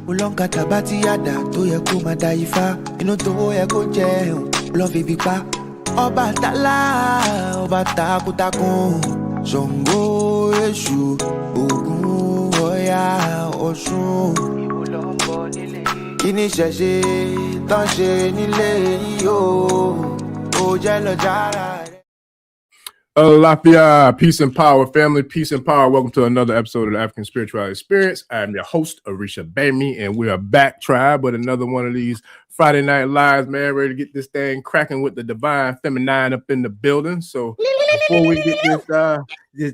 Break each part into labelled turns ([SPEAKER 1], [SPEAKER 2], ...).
[SPEAKER 1] Ulonka tabati yada to ye ko madaifa. Ino to ye ko je love baby pa. Oba tala, oba takutakun. Songo Eshu, Ogun Oya Osun. Kini ṣẹ̀ṣe tán ṣe nílé yìí o. Ó jẹ́ lọ jára.
[SPEAKER 2] Lafia, peace and power, family, peace and power. Welcome to another episode of the African Spirituality Experience. I am your host, Orisha Gbemi, and we are back, tribe, with another one of these Friday Night Lives, man, ready to get this thing cracking with the divine feminine up in the building. So before we get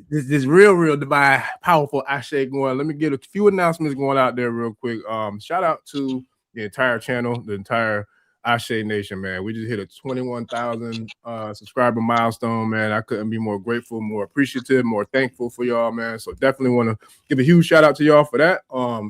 [SPEAKER 2] this real divine, powerful Ashe going, let me get a few announcements going out there real quick. Shout out to the entire channel, the entire Ashe Nation, man. We just hit a 21,000 subscriber milestone, man. I couldn't be more grateful, more appreciative, more thankful for y'all, man. So definitely want to give a huge shout out to y'all for that. I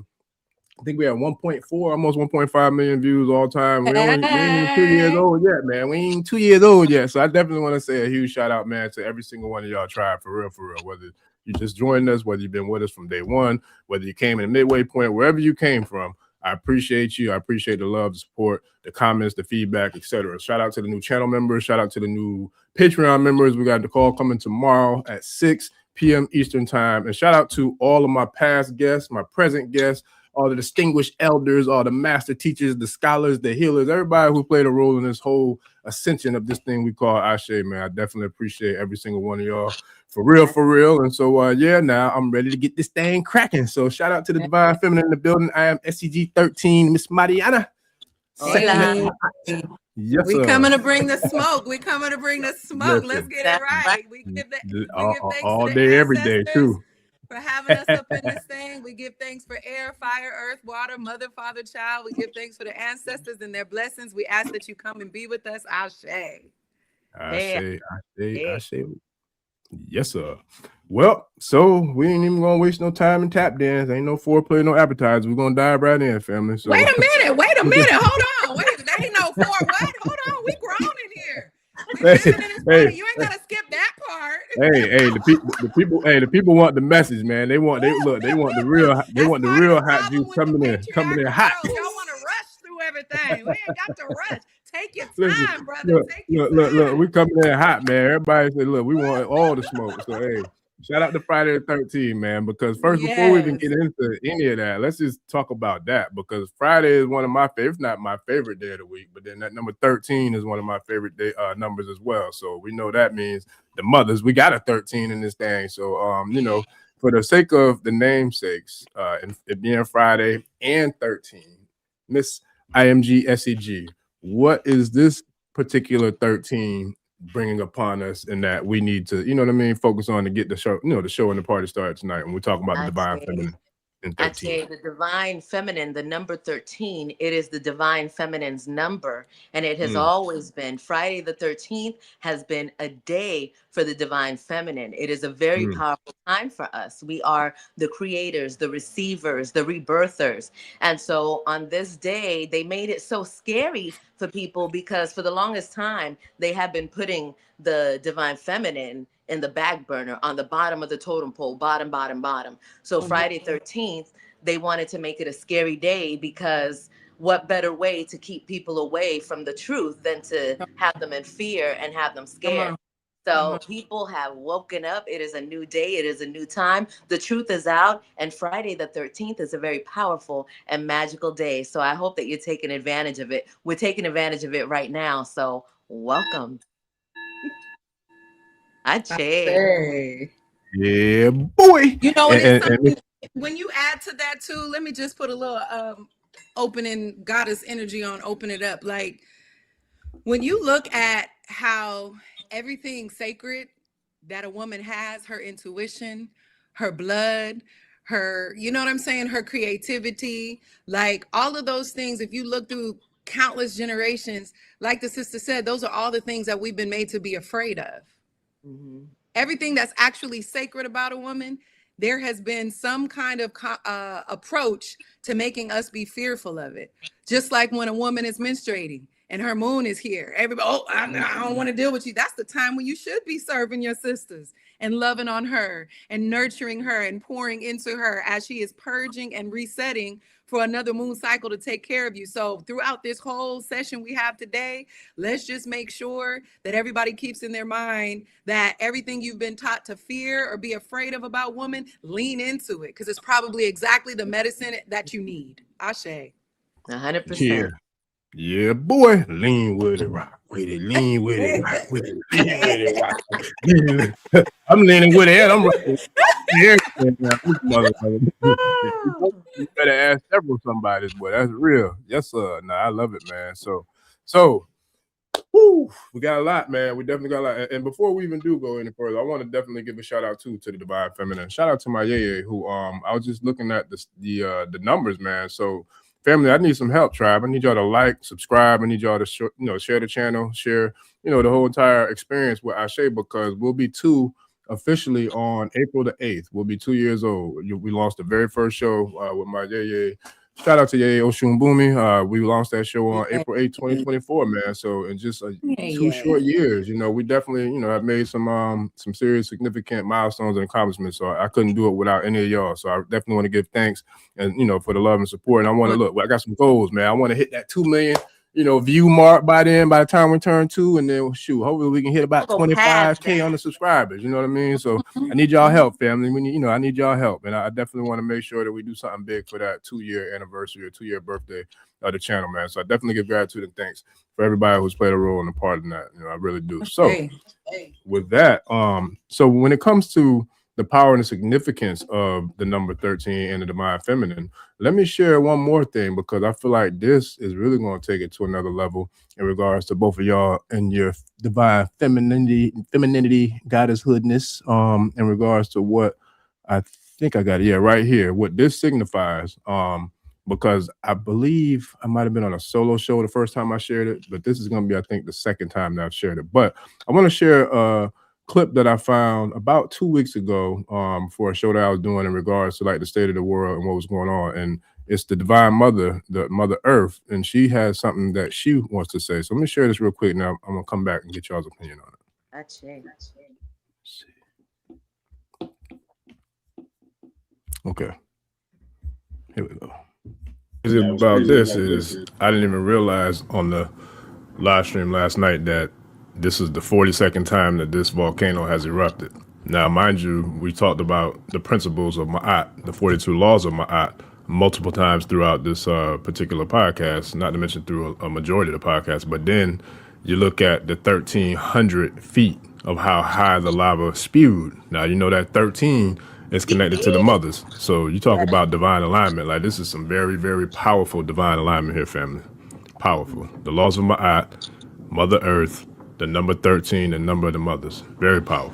[SPEAKER 2] think we have 1.4, almost 1.5 million views all time. We ain't even 2 years old yet, man. We ain't 2 years old yet. So I definitely want to say a huge shout out, man, to every single one of y'all tribe, for real. Whether you just joined us, whether you've been with us from day one, whether you came in the midway point, wherever you came from. I appreciate you. I appreciate the love, the support, the comments, the feedback, etc. Shout out to the new channel members. Shout out to the new Patreon members. We got the call coming tomorrow at 6 p.m. Eastern time. And shout out to all of my past guests, my present guests, all the distinguished elders, all the master teachers, the scholars, the healers, everybody who played a role in this whole ascension of this thing we call Ashe, man. I definitely appreciate every single one of y'all. For real. And so, now I'm ready to get this thing cracking. So shout out to the Divine Feminine in the building. I am SCG 13, Miss Marianna Sekhmet Maat. Yes,
[SPEAKER 3] we coming to bring the smoke. We coming to bring the smoke.
[SPEAKER 2] Listen,
[SPEAKER 3] let's get it right. We give thanks
[SPEAKER 2] all
[SPEAKER 3] to
[SPEAKER 2] day,
[SPEAKER 3] the
[SPEAKER 2] every day, too.
[SPEAKER 3] For having us up in this thing. We give thanks for air, fire, earth, water, mother, father, child. We give thanks for the ancestors and their blessings. We ask that you come and be with us. Ashe.
[SPEAKER 2] Ashe. Yes, sir. Well, so we ain't even gonna waste no time in tap dance. Ain't no foreplay, no appetizers. We're gonna dive right in, family. So
[SPEAKER 3] wait a minute. Hold on. There ain't no four what? Hold on, we grown in here. You ain't gotta skip that part.
[SPEAKER 2] The people want the message, man. They want the real hot juice coming in hot.
[SPEAKER 3] Y'all want to rush through everything. We ain't got to rush. Take your time, brother.
[SPEAKER 2] Look, we coming in hot, man. Everybody say, look, we want all the smoke. So hey, shout out to Friday the 13th, man. Because first, before we even get into any of that, let's just talk about that. Because Friday is one of my favorite, if not my favorite day of the week. But then that number 13 is one of my favorite numbers as well. So we know that means the mothers. We got a 13 in this thing. So for the sake of the namesakes, and it being Friday and 13, Miss IMG SEG. What is this particular 13 bringing upon us, in that we need to, focus on to get the show, the show and the party started tonight when we're talking about the divine feminine in 13?
[SPEAKER 4] I'd say the divine feminine, the number 13, it is the divine feminine's number. And it has always been. Friday the 13th has been a day for the divine feminine. It is a very powerful time for us. We are the creators, the receivers, the rebirthers. And so on this day, they made it so scary for people because for the longest time, they have been putting the divine feminine in the back burner, on the bottom of the totem pole, bottom. So Friday 13th, they wanted to make it a scary day because what better way to keep people away from the truth than to have them in fear and have them scared? So people have woken up. It is a new day. It is a new time. The truth is out. And Friday the 13th is a very powerful and magical day. So I hope that you're taking advantage of it. We're taking advantage of it right now. So welcome.
[SPEAKER 3] Ashe.
[SPEAKER 2] Yeah, boy.
[SPEAKER 3] When you add to that too, let me just put a little opening goddess energy on, open it up. Like when you look at how everything sacred that a woman has, her intuition, her blood, her, her creativity, like all of those things, if you look through countless generations, like the sister said, those are all the things that we've been made to be afraid of. Everything that's actually sacred about a woman, there has been some kind of approach to making us be fearful of it. Just like when a woman is menstruating, and her moon is here. Everybody, oh, I don't want to deal with you. That's the time when you should be serving your sisters and loving on her and nurturing her and pouring into her as she is purging and resetting for another moon cycle to take care of you. So throughout this whole session we have today, let's just make sure that everybody keeps in their mind that everything you've been taught to fear or be afraid of about women, lean into it, because it's probably exactly the medicine that you need. Ashe.
[SPEAKER 4] 100%.
[SPEAKER 2] Yeah, boy. Lean with it, rock with it, lean with it, rock with it, lean with it, rock with it. I'm leaning with it, and I'm rocking. Yeah, you better ask several somebody's, boy. That's real. Yes, sir. Nah, I love it, man. So, woo, we got a lot, man. We definitely got a lot. And before we even do go any further, I want to definitely give a shout out to the Divine Feminine. Shout out to my yaya, who I was just looking at the numbers, man. So, family, I need some help, tribe. I need y'all to like, subscribe. I need y'all to share the channel, share the whole entire experience with Ashe, because we'll be officially on April the 8th. We'll be 2 years old. We launched the very first show with my yaya. Shout out to Yaya Oshunbumi. We launched that show on April 8th, 2024, man. So in just 2 short years, we definitely, have made some serious significant milestones and accomplishments. So I couldn't do it without any of y'all. So I definitely want to give thanks and, for the love and support. And I want to I got some goals, man. I want to hit that 2 million, view mark by the time we turn 2, and then hopefully we can hit about 25K on the subscribers. You know what I mean? So I need y'all help, family. We need, I need y'all help, and I definitely want to make sure that we do something big for that 2-year anniversary or 2-year birthday of the channel, man. So I definitely give gratitude and thanks for everybody who's played a role in the part in that. I really do. So with that, so when it comes to the power and the significance of the number 13 and the divine feminine, let me share one more thing, because I feel like this is really going to take it to another level in regards to both of y'all and your divine femininity, goddesshoodness, in regards to what I think I got it. Yeah, right here, what this signifies. Because I believe I might have been on a solo show the first time I shared it, but this is going to be, I think, the second time that I've shared it. But I want to share clip that I found about 2 weeks ago for a show that I was doing in regards to like the state of the world and what was going on. And it's the Divine Mother, the Mother Earth, and she has something that she wants to say. So let me share this real quick. Now I'm gonna come back and get y'all's opinion on it. Okay, here we go. About this is I didn't even realize on the live stream last night that this is the 42nd time that this volcano has erupted. Now, mind you, we talked about the principles of Ma'at, the 42 laws of Ma'at, multiple times throughout this particular podcast, not to mention through a majority of the podcast. But then you look at the 1,300 feet of how high the lava spewed. Now, that 13 is connected to the mothers. So you talk about divine alignment. Like, this is some very, very powerful divine alignment here, family. Powerful. The laws of Ma'at, Mother Earth, the number 13, the number of the mothers. Very powerful.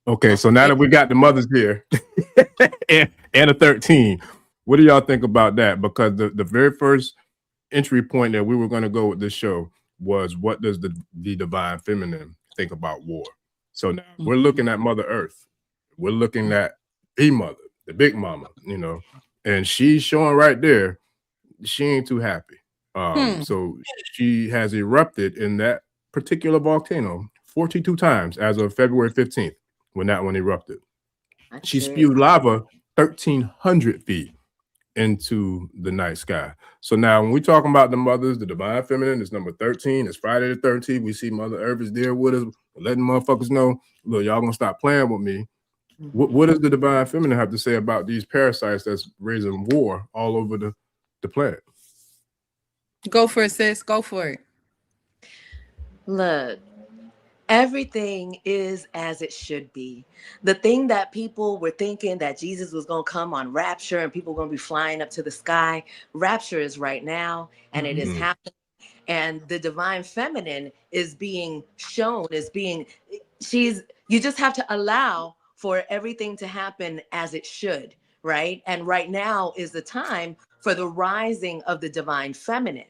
[SPEAKER 2] Okay, so now that we got the mothers here and a 13, what do y'all think about that? Because the very first entry point that we were going to go with this show was, what does the divine feminine think about war? So now we're looking at Mother Earth. We're looking at the mother, the big mama, and she's showing right there, she ain't too happy. So she has erupted in that particular volcano 42 times as of February 15th, when that one erupted. She spewed lava 1,300 feet into the night sky. So now when we're talking about the mothers, the divine feminine is number 13. It's Friday the 13th. We see Mother Earth is there with us, letting motherfuckers know, look, y'all gonna stop playing with me. What does the divine feminine have to say about these parasites that's raising war all over the planet?
[SPEAKER 3] Go for it, sis. Go for it.
[SPEAKER 4] Look, everything is as it should be. The thing that people were thinking that Jesus was going to come on rapture and people were going to be flying up to the sky, rapture is right now, and it is happening. And the divine feminine is being shown as being, you just have to allow for everything to happen as it should, right? And right now is the time for the rising of the divine feminine.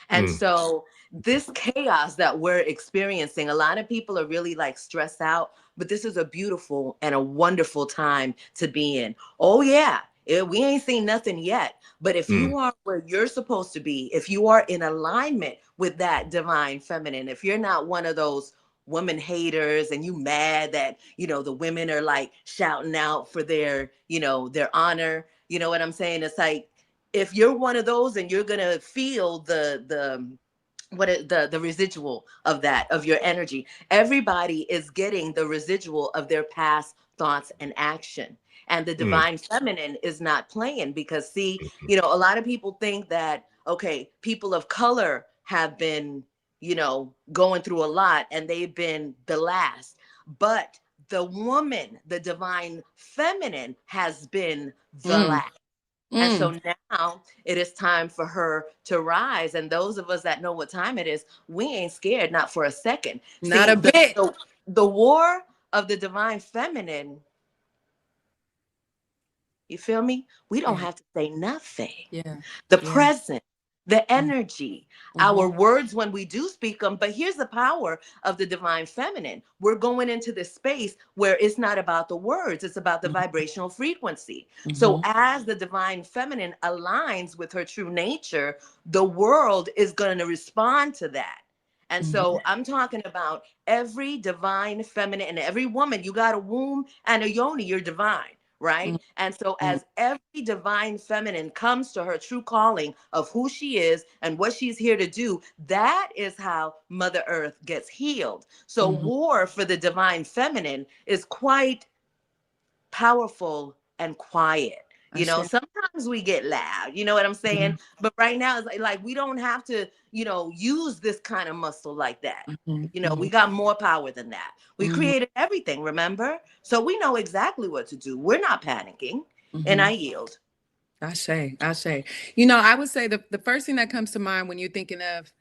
[SPEAKER 4] And so this chaos that we're experiencing, a lot of people are really like stressed out, but this is a beautiful and a wonderful time to be in. Oh yeah, We ain't seen nothing yet. But if you are where you're supposed to be, if you are in alignment with that divine feminine, if you're not one of those women haters and you mad that, you know, the women are like shouting out for their, you know, their honor, you know what I'm saying? It's like, if you're one of those and you're going to feel the residual of that, of your energy, everybody is getting the residual of their past thoughts and action. And the divine feminine is not playing, because see, you know, a lot of people think that, okay, people of color have been, you know, going through a lot and they've been the last, but the woman, the divine feminine, has been the last. And so now it is time for her to rise. And those of us that know what time it is, we ain't scared, not for a second.
[SPEAKER 3] Not a bit.
[SPEAKER 4] The war of the divine feminine, you feel me? We don't have to say nothing.
[SPEAKER 3] Yeah.
[SPEAKER 4] The present, the energy,
[SPEAKER 3] Mm-hmm.
[SPEAKER 4] our words when we do speak them. But here's the power of the divine feminine. We're going into this space where it's not about the words, it's about the vibrational frequency. So as the divine feminine aligns with her true nature, the world is going to respond to that. And so I'm talking about every divine feminine, and every woman, you got a womb and a yoni, you're divine. Right. And so as every divine feminine comes to her true calling of who she is and what she's here to do, that is how Mother Earth gets healed. So war for the divine feminine is quite powerful and quiet. You know, sometimes we get loud, you know what I'm saying? But right now, it's like we don't have to, you know, use this kind of muscle like that. You know, we got more power than that. We created everything, remember? So we know exactly what to do. We're not panicking. And I yield.
[SPEAKER 3] I say, you know, I would say the first thing that comes to mind when you're thinking of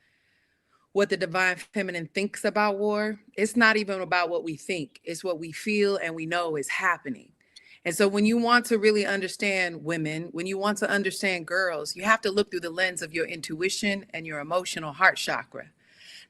[SPEAKER 3] what the divine feminine thinks about war, it's not even about what we think. It's what we feel and we know is happening. And so when you want to really understand women, when you want to understand girls, you have to look through the lens of your intuition and your emotional heart chakra.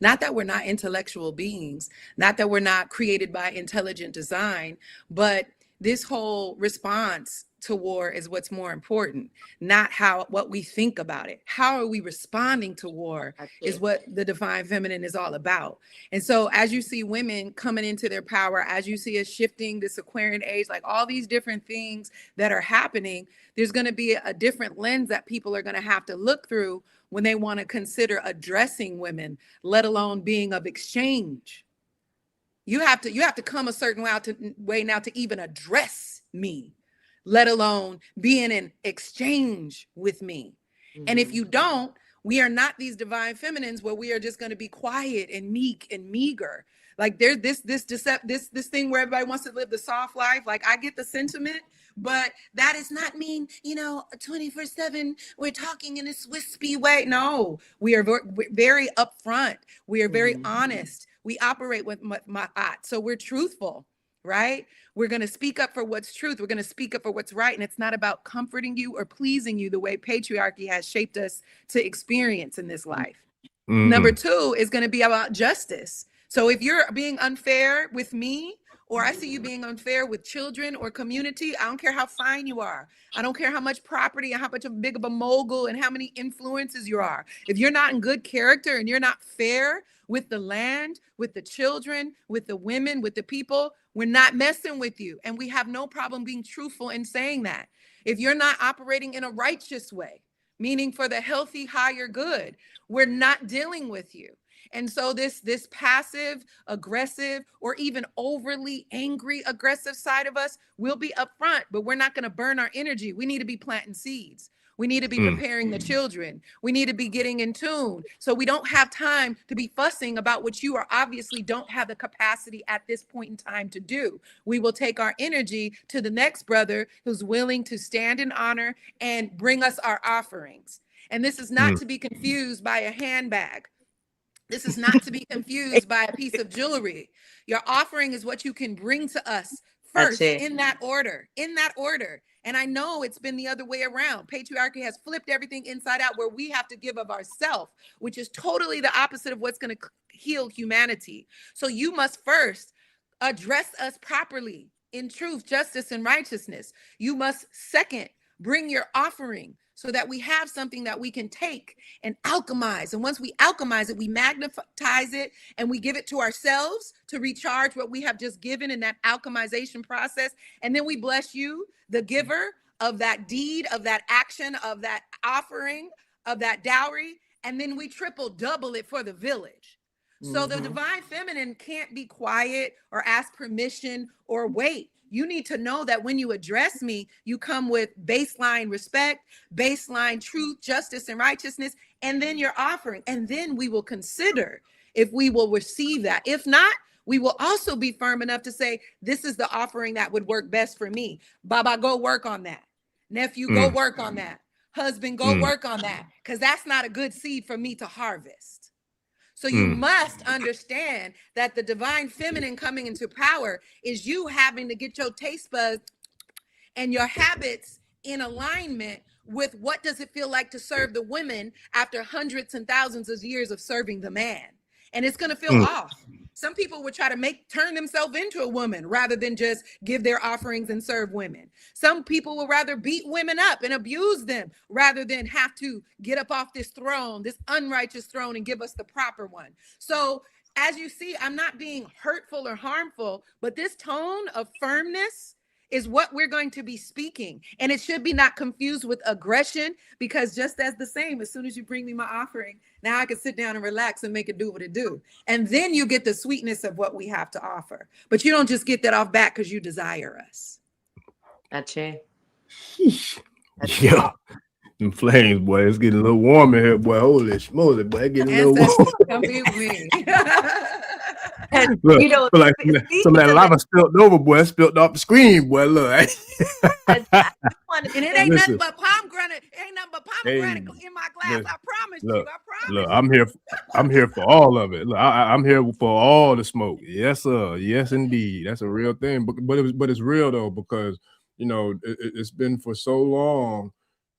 [SPEAKER 3] Not that we're not intellectual beings, not that we're not created by intelligent design, but this whole response to war is what's more important, not what we think about it. How are we responding to war is what the divine feminine is all about. And so as you see women coming into their power, as you see us shifting this Aquarian age, like all these different things that are happening, there's going to be a different lens that people are going to have to look through when they want to consider addressing women, let alone being of exchange. You have to come a certain way now to even address me, let alone being in exchange with me. And if you don't, we are not these divine feminines where we are just going to be quiet and meek and meager. Like there's this thing where everybody wants to live the soft life. Like I get the sentiment, but that does not mean, you know, 24/7 we're talking in this wispy way. No, we are very upfront. We are very honest. We operate with ma'at. So we're truthful, right? We're going to speak up for what's truth. We're going to speak up for what's right. And it's not about comforting you or pleasing you the way patriarchy has shaped us to experience in this life. Number two is going to be about justice. So if you're being unfair with me, or I see you being unfair with children or community, I don't care how fine you are. I don't care how much property and how much of big of a mogul and how many influences you are. If you're not in good character and you're not fair with the land, with the children, with the women, with the people, we're not messing with you. And we have no problem being truthful in saying that. If you're not operating in a righteous way, meaning for the healthy, higher good, we're not dealing with you. And so this passive, aggressive, or even overly angry, aggressive side of us will be upfront, but we're not going to burn our energy. We need to be planting seeds. We need to be preparing the children. We need to be getting in tune. So we don't have time to be fussing about what you are obviously don't have the capacity at this point in time to do. We will take our energy to the next brother who's willing to stand in honor and bring us our offerings. And this is not to be confused by a handbag. This is not to be confused by a piece of jewelry. Your offering is what you can bring to us first in that order, And I know it's been the other way around. Patriarchy has flipped everything inside out where we have to give of ourselves, which is totally the opposite of what's going to heal humanity. So you must first address us properly in truth, justice, and righteousness. You must second bring your offering so that we have something that we can take and alchemize. And once we alchemize it, we magnetize it and we give it to ourselves to recharge what we have just given in that alchemization process. And then we bless you, the giver of that deed, of that action, of that offering, of that dowry. And then we triple double it for the village. So the divine feminine can't be quiet or ask permission or wait. You need to know that when you address me, you come with baseline respect, baseline truth, justice, and righteousness, and then your offering. And then we will consider if we will receive that. If not, we will also be firm enough to say, this is the offering that would work best for me. Baba, go work on that. Nephew, go work on that. Husband, go work on that. Because that's not a good seed for me to harvest. So you must understand that the divine feminine coming into power is you having to get your taste buds and your habits in alignment with what does it feel like to serve the women after hundreds and thousands of years of serving the man. And it's going to feel off. Some people would try to turn themselves into a woman rather than just give their offerings and serve women. Some people will rather beat women up and abuse them rather than have to get up off this throne, this unrighteous throne, and give us the proper one. So as you see, I'm not being hurtful or harmful, but this tone of firmness is what we're going to be speaking. And it should be not confused with aggression, because just as the same, as soon as you bring me my offering, now I can sit down and relax and make it do what it do. And then you get the sweetness of what we have to offer. But you don't just get that off back because you desire us.
[SPEAKER 4] That's it.
[SPEAKER 2] Yeah. Them flames, boy, it's getting a little warm in here, boy. Holy schmoly, boy, it's getting a little warm.
[SPEAKER 3] Come be with me.
[SPEAKER 2] Look,
[SPEAKER 4] You know,
[SPEAKER 2] feel like some of that lava spilled over, boy. It spilled off the screen, boy. Look.
[SPEAKER 3] And it ain't nothing but pomegranate. It ain't nothing but pomegranate in my glass. I promise you. I promise.
[SPEAKER 2] Look, I'm here for all of it. Look, I'm here for all the smoke. Yes, sir. Yes, indeed. That's a real thing. But it's real though, because you know it's been for so long.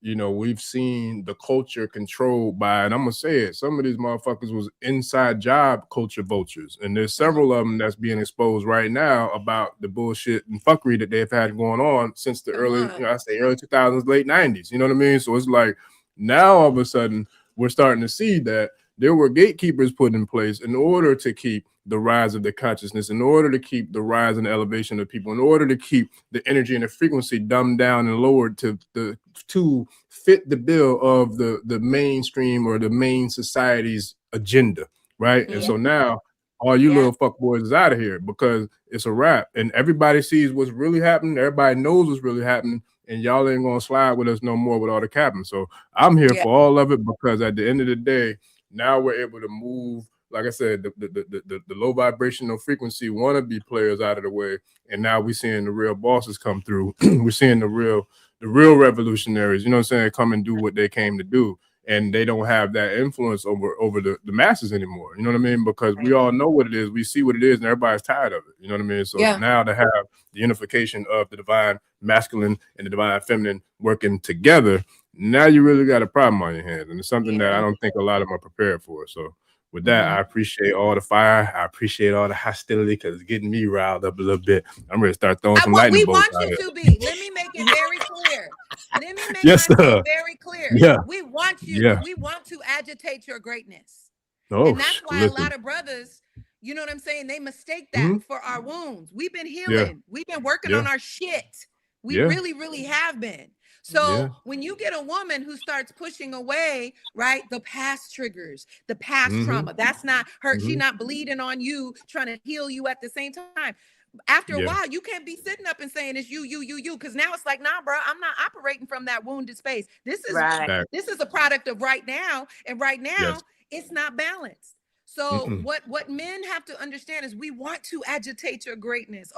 [SPEAKER 2] You know, we've seen the culture controlled by, and I'm gonna say it, some of these motherfuckers was inside job culture vultures, and there's several of them that's being exposed right now about the bullshit and fuckery that they've had going on since the early 2000s, late 90s. You know what I mean? So it's like now all of a sudden we're starting to see that there were gatekeepers put in place in order to keep the rise of the consciousness, in order to keep the rise and elevation of people, in order to keep the energy and the frequency dumbed down and lowered to fit the bill of the mainstream or the main society's agenda, right? And so now all you little fuck boys is out of here because it's a wrap, and everybody sees what's really happening. Everybody knows what's really happening, and y'all ain't gonna slide with us no more with all the capping. So I'm here for all of it, because at the end of the day, now we're able to move, like I said, the low vibrational frequency wannabe players out of the way, and now we're seeing the real bosses come through. We're seeing the real revolutionaries, you know what I'm saying, come and do what they came to do, and they don't have that influence over the masses anymore. You know what I mean? Because we all know what it is, we see what it is, and everybody's tired of it. You know what I mean? So now to have the unification of the divine masculine and the divine feminine working together, now you really got a problem on your hands, and it's something that I don't think a lot of them are prepared for. So with that, I appreciate all the fire. I appreciate all the hostility, because it's getting me riled up a little bit. I'm ready to start throwing some lightning bolts out here.
[SPEAKER 3] We want you to be. Let me make it very clear. Let me make myself very clear.
[SPEAKER 2] Yeah.
[SPEAKER 3] We want you. We want to agitate your greatness. And that's why a lot of brothers, you know what I'm saying, they mistake that for our wounds. We've been healing. We've been working on our shit. We really, really have been. So when you get a woman who starts pushing away, right, the past triggers, the past trauma, that's not her. She's not bleeding on you, trying to heal you at the same time. After a while, you can't be sitting up and saying it's you, because now it's like, nah, bro, I'm not operating from that wounded space. This is a product of right now, and right now it's not balanced. So what men have to understand is we want to agitate your greatness.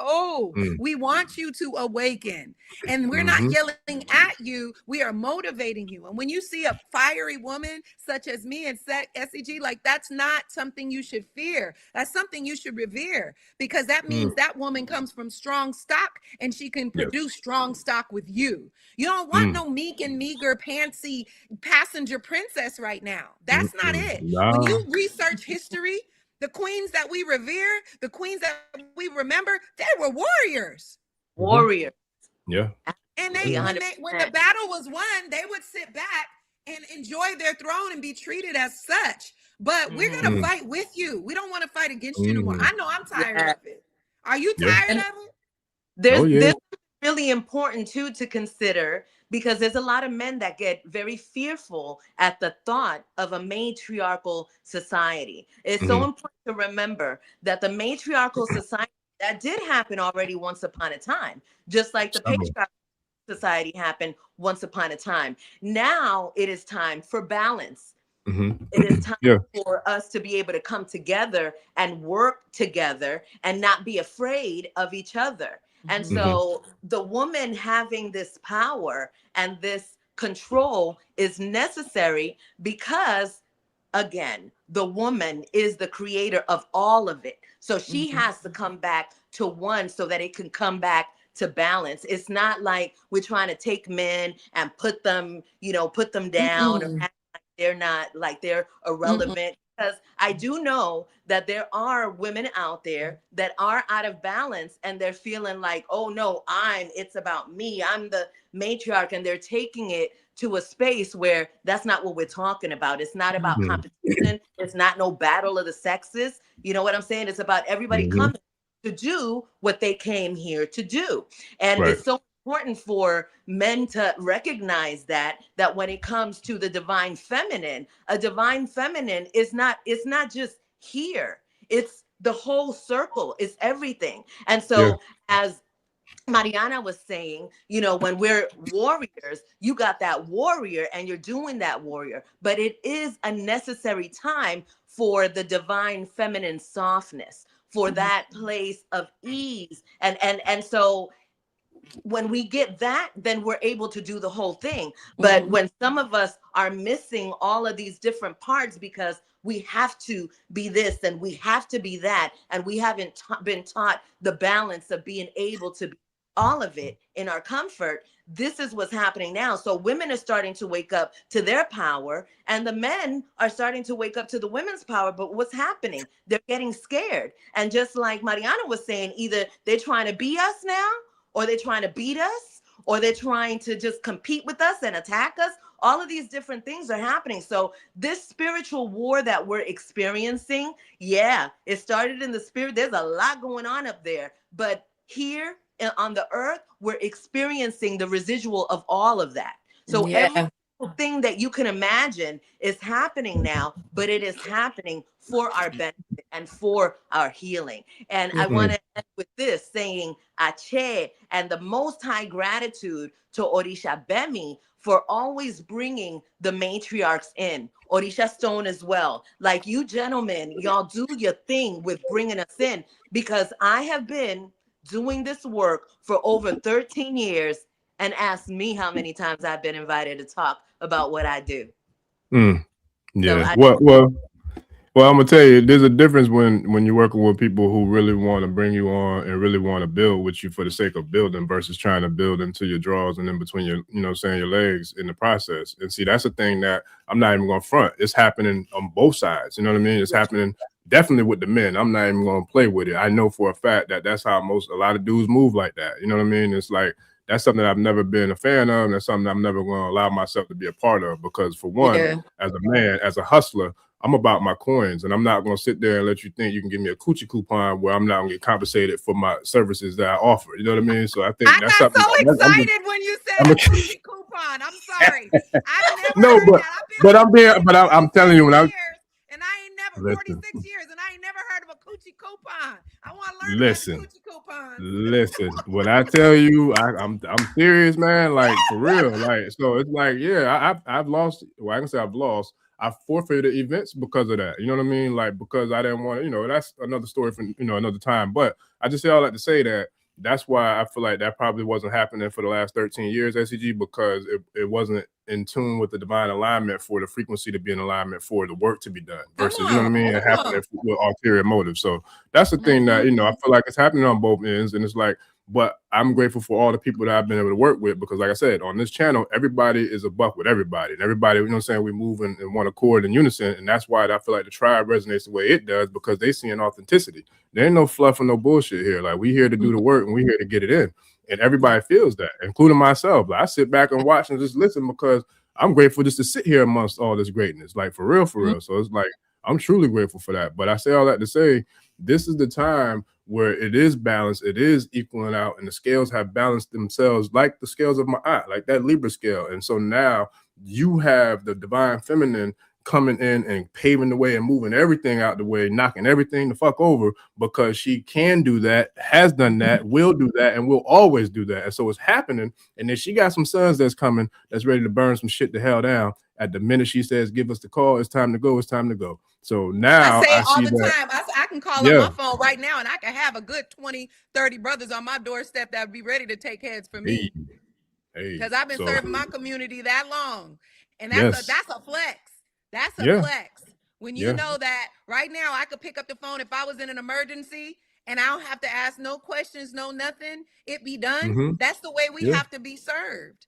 [SPEAKER 3] We want you to awaken. And we're not yelling at you. We are motivating you. And when you see a fiery woman such as me and SEG, like, that's not something you should fear. That's something you should revere, because that means that woman comes from strong stock, and she can produce strong stock with you. You don't want no meek and meager, pantsy passenger princess right now. That's not it. When you research history, the queens that we revere, the queens that we remember, they were warriors.
[SPEAKER 4] Warriors.
[SPEAKER 2] Yeah.
[SPEAKER 3] And when the battle was won, they would sit back and enjoy their throne and be treated as such. But we're gonna fight with you. We don't want to fight against you anymore. I know I'm tired of it. Are you tired of it?
[SPEAKER 4] There's really important too to consider, because there's a lot of men that get very fearful at the thought of a matriarchal society. It's so important to remember that the matriarchal society, that did happen already once upon a time, just like the patriarchal society happened once upon a time. Now it is time for balance. It is time for us to be able to come together and work together and not be afraid of each other. And so the woman having this power and this control is necessary because, again, the woman is the creator of all of it. So she has to come back to one so that it can come back to balance. It's not like we're trying to take men and put them down or act like they're not, like they're irrelevant. Because I do know that there are women out there that are out of balance and they're feeling like, oh no, it's about me. I'm the matriarch, and they're taking it to a space where that's not what we're talking about. It's not about competition. It's not no battle of the sexes. You know what I'm saying? It's about everybody coming to do what they came here to do. And it's so important for men to recognize that when it comes to the divine feminine, a divine feminine is not, it's not just here. It's the whole circle. It's everything. And so as Marianna was saying, when we're warriors, you got that warrior and you're doing that warrior, but it is a necessary time for the divine feminine softness, for that place of ease. And so when we get that, then we're able to do the whole thing. But when some of us are missing all of these different parts because we have to be this and we have to be that, and we haven't been taught the balance of being able to be all of it in our comfort, this is what's happening now. So women are starting to wake up to their power, and the men are starting to wake up to the women's power. But what's happening? They're getting scared. And just like Marianna was saying, either they're trying to be us now, or they're trying to beat us, or they're trying to just compete with us and attack us. All of these different things are happening. So this spiritual war that we're experiencing, it started in the spirit. There's a lot going on up there. But here on the earth, we're experiencing the residual of all of that. So every thing that you can imagine is happening now, but it is happening for our benefit and for our healing. And I want to end with this, saying Ache and the most high gratitude to Orisha Gbemi for always bringing the matriarchs in. Orisha Stone as well. Like you gentlemen, y'all do your thing with bringing us in, because I have been doing this work for over 13 years, and ask me how many times I've been invited to talk about what I do.
[SPEAKER 2] Yeah. So well, I'm gonna tell you, there's a difference when you're working with people who really want to bring you on and really want to build with you for the sake of building, versus trying to build into your drawers and in between your, your legs in the process. And see, that's the thing that I'm not even gonna front. It's happening on both sides. You know what I mean? It's happening definitely with the men. I'm not even gonna play with it. I know for a fact that that's how a lot of dudes move like that. You know what I mean? It's like, that's something I've never been a fan of, and that's something I'm never going to allow myself to be a part of. Because for one, as a man, as a hustler, I'm about my coins, and I'm not going to sit there and let you think you can give me a coochie coupon where I'm not going to get compensated for my services that I offer. You know what I mean? So I think
[SPEAKER 3] I
[SPEAKER 2] that's
[SPEAKER 3] got
[SPEAKER 2] something.
[SPEAKER 3] So excited when you said a coochie coupon. I'm sorry. I've never heard that.
[SPEAKER 2] I'm telling you, when I
[SPEAKER 3] and I ain't never 46 years, and I ain't never heard of a coochie coupon. I want to learn about coochie coupons.
[SPEAKER 2] Listen, when I tell you, I'm serious, man. Like for real. Like so, it's like I've lost. Well, I can say I've lost. I forfeited events because of that. You know what I mean? Like because I didn't want to. That's another story for another time. But I just say all that to say that. That's why I feel like that probably wasn't happening for the last 13 years, SCG, because it wasn't in tune with the divine alignment for the frequency to be in alignment for the work to be done versus, you know what I mean, and happening with ulterior motives. So that's the thing that, I feel like it's happening on both ends. And it's like, but I'm grateful for all the people that I've been able to work with, because like I said, on this channel, everybody is a buck with everybody, and everybody, we move in one accord in unison. And that's why I feel like the tribe resonates the way it does, because they see an authenticity. There ain't no fluff and no bullshit here. Like we here to do the work and we here to get it in. And everybody feels that, including myself. Like, I sit back and watch and just listen because I'm grateful just to sit here amongst all this greatness, like for real, for real. So it's like, I'm truly grateful for that. But I say all that to say, this is the time where it is balanced, it is equaling out, and the scales have balanced themselves like the scales of my aunt, like that Libra scale. And so now you have the divine feminine coming in and paving the way and moving everything out the way, knocking everything the fuck over, because she can do that, has done that, will do that, and will always do that. And so it's happening. And then she got some sons that's coming, that's ready to burn some shit the hell down. At the minute she says, give us the call, it's time to go, it's time to go. So now
[SPEAKER 3] I say
[SPEAKER 2] I
[SPEAKER 3] it all
[SPEAKER 2] see
[SPEAKER 3] the
[SPEAKER 2] that.
[SPEAKER 3] time. I can call on my phone right now and I can have a good 20, 30 brothers on my doorstep that would be ready to take heads for me. Because I've been serving my community that long. And that's a flex. That's a flex. When you know that right now I could pick up the phone if I was in an emergency and I don't have to ask no questions, no nothing, it be done. That's the way we have to be served.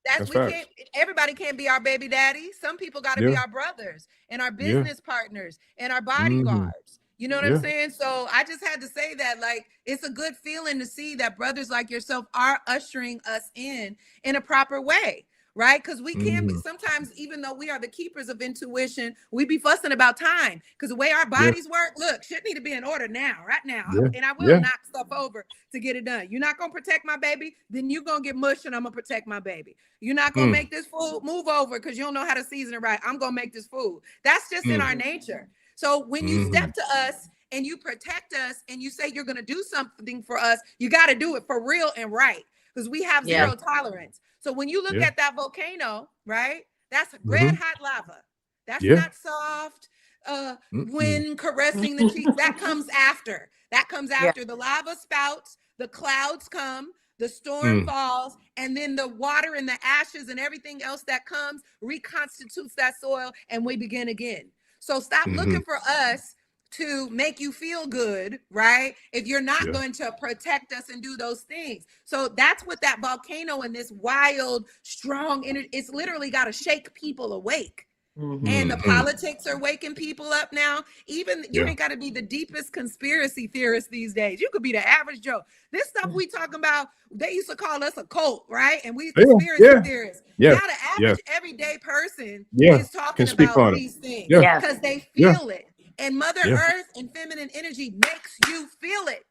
[SPEAKER 3] That's we can't, everybody can't be our baby daddy. Some people got to be our brothers and our business partners and our bodyguards. You know what I'm saying? So I just had to say that, like, it's a good feeling to see that brothers like yourself are ushering us in a proper way. Right? Because we can be, sometimes, even though we are the keepers of intuition, we be fussing about time. Because the way our bodies work, look, shit need to be in order now, right now. And I will knock stuff over to get it done. You're not going to protect my baby, then you're going to get mushed and I'm going to protect my baby. You're not going to make this food move over because you don't know how to season it right. I'm going to make this food. That's just in our nature. So when you step to us and you protect us and you say you're going to do something for us, you got to do it for real and right. Because we have zero tolerance. So when you look at that volcano, right, that's red hot lava. That's not soft wind caressing the cheeks. That comes after. That comes after the lava spouts, the clouds come, the storm falls, and then the water and the ashes and everything else that comes reconstitutes that soil, and we begin again. So stop looking for us to make you feel good, right? If you're not going to protect us and do those things. So that's what that volcano and this wild, strong energy, it's literally got to shake people awake. And the politics are waking people up now. Even you ain't got to be the deepest conspiracy theorist these days. You could be the average Joe. This stuff we talking about, they used to call us a cult, right? And we conspiracy theorists. Now the average everyday person is talking about these things because they feel it. And Mother Earth and feminine energy makes you feel it.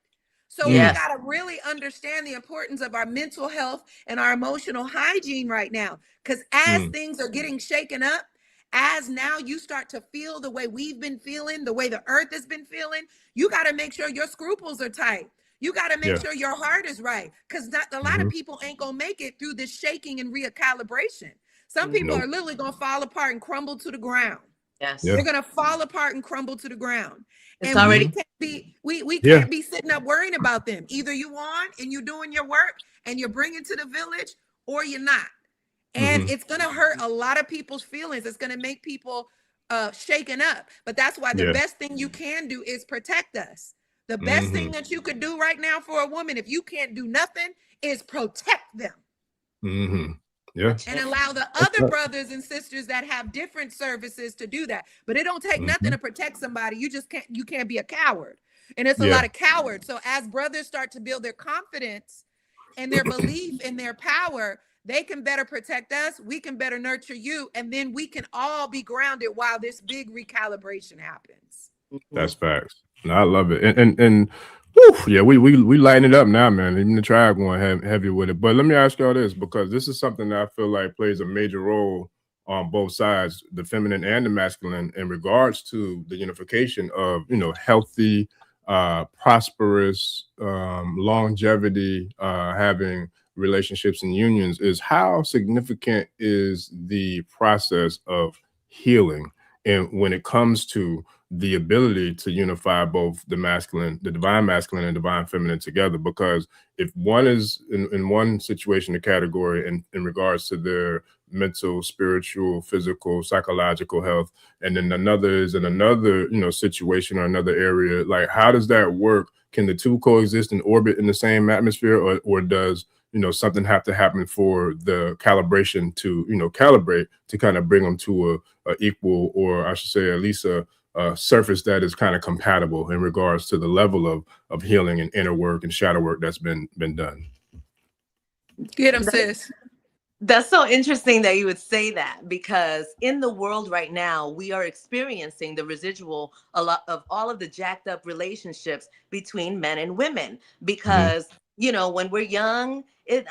[SPEAKER 3] So we got to really understand the importance of our mental health and our emotional hygiene right now. Because as things are getting shaken up, as now you start to feel the way we've been feeling, the way the earth has been feeling, you got to make sure your scruples are tight. You got to make sure your heart is right. Because a lot of people ain't going to make it through this shaking and recalibration. Some people are literally going to fall apart and crumble to the ground. They're gonna fall apart and crumble to the ground. And we can't be sitting up worrying about them. Either you on and you're doing your work and you're bringing to the village, or you're not. And it's gonna hurt a lot of people's feelings. It's gonna make people shaken up. But that's why the best thing you can do is protect us. The best thing that you could do right now for a woman, if you can't do nothing, is protect them. And allow the other brothers and sisters that have different services to do that. But it don't take nothing to protect somebody. You can't be a coward. And it's a lot of cowards. So as brothers start to build their confidence and their belief in their power, they can better protect us. We can better nurture you. And then we can all be grounded while this big recalibration happens.
[SPEAKER 2] That's facts. No, I love it. And whew, we lighten it up now, man. Even the tribe going heavy with it. But let me ask y'all this, because this is something that I feel like plays a major role on both sides, the feminine and the masculine, in regards to the unification of, healthy, prosperous, longevity, having relationships and unions. Is how significant is the process of healing, and when it comes to the ability to unify both the masculine, the divine masculine and divine feminine together? Because if one is in one situation, a category in regards to their mental, spiritual, physical, psychological health, and then another is in another, situation or another area, like, how does that work? Can the two coexist and orbit in the same atmosphere, or does something have to happen for the calibration to, calibrate to kind of bring them to a equal, or I should say at least a surface that is kind of compatible in regards to the level of healing and inner work and shadow work that's been done.
[SPEAKER 3] Get them, sis.
[SPEAKER 4] That's so interesting that you would say that, because in the world right now, we are experiencing the residual a lot of all of the jacked up relationships between men and women. Because, you know, when we're young, it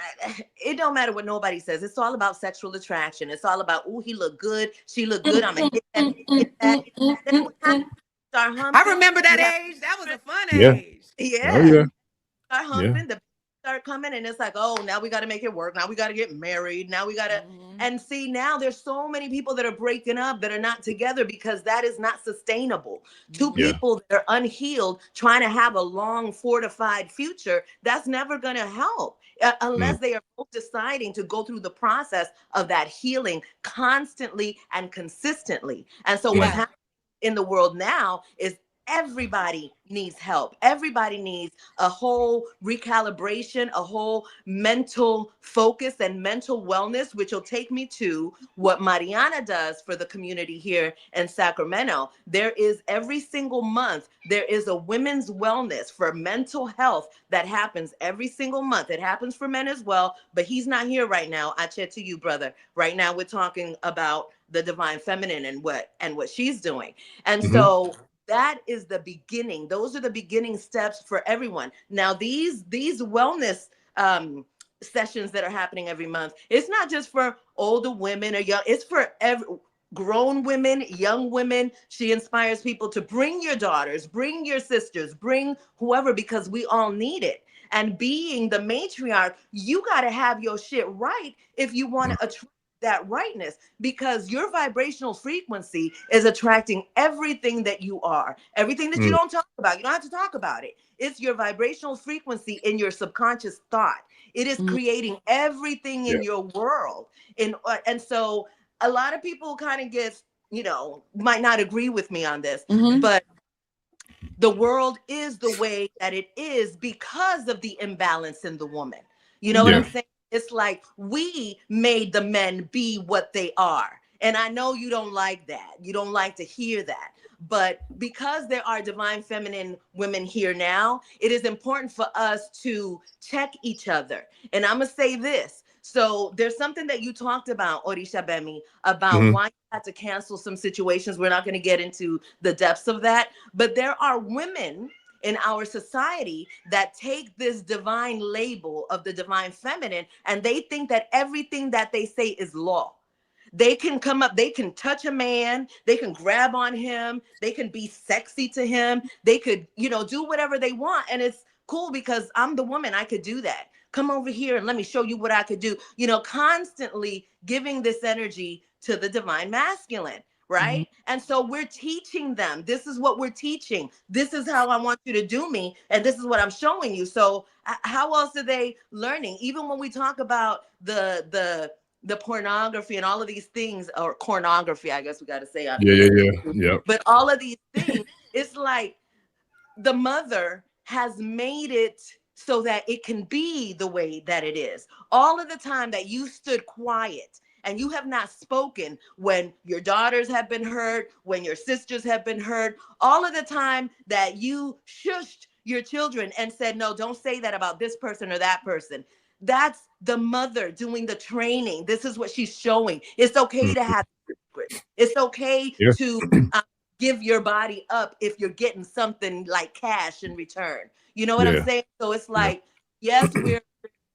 [SPEAKER 4] don't matter what nobody says. It's all about sexual attraction. It's all about, oh, he looked good. She looked good. I'm going to get that. Then what happens? Start humping.
[SPEAKER 3] I remember that age. That was a fun
[SPEAKER 2] Yeah.
[SPEAKER 3] age.
[SPEAKER 4] Yeah.
[SPEAKER 2] Oh, yeah.
[SPEAKER 4] Start humping. The start coming, and it's like, oh, now we got to make it work. Now we got to get married. Now we got to, and see, now there's so many people that are breaking up, that are not together, because that is not sustainable. Two people that are unhealed, trying to have a long, fortified future, that's never going to help unless they are both deciding to go through the process of that healing constantly and consistently. And so what's happening in the world now is everybody needs help. Everybody needs a whole recalibration, a whole mental focus and mental wellness, which will take me to what Marianna does for the community here in Sacramento. There is every single month, there is a women's wellness for mental health that happens every single month. It happens for men as well, but he's not here right now. I chat to you, brother. Right now, we're talking about the divine feminine and what she's doing. And so that is the beginning. Those are the beginning steps for everyone. Now, these wellness sessions that are happening every month, it's not just for older women or young, it's for grown women, young women. She inspires people to bring your daughters, bring your sisters, bring whoever, because we all need it. And being the matriarch, you got to have your shit right if you want to attract that rightness, because your vibrational frequency is attracting everything that you are, everything that you don't talk about. You don't have to talk about it. It's your vibrational frequency in your subconscious thought. It is creating everything in your world. And so a lot of people kind of get, you know, might not agree with me on this, but the world is the way that it is because of the imbalance in the woman. You know what I'm saying? It's like we made the men be what they are. And I know you don't like that. You don't like to hear that. But because there are divine feminine women here now, it is important for us to check each other. And I'm going to say this. So there's something that you talked about, Orisha Gbemi, about why you had to cancel some situations. We're not going to get into the depths of that. But there are women in our society that take this divine label of the divine feminine, and they think that everything that they say is law. They can come up, they can touch a man, they can grab on him, they can be sexy to him, they could, you know, do whatever they want. And it's cool because I'm the woman, I could do that. Come over here and let me show you what I could do. You know, constantly giving this energy to the divine masculine. Right. And so we're teaching them. This is what we're teaching. This is how I want you to do me. And this is what I'm showing you. So how else are they learning? Even when we talk about the pornography and all of these things, or pornography, I guess we got to say. But all of these things, it's like the mother has made it so that it can be the way that it is. All of the time that you stood quiet and you have not spoken when your daughters have been hurt, when your sisters have been hurt, all of the time that you shushed your children and said, no, don't say that about this person or that person. That's the mother doing the training. This is what she's showing. It's okay to have secrets. It's okay to give your body up if you're getting something like cash in return. You know what I'm saying? So it's like, yes,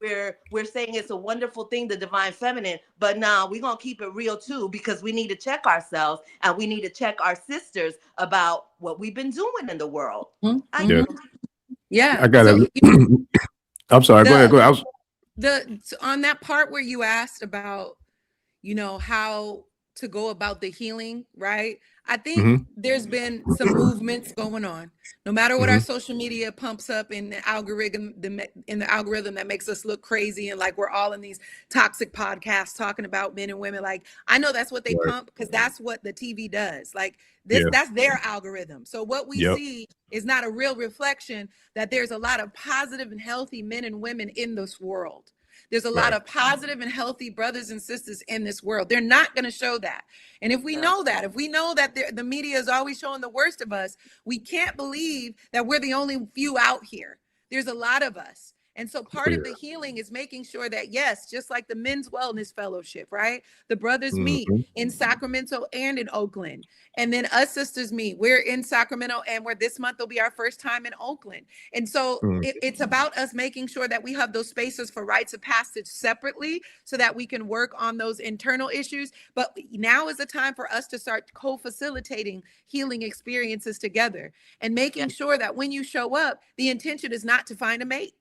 [SPEAKER 4] we're saying it's a wonderful thing, the divine feminine, but now we're going to keep it real too, because we need to check ourselves and we need to check our sisters about what we've been doing in the world.
[SPEAKER 2] I got it. I'm sorry. Go ahead.
[SPEAKER 3] On that part where you asked about, you know, how to go about the healing, right? I think there's been some movements going on. No matter what our social media pumps up in the algorithm, that makes us look crazy and like we're all in these toxic podcasts talking about men and women. Like, I know that's what they pump because that's what the TV does. Like that's their algorithm. So what we see is not a real reflection that there's a lot of positive and healthy men and women in this world. There's a lot of positive and healthy brothers and sisters in this world. They're not going to show that. And if we know that, the media is always showing the worst of us, we can't believe that we're the only few out here. There's a lot of us. And so part of the healing is making sure that, yes, just like the Men's Wellness Fellowship, right? The brothers meet in Sacramento and in Oakland. And then us sisters meet. We're in Sacramento, and this month will be our first time in Oakland. And so it's about us making sure that we have those spaces for rites of passage separately so that we can work on those internal issues. But now is the time for us to start co-facilitating healing experiences together and making sure that when you show up, the intention is not to find a mate.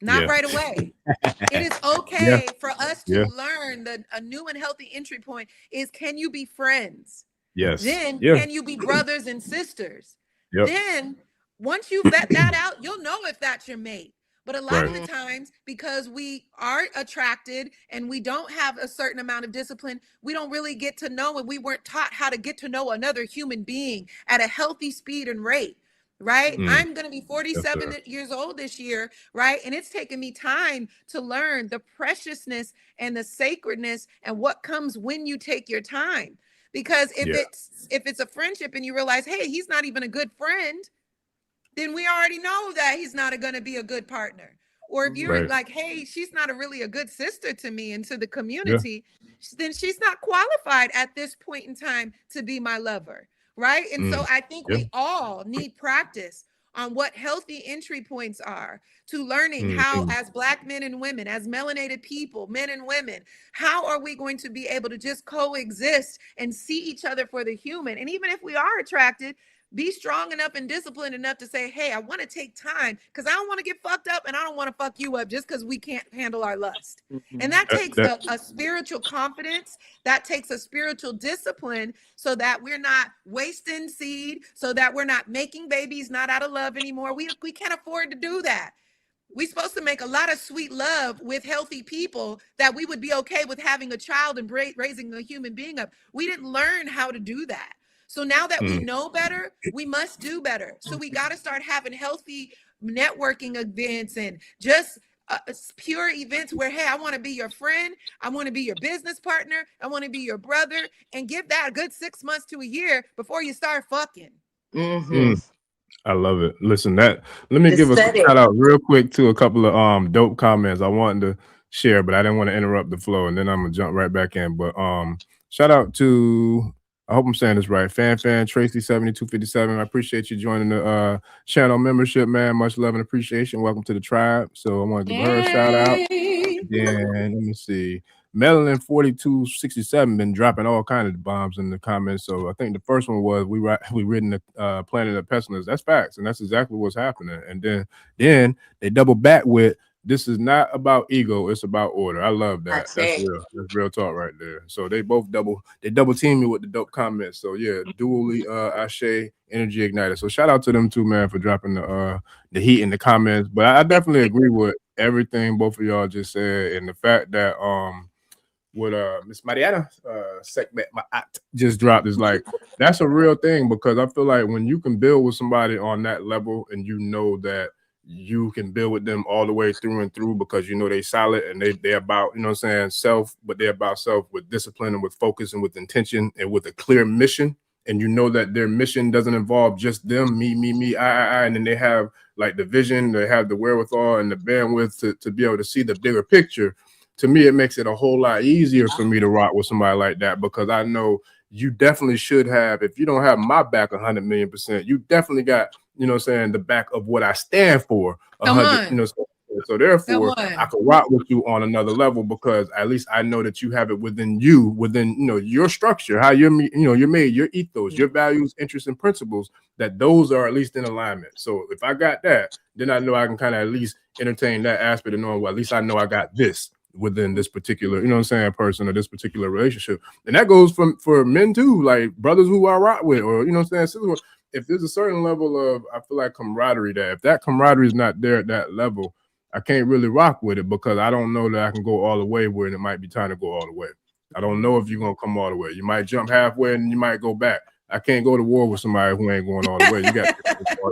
[SPEAKER 3] Not right away. It is okay for us to learn that a new and healthy entry point is, can you be friends?
[SPEAKER 2] Yes.
[SPEAKER 3] Then can you be brothers and sisters? Then once you vet that out, you'll know if that's your mate. But a lot of the times, because we are attracted and we don't have a certain amount of discipline, we don't really get to know, and we weren't taught how to get to know another human being at a healthy speed and rate. Right? I'm going to be 47 years old this year, right? And it's taken me time to learn the preciousness and the sacredness and what comes when you take your time. Because if it's a friendship and you realize, hey, he's not even a good friend, then we already know that he's not going to be a good partner. Or if you're like, hey, she's not really a good sister to me and to the community, then she's not qualified at this point in time to be my lover. Right. And so I think we all need practice on what healthy entry points are to learning how, as Black men and women, as melanated people, men and women, how are we going to be able to just coexist and see each other for the human? And even if we are attracted, be strong enough and disciplined enough to say, hey, I want to take time because I don't want to get fucked up and I don't want to fuck you up just because we can't handle our lust. And that takes a spiritual confidence. That takes a spiritual discipline so that we're not wasting seed, so that we're not making babies not out of love anymore. We can't afford to do that. We're supposed to make a lot of sweet love with healthy people that we would be okay with having a child and raising a human being up. We didn't learn how to do that. So now that we know better, we must do better. So we got to start having healthy networking events and just pure events where, hey, I want to be your friend. I want to be your business partner. I want to be your brother, and give that a good 6 months to a year before you start fucking.
[SPEAKER 2] I love it. Listen, let me give a shout out real quick to a couple of dope comments I wanted to share, but I didn't want to interrupt the flow, and then I'm gonna jump right back in. But shout out to, I hope I'm saying this right, Fan Tracy 7257. I appreciate you joining the channel membership, man. Much love and appreciation. Welcome to the tribe. So I want to give her a shout out. Then let me see. Melanin 4267 been dropping all kinds of bombs in the comments. So I think the first one was we ridden the planet of pestilence. That's facts, and that's exactly what's happening. And then they double back with, this is not about ego, it's about order. I love that. That's real. That's real talk right there. So they both double team me with the dope comments. So yeah, dually Ashe energy ignited. So shout out to them too, man, for dropping the heat in the comments. But I definitely agree with everything both of y'all just said, and the fact that what Miss Marianna Sekhmet Maat just dropped is like, that's a real thing, because I feel like when you can build with somebody on that level and you know that you can build with them all the way through and through, because you know they solid and they're about, you know what I'm saying, self, but they're about self with discipline and with focus and with intention and with a clear mission. And you know that their mission doesn't involve just them, me, I, and then they have like the vision, they have the wherewithal and the bandwidth to be able to see the bigger picture. To me, it makes it a whole lot easier for me to rock with somebody like that, because I know you definitely should have, if you don't have my back 100,000,000%, you definitely got, you know what I'm saying, the back of what I stand for 100, you know. So therefore, I can rock with you on another level, because at least I know that you have it within you, within, you know, your structure, how you're, you know, you're made, your ethos, your values, interests, and principles, that those are at least in alignment. So if I got that, then I know I can kind of at least entertain that aspect of knowing, well, at least I know I got this within this particular, you know what I'm saying, person or this particular relationship. And that goes for men too, like brothers who I rock with, or, you know what I'm saying, if there's a certain level of, I feel like, camaraderie there, if that camaraderie is not there at that level, I can't really rock with it, because I don't know that I can go all the way where it might be time to go all the way. I don't know if you're going to come all the way. You might jump halfway and you might go back. I can't go to war with somebody who ain't going all the way. You got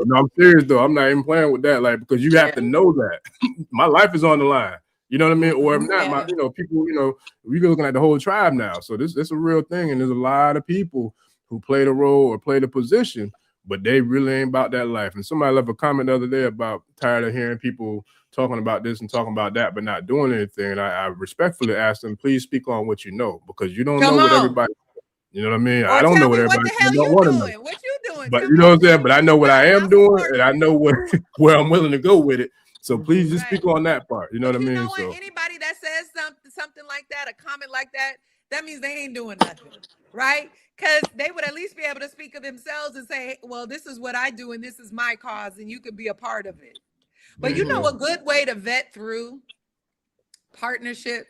[SPEAKER 2] no, I'm serious though. I'm not even playing with that, like, because you have to know that my life is on the line. You know what I mean? Or if not,
[SPEAKER 3] Yeah.
[SPEAKER 2] people, we're looking at the whole tribe now. So this is a real thing. And there's a lot of people who play the role or play the position, but they really ain't about that life. And somebody left a comment the other day about tired of hearing people talking about this and talking about that, but not doing anything. And I respectfully asked them, please speak on what you know, because you don't know what everybody, you know what I mean?
[SPEAKER 3] Or
[SPEAKER 2] I don't know
[SPEAKER 3] tell
[SPEAKER 2] what
[SPEAKER 3] me what
[SPEAKER 2] everybody
[SPEAKER 3] the hell
[SPEAKER 2] don't
[SPEAKER 3] you
[SPEAKER 2] want to know.
[SPEAKER 3] doing. What you doing?
[SPEAKER 2] But
[SPEAKER 3] Tell
[SPEAKER 2] you
[SPEAKER 3] me
[SPEAKER 2] know what I'm saying? But I know what I am doing, and I know where I'm willing to go with it. So please just speak on that part. You know what I mean?
[SPEAKER 3] Know what? Anybody that says something like that, a comment like that, that means they ain't doing nothing, right? Because they would at least be able to speak of themselves and say, well, this is what I do and this is my cause and you could be a part of it. But you know, a good way to vet through partnership,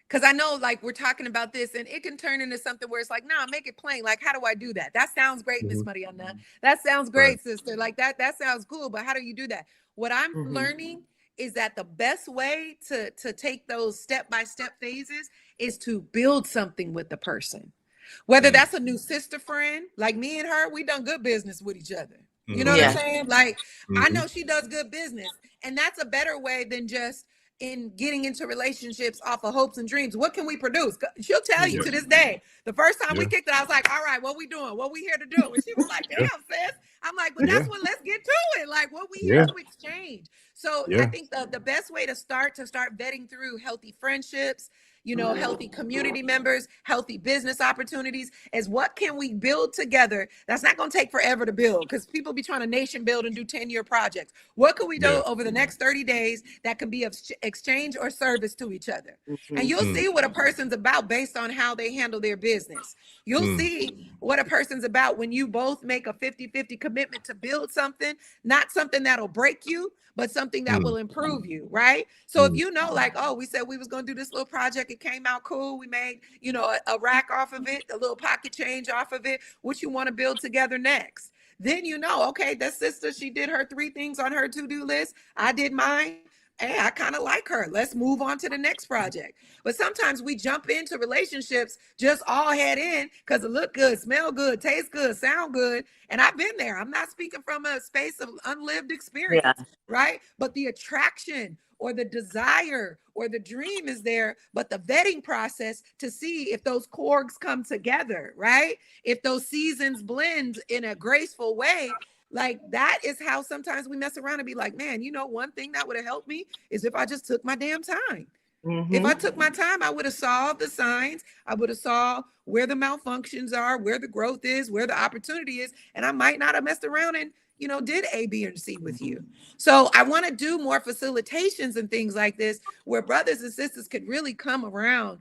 [SPEAKER 3] because I know like we're talking about this and it can turn into something where it's like, nah, make it plain. Like, how do I do that? That sounds great, Miss Marianna. That sounds great, sister. Like that sounds cool. But how do you do that? What I'm learning is that the best way to take those step-by-step phases is to build something with the person. Whether that's a new sister friend, like me and her, we done good business with each other. You know what I'm saying? Like, I know she does good business. And that's a better way than just in getting into relationships off of hopes and dreams. What can we produce? She'll tell you to this day. The first time we kicked it, I was like, all right, what we doing? What we here to do? And she was like, damn, sis. I'm like, but that's what, let's get to it. Like, what we here to exchange. So I think the best way to start vetting through healthy friendships, healthy community members, healthy business opportunities, is what can we build together? That's not going to take forever to build, because people be trying to nation build and do 10-year projects. What can we do over the next 30 days that can be of exchange or service to each other? And you'll see what a person's about based on how they handle their business. You'll see what a person's about when you both make a 50-50 commitment to build something, not something that'll break you, but something that will improve you, right? So if you know, like, oh, we said we was going to do this little project, it came out cool, we made, a rack off of it, a little pocket change off of it, what you want to build together next. Then okay, that sister, she did her 3 things on her to-do list, I did mine. Hey, I kind of like her. Let's move on to the next project. But sometimes we jump into relationships just all head in because it look good, smell good, taste good, sound good. And I've been there. I'm not speaking from a space of unlived experience, right? But the attraction or the desire or the dream is there, but the vetting process to see if those chords come together, right? If those seasons blend in a graceful way. Like, that is how sometimes we mess around and be like, man, one thing that would have helped me is if I just took my damn time. If I took my time, I would have solved the signs. I would have saw where the malfunctions are, where the growth is, where the opportunity is. And I might not have messed around and, did A, B, and C with you. So I want to do more facilitations and things like this where brothers and sisters could really come around.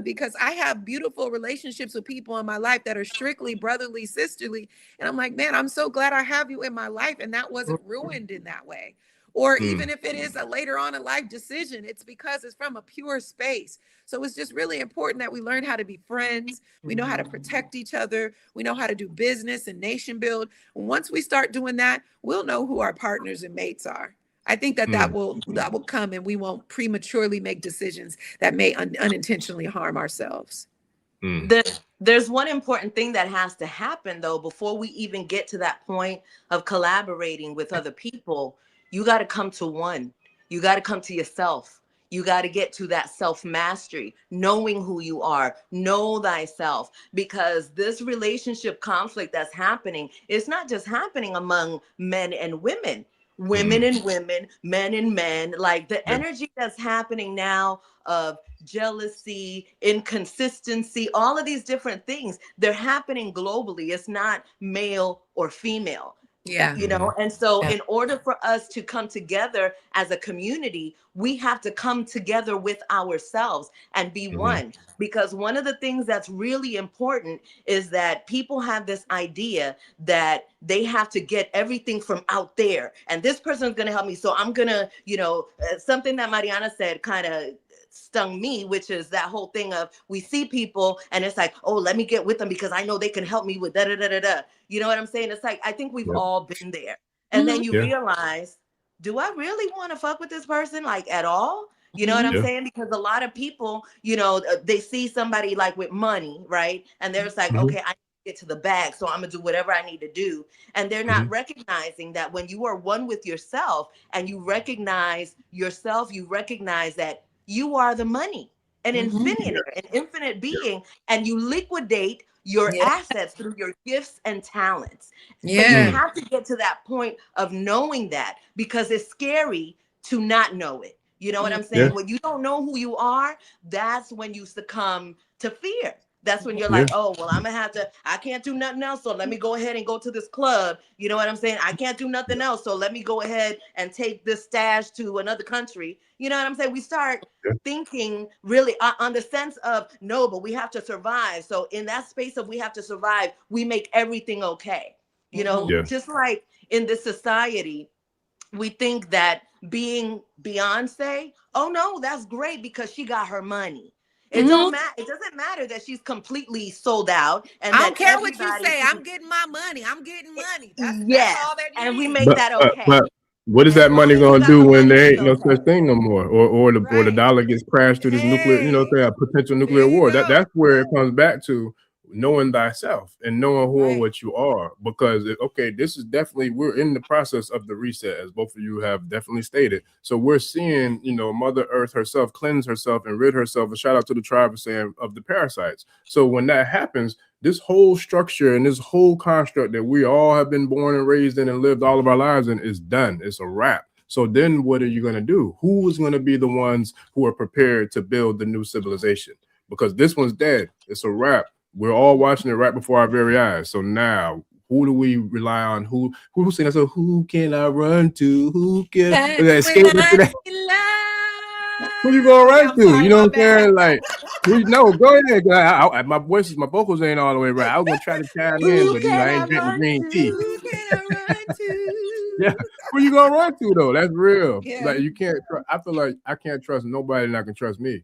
[SPEAKER 3] Because I have beautiful relationships with people in my life that are strictly brotherly, sisterly. And I'm like, man, I'm so glad I have you in my life. And that wasn't ruined in that way. Or even if it is a later on in life decision, it's because it's from a pure space. So it's just really important that we learn how to be friends. We know how to protect each other. We know how to do business and nation build. Once we start doing that, we'll know who our partners and mates are. I think that will come, and we won't prematurely make decisions that may unintentionally harm ourselves.
[SPEAKER 4] There's one important thing that has to happen, though, before we even get to that point of collaborating with other people. You got to come to one. You got to come to yourself. You got to get to that self-mastery, knowing who you are, know thyself, because this relationship conflict that's happening, it's not just happening among men and women. Women and women, men and men, like the energy that's happening now of jealousy, inconsistency, all of these different things, they're happening globally. It's not male or female.
[SPEAKER 3] Yeah.
[SPEAKER 4] And so in order for us to come together as a community, we have to come together with ourselves and be one. Because one of the things that's really important is that people have this idea that they have to get everything from out there. And this person is going to help me. So I'm going to, something that Marianna said kind of stung me, which is that whole thing of we see people and it's like, oh, let me get with them because I know they can help me with da da da da da. You know what I'm saying? It's like, I think we've all been there. And then you realize, do I really want to fuck with this person like at all? You know what I'm saying? Because a lot of people, they see somebody like with money, right? And they're just like, okay, I get to the bag, so I'm gonna do whatever I need to do. And they're not recognizing that when you are one with yourself and you recognize yourself, you recognize that you are the money, an infinite being, and you liquidate your assets through your gifts and talents. And you have to get to that point of knowing that, because it's scary to not know it. You know what I'm saying? When you don't know who you are, that's when you succumb to fear. That's when you're like, oh, well, I can't do nothing else. So let me go ahead and go to this club. You know what I'm saying? I can't do nothing else. So let me go ahead and take this stash to another country. You know what I'm saying? We start thinking really on the sense of, no, but we have to survive. So in that space of we have to survive, we make everything okay. You know, just like in this society, we think that being Beyonce, oh no, that's great because she got her money. It don't matter. It doesn't matter that she's completely sold out. And
[SPEAKER 3] I don't care what you say. I'm getting my money. I'm getting money. That's all that you
[SPEAKER 4] and we
[SPEAKER 3] need.
[SPEAKER 4] make that okay.
[SPEAKER 2] But what is that money gonna do when there ain't no such thing no more, or the dollar gets crashed to this nuclear, a potential nuclear war? That's where it comes back to knowing thyself and knowing who and what you are. Because this is definitely, we're in the process of the reset, as both of you have definitely stated. So we're seeing, Mother Earth herself cleanse herself and rid herself. A shout out to the tribe for saying of the parasites. So when that happens, this whole structure and this whole construct that we all have been born and raised in and lived all of our lives in is done. It's a wrap. So then what are you going to do? Who is going to be the ones who are prepared to build the new civilization? Because this one's dead. It's a wrap. We're all watching it right before our very eyes. So now, who do we rely on? Who's saying that? So who can I run to? Who can escape into that? Who you gonna run to? You know what I'm saying? Like, no, go ahead. My vocals ain't all the way right. I was gonna try to chime in, but I ain't drinking green tea.
[SPEAKER 3] Who can I run to?
[SPEAKER 2] Yeah, who you gonna run to though? That's real. Like, you can't. I feel like I can't trust nobody, and I can trust me.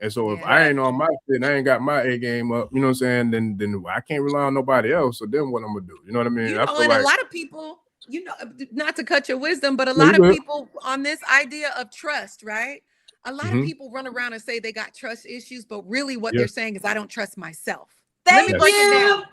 [SPEAKER 2] And so if I ain't on my shit and I ain't got my A game up, you know what I'm saying, then I can't rely on nobody else. So then what I'm gonna do? You know what I mean? I feel
[SPEAKER 3] and
[SPEAKER 2] like,
[SPEAKER 3] a lot of people, not to cut your wisdom, but a lot of people on this idea of trust, right? A lot of people run around and say they got trust issues, but really what they're saying is, I don't trust myself. Let me break it down.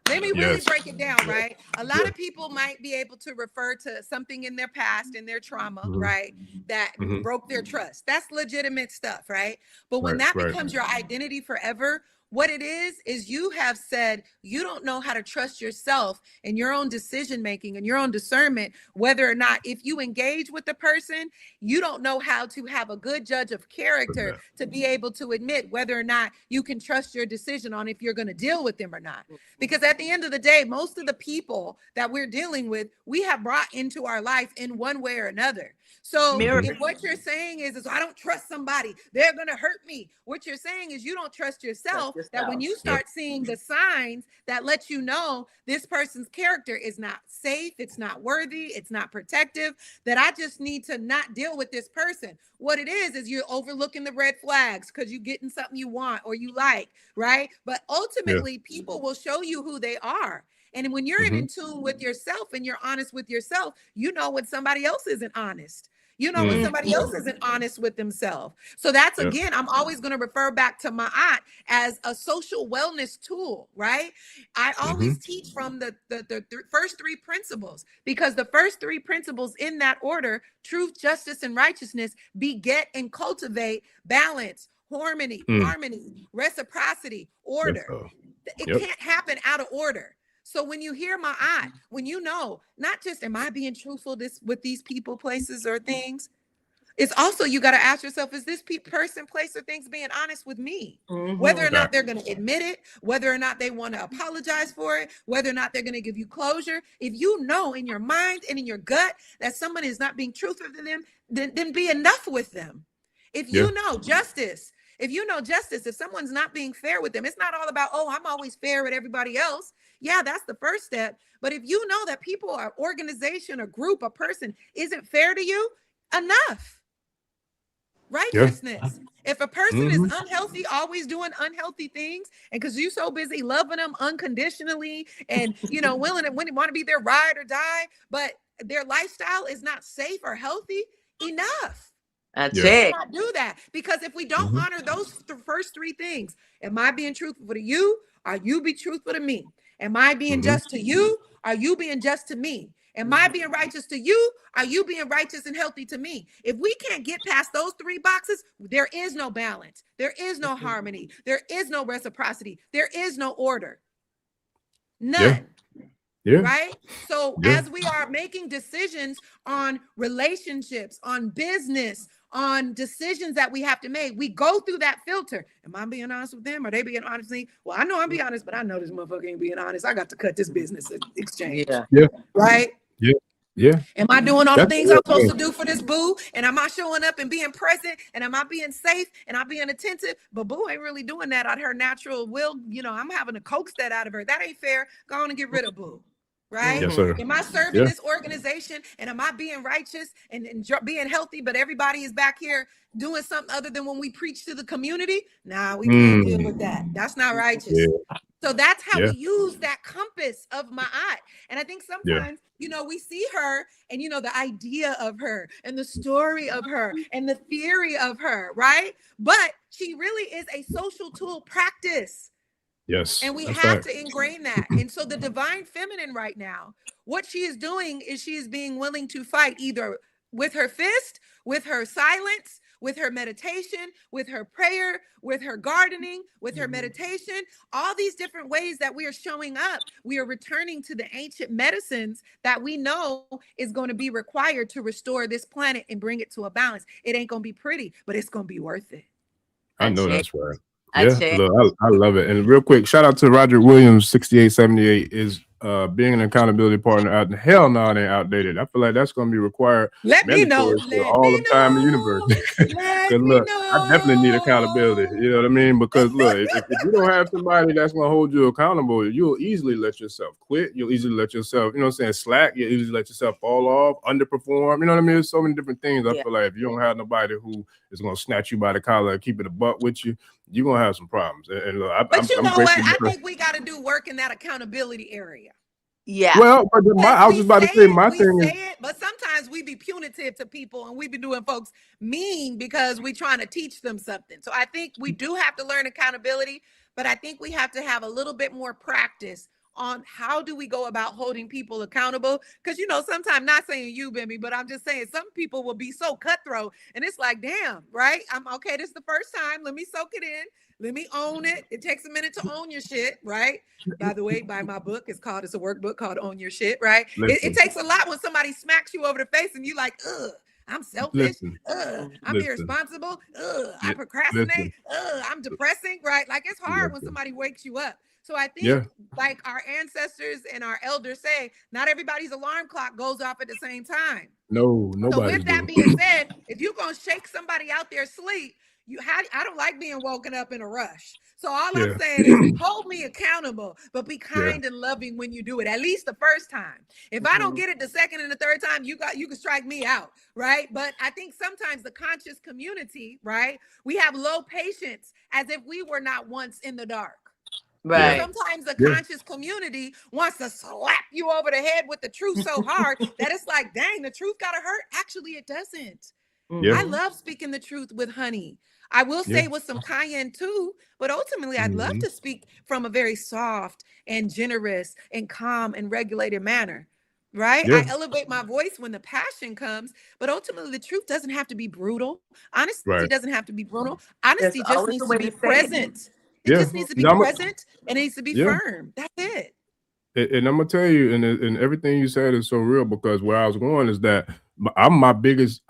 [SPEAKER 3] Let me really break it down, right? A lot of people might be able to refer to something in their past, in their trauma, right, that broke their trust. That's legitimate stuff, right? But when that becomes your identity forever, what it is you have said you don't know how to trust yourself and your own decision making and your own discernment, whether or not, if you engage with the person, you don't know how to have a good judge of character to be able to admit whether or not you can trust your decision on if you're going to deal with them or not. Because at the end of the day, most of the people that we're dealing with, we have brought into our life in one way or another. So if what you're saying is I don't trust somebody, they're going to hurt me. What you're saying is you don't trust yourself. That when you start seeing the signs that let you know this person's character is not safe, it's not worthy, it's not protective, that I just need to not deal with this person. What it is you're overlooking the red flags because you're getting something you want or you like, right? But ultimately, people will show you who they are. And when you're in tune with yourself and you're honest with yourself, you know when somebody else isn't honest. You know when somebody else isn't honest with themselves. So that's, again, I'm always going to refer back to Ma'at as a social wellness tool, right? I always teach from the first three principles, because the first three principles in that order, truth, justice, and righteousness, beget and cultivate balance, harmony, reciprocity, order. It can't happen out of order. So when you hear Ma'at, when you know, not just am I being truthful with these people, places, or things, it's also, you got to ask yourself, is this person, place, or things being honest with me? Whether or not they're going to admit it, whether or not they want to apologize for it, whether or not they're going to give you closure. If you know in your mind and in your gut that someone is not being truthful to them, then be enough with them. If you know justice, if someone's not being fair with them, it's not all about, I'm always fair with everybody else. Yeah, that's the first step. But if you know that people, or organization, or group, a person isn't fair to you, enough. Righteousness. If a person is unhealthy, always doing unhealthy things, and because you're so busy loving them unconditionally and, willing to want to be their ride or die, but their lifestyle is not safe or healthy, enough.
[SPEAKER 4] That's it.
[SPEAKER 3] Not do that, because if we don't honor those first three things, am I being truthful to you? Are you be truthful to me? Am I being just to you? Are you being just to me? Am I being righteous to you? Are you being righteous and healthy to me? If we can't get past those 3 boxes, there is no balance. There is no harmony. There is no reciprocity. There is no order. None.
[SPEAKER 2] Yeah.
[SPEAKER 3] Right? So as we are making decisions on relationships, on business, on decisions that we have to make, we go through that filter. Am I being honest with them? Are they being honest with me? Well, I know I'm being honest, but I know this motherfucker ain't being honest. I got to cut this business exchange.
[SPEAKER 2] Yeah.
[SPEAKER 3] Right?
[SPEAKER 2] Yeah.
[SPEAKER 3] Am I doing all the things I'm supposed to do for this boo? And am I showing up and being present? And am I being safe? And I'm being attentive? But boo ain't really doing that out of her natural will. You know, I'm having to coax that out of her. That ain't fair. Go on and get rid of boo. Right?
[SPEAKER 2] Yes, sir.
[SPEAKER 3] Am I serving this organization, and am I being righteous and being healthy, but everybody is back here doing something other than when we preach to the community? Nah, we can't deal with that. That's not righteous. So that's how we use that compass of Ma'at. And I think sometimes, you know, we see her and, you know, the idea of her and the story of her and the theory of her, right? But she really is a social tool practice.
[SPEAKER 2] Yes.
[SPEAKER 3] And we have to ingrain that. And so the divine feminine right now, what she is doing is she is being willing to fight either with her fist, with her silence, with her meditation, with her prayer, with her gardening, with her meditation, all these different ways that we are showing up. We are returning to the ancient medicines that we know is going to be required to restore this planet and bring it to a balance. It ain't going to be pretty, but it's going to be worth it.
[SPEAKER 2] I know that's right. Yeah, look, I love it. And real quick, shout out to Roger Williams, 6878 is being an accountability partner out. Hell no, it ain't outdated. I feel like that's going to be required.
[SPEAKER 3] Let me know.
[SPEAKER 2] All the time in the universe. Because look, I definitely need accountability. You know what I mean? Because look, if you don't have somebody that's going to hold you accountable, you'll easily let yourself quit. You'll easily let yourself, you know what I'm saying, slack. You'll easily let yourself fall off, underperform. You know what I mean? There's so many different things. I feel like if you don't have nobody who is going to snatch you by the collar and keep it a buck with you, you're going to have some problems. And look,
[SPEAKER 3] but you know what? I think we got to do work in that accountability area.
[SPEAKER 4] Yeah.
[SPEAKER 2] Well, but I was just about to say my thing is,
[SPEAKER 3] but sometimes we be punitive to people and we be doing folks mean because we trying to teach them something. So I think we do have to learn accountability, but I think we have to have a little bit more practice on how do we go about holding people accountable. Because, you know, sometimes, not saying you, Bimmy, but I'm just saying some people will be so cutthroat and it's like, damn, right? I'm okay. This is the first time. Let me soak it in. Let me own it. It takes a minute to own your shit, right? By the way, buy my book. It's a workbook called Own Your Shit, right? It takes a lot when somebody smacks you over the face and you like, ugh, I'm selfish. I'm irresponsible. I procrastinate. I'm depressing, right? Like it's hard when somebody wakes you up. So I think like our ancestors and our elders say, not everybody's alarm clock goes off at the same time.
[SPEAKER 2] No, nobody.
[SPEAKER 3] So with that being said, if you're going to shake somebody out their sleep, I don't like being woken up in a rush. So all I'm saying is hold me accountable, but be kind and loving when you do it, at least the first time. If I don't get it the second and the third time, you can strike me out, right? But I think sometimes the conscious community, right, we have low patience as if we were not once in the dark.
[SPEAKER 4] Right.
[SPEAKER 3] Sometimes the conscious community wants to slap you over the head with the truth so hard that it's like, dang, the truth gotta hurt. Actually, it doesn't. I love speaking the truth with honey. I will say with some cayenne too, but ultimately I'd love to speak from a very soft and generous and calm and regulated manner, right? I elevate my voice when the passion comes, but ultimately the truth doesn't have to be brutal. Honesty doesn't have to be brutal. Honesty just needs to be present. It just needs to be present and it needs to be firm. That's it.
[SPEAKER 2] And I'm gonna tell you, and everything you said is so real, because where I was going is that I am my biggest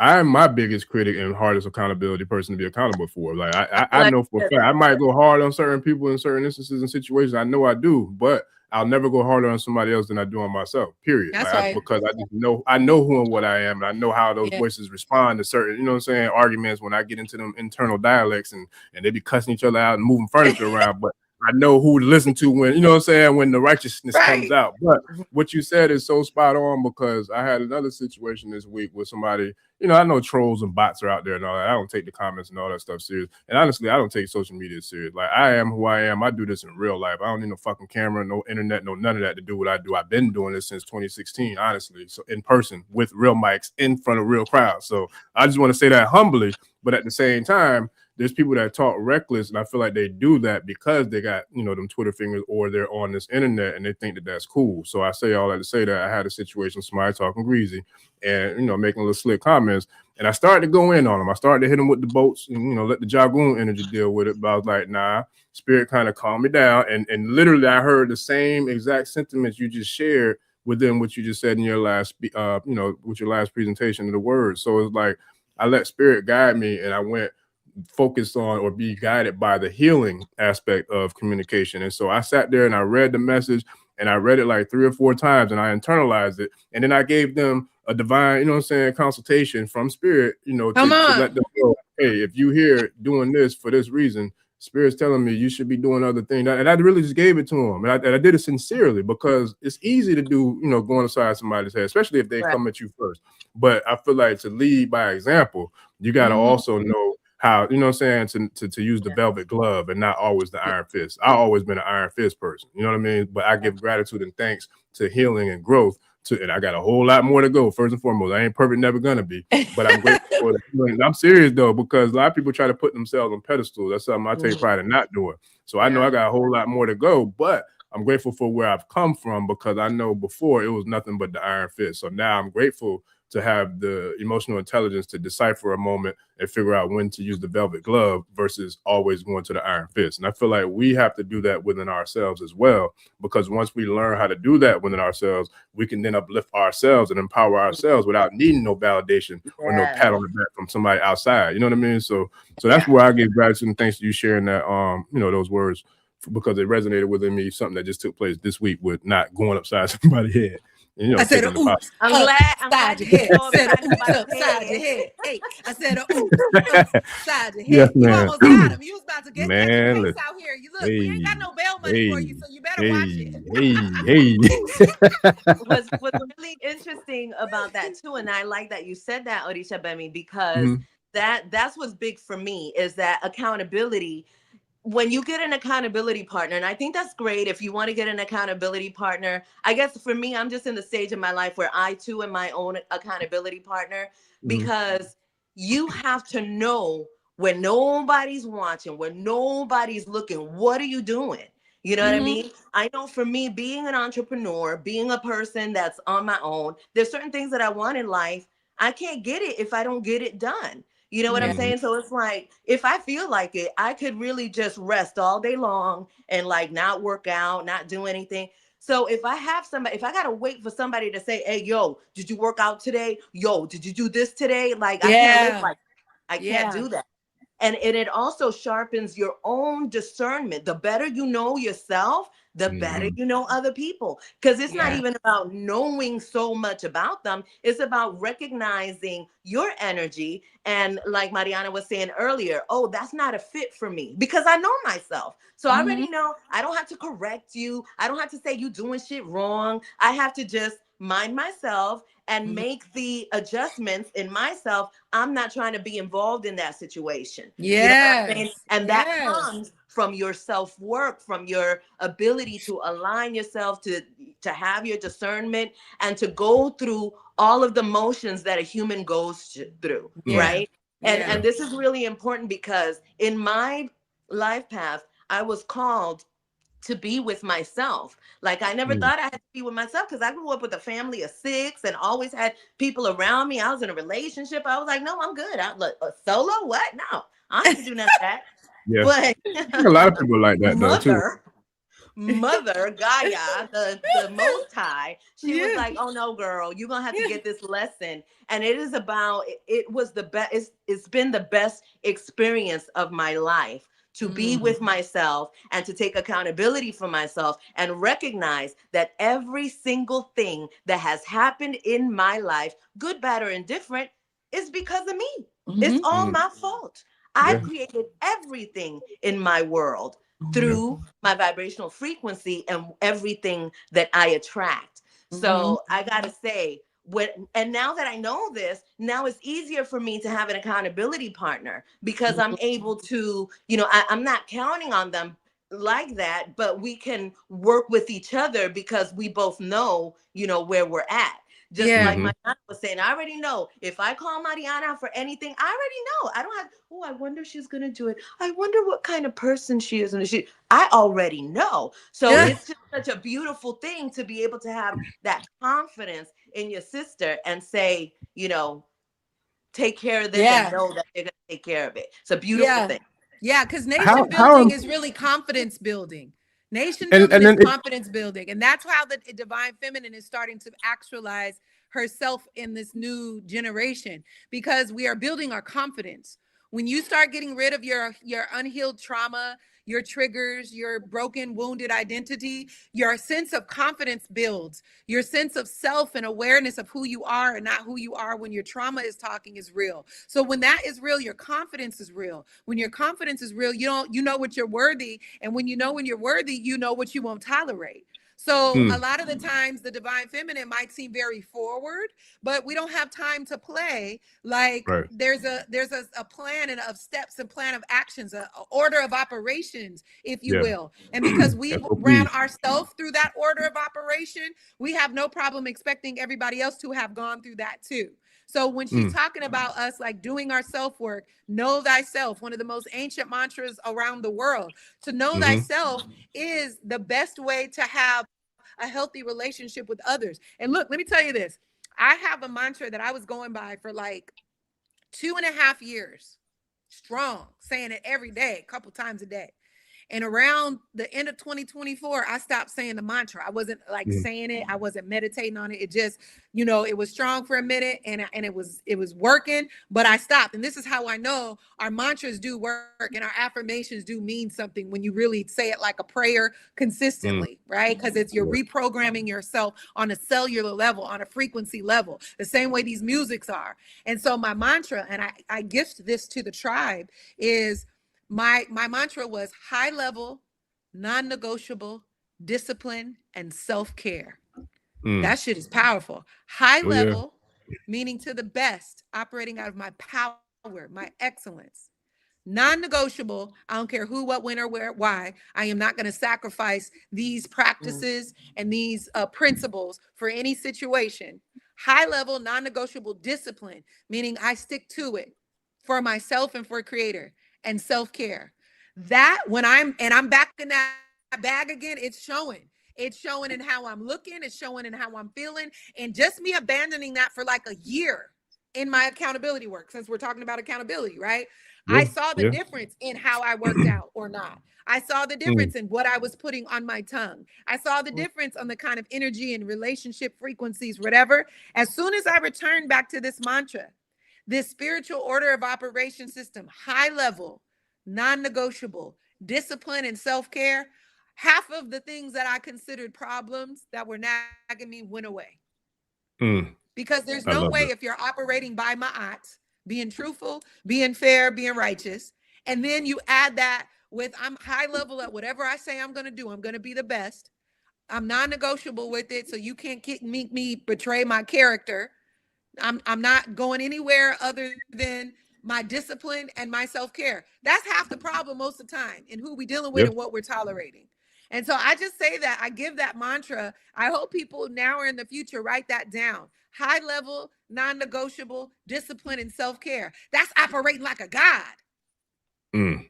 [SPEAKER 2] critic and hardest accountability person to be accountable for. Like I know for a fact I might go hard on certain people in certain instances and situations. I know I do, but I'll never go harder on somebody else than I do on myself. Period.
[SPEAKER 3] That's right.
[SPEAKER 2] Because I just know who and what I am, and I know how those voices respond to certain, you know what I'm saying, arguments when I get into them internal dialects and they be cussing each other out and moving furniture around, but I know who to listen to when, you know what I'm saying, when the righteousness comes out. But what you said is so spot on, because I had another situation this week with somebody, you know, I know trolls and bots are out there and all that. I don't take the comments and all that stuff serious. And honestly, I don't take social media serious. Like, I am who I am. I do this in real life. I don't need no fucking camera, no internet, no none of that to do what I do. I've been doing this since 2016, honestly. So in person with real mics in front of real crowds. So I just want to say that humbly, but at the same time, there's people that talk reckless, and I feel like they do that because they got, you know, them Twitter fingers, or they're on this internet and they think that that's cool. So I say all that to say that I had a situation, somebody talking greasy and, you know, making little slick comments, and I started to go in on them. I started to hit them with the boats and, you know, let the Jagoon energy deal with it. But I was like, nah, Spirit kind of calmed me down. And literally I heard the same exact sentiments you just shared within what you just said in your last, you know, with your last presentation of the word. So it's like, I let Spirit guide me, and I went focused on or be guided by the healing aspect of communication. And so I sat there and I read the message, and I read it like 3 or 4 times, and I internalized it. And then I gave them a divine, you know what I'm saying, consultation from Spirit, you know, to let them know, hey, if you here doing this for this reason, Spirit's telling me you should be doing other things. And I really just gave it to them. And I did it sincerely, because it's easy to do, you know, going aside somebody's head, especially if they come at you first. But I feel like to lead by example, you got to also know how, you know what I'm saying, to use the velvet glove and not always the iron fist. I've always been an iron fist person, you know what I mean? But I give gratitude and thanks to healing and growth. And I got a whole lot more to go. First and foremost, I ain't perfect, never gonna be, but I'm grateful for the healing. I'm serious though, because a lot of people try to put themselves on pedestals. That's something I take pride in not doing. So I know I got a whole lot more to go, but I'm grateful for where I've come from, because I know before it was nothing but the iron fist. So now I'm grateful to have the emotional intelligence to decipher a moment and figure out when to use the velvet glove versus always going to the iron fist. And I feel like we have to do that within ourselves as well, because once we learn how to do that within ourselves, we can then uplift ourselves and empower ourselves without needing no validation or no pat on the back from somebody outside. You know what I mean? So that's where I give gratitude and thanks to you sharing that, you know, those words, because it resonated within me, something that just took place this week with not going upside somebody's head. And, you know,
[SPEAKER 3] I said, ooh,
[SPEAKER 4] I'm glad
[SPEAKER 3] your head.
[SPEAKER 4] you
[SPEAKER 3] Said,
[SPEAKER 4] upside
[SPEAKER 3] your head. Hey, I said, ooh, upside your head.
[SPEAKER 2] Yes,
[SPEAKER 3] you
[SPEAKER 2] man.
[SPEAKER 3] almost got him. You was about to get
[SPEAKER 2] Man,
[SPEAKER 3] catch a case
[SPEAKER 2] listen.
[SPEAKER 3] out here. You look, we ain't got no bail money for you, so you better watch it.
[SPEAKER 4] What's really interesting about that too, and I like that you said that, Orisha Gbemi, because that's what's big for me, is that accountability. When you get an accountability partner, and I think that's great if you want to get an accountability partner. I guess for me, I'm just in the stage of my life where I too am my own accountability partner, because you have to know when nobody's watching, when nobody's looking, what are you doing? You know what I mean? I know for me, being an entrepreneur, being a person that's on my own, there's certain things that I want in life. I can't get it if I don't get it done. You know what I'm saying? So it's like, if I feel like it, I could really just rest all day long and like not work out, not do anything. So if I have somebody, if I got to wait for somebody to say, hey, yo, did you work out today? Yo, did you do this today? Like, I can't live like that. I can't do that. And it also sharpens your own discernment. The better you know yourself, the better you know other people. Because it's not even about knowing so much about them. It's about recognizing your energy. And like Marianna was saying earlier, oh, that's not a fit for me, because I know myself. So I already know I don't have to correct you. I don't have to say you doing shit wrong. I have to just mind myself and make the adjustments in myself. I'm not trying to be involved in that situation. You know what I'm saying? And that comes from your self-work, from your ability to align yourself, to have your discernment, and to go through all of the motions that a human goes through, right? And this is really important, because in my life path, I was called to be with myself. Like, I never thought I had to be with myself, because I grew up with a family of 6 and always had people around me. I was in a relationship. I was like, no, I'm good. I'm like, solo? What? No, I don't do none of that. But
[SPEAKER 2] a lot of people like that though too.
[SPEAKER 4] Mother Gaia, the Most High, she was like, oh no, girl, you're gonna have to get this lesson. And it is about, it was the best, it's been the best experience of my life, to be with myself and to take accountability for myself and recognize that every single thing that has happened in my life, good, bad, or indifferent, is because of me. It's all my fault. I created everything in my world through my vibrational frequency and everything that I attract. So I gotta say, and now that I know this, now it's easier for me to have an accountability partner, because I'm able to, you know, I'm not counting on them like that, but we can work with each other because we both know, you know, where we're at. Just like Marianna was saying, I already know if I call Marianna for anything, I already know. I don't have, oh, I wonder if she's going to do it. I wonder what kind of person she is. And I already know. So it's just such a beautiful thing to be able to have that confidence in your sister and say, you know, take care of this and know that they're going to take care of it. It's a beautiful thing.
[SPEAKER 3] Yeah, because nation building is really confidence building. Nation building is confidence building. And that's how the divine feminine is starting to actualize herself in this new generation, because we are building our confidence. When you start getting rid of your unhealed trauma, your triggers, your broken, wounded identity, your sense of confidence builds. Your sense of self and awareness of who you are and not who you are when your trauma is talking is real. So when that is real, your confidence is real. When your confidence is real, you know what you're worthy. And when you know when you're worthy, you know what you won't tolerate. So a lot of the times the divine feminine might seem very forward, but we don't have time to play. Like there's a plan and of steps and plan of actions, a order of operations, if you will. And because we ran ourselves through that order of operation, we have no problem expecting everybody else to have gone through that too. So when she's talking about us like doing our self-work, know thyself, one of the most ancient mantras around the world, to know thyself is the best way to have a healthy relationship with others. And look, let me tell you this. I have a mantra that I was going by for like 2.5 years strong, saying it every day, a couple times a day. And around the end of 2024, I stopped saying the mantra. I wasn't like saying it. I wasn't meditating on it. It just, you know, it was strong for a minute and it was working, but I stopped. And this is how I know our mantras do work and our affirmations do mean something when you really say it like a prayer consistently, right? Because it's you're reprogramming yourself on a cellular level, on a frequency level, the same way these musics are. And so my mantra, and I gift this to the tribe, is my mantra was high level, non-negotiable, discipline, and self-care. That shit is powerful. High level, meaning to the best, operating out of my power, my excellence. Non-negotiable, I don't care who, what, when, or where, why. I am not going to sacrifice these practices and these principles for any situation. High level, non-negotiable discipline, meaning I stick to it for myself and for creator. And self-care. That when I'm back in that bag again, it's showing. It's showing in how I'm looking. It's showing in how I'm feeling. And just me abandoning that for like a year in my accountability work, since we're talking about accountability, right? I saw the difference in how I worked out or not. I saw the difference in what I was putting on my tongue. I saw the difference on the kind of energy and relationship frequencies, whatever. As soon as I returned back to this mantra, this spiritual order of operation system, high level, non-negotiable, discipline and self-care, half of the things that I considered problems that were nagging me went away. Because there's no way if you're operating by ma'at, being truthful, being fair, being righteous, and then you add that with I'm high level at whatever I say I'm going to do, I'm going to be the best. I'm non-negotiable with it, so you can't make me betray my character. I'm not going anywhere other than my discipline and my self-care. That's half the problem most of the time in who we're dealing with and what we're tolerating. And so I just say that, I give that mantra. I hope people now or in the future write that down. High level, non-negotiable, discipline and self-care. That's operating like a God. When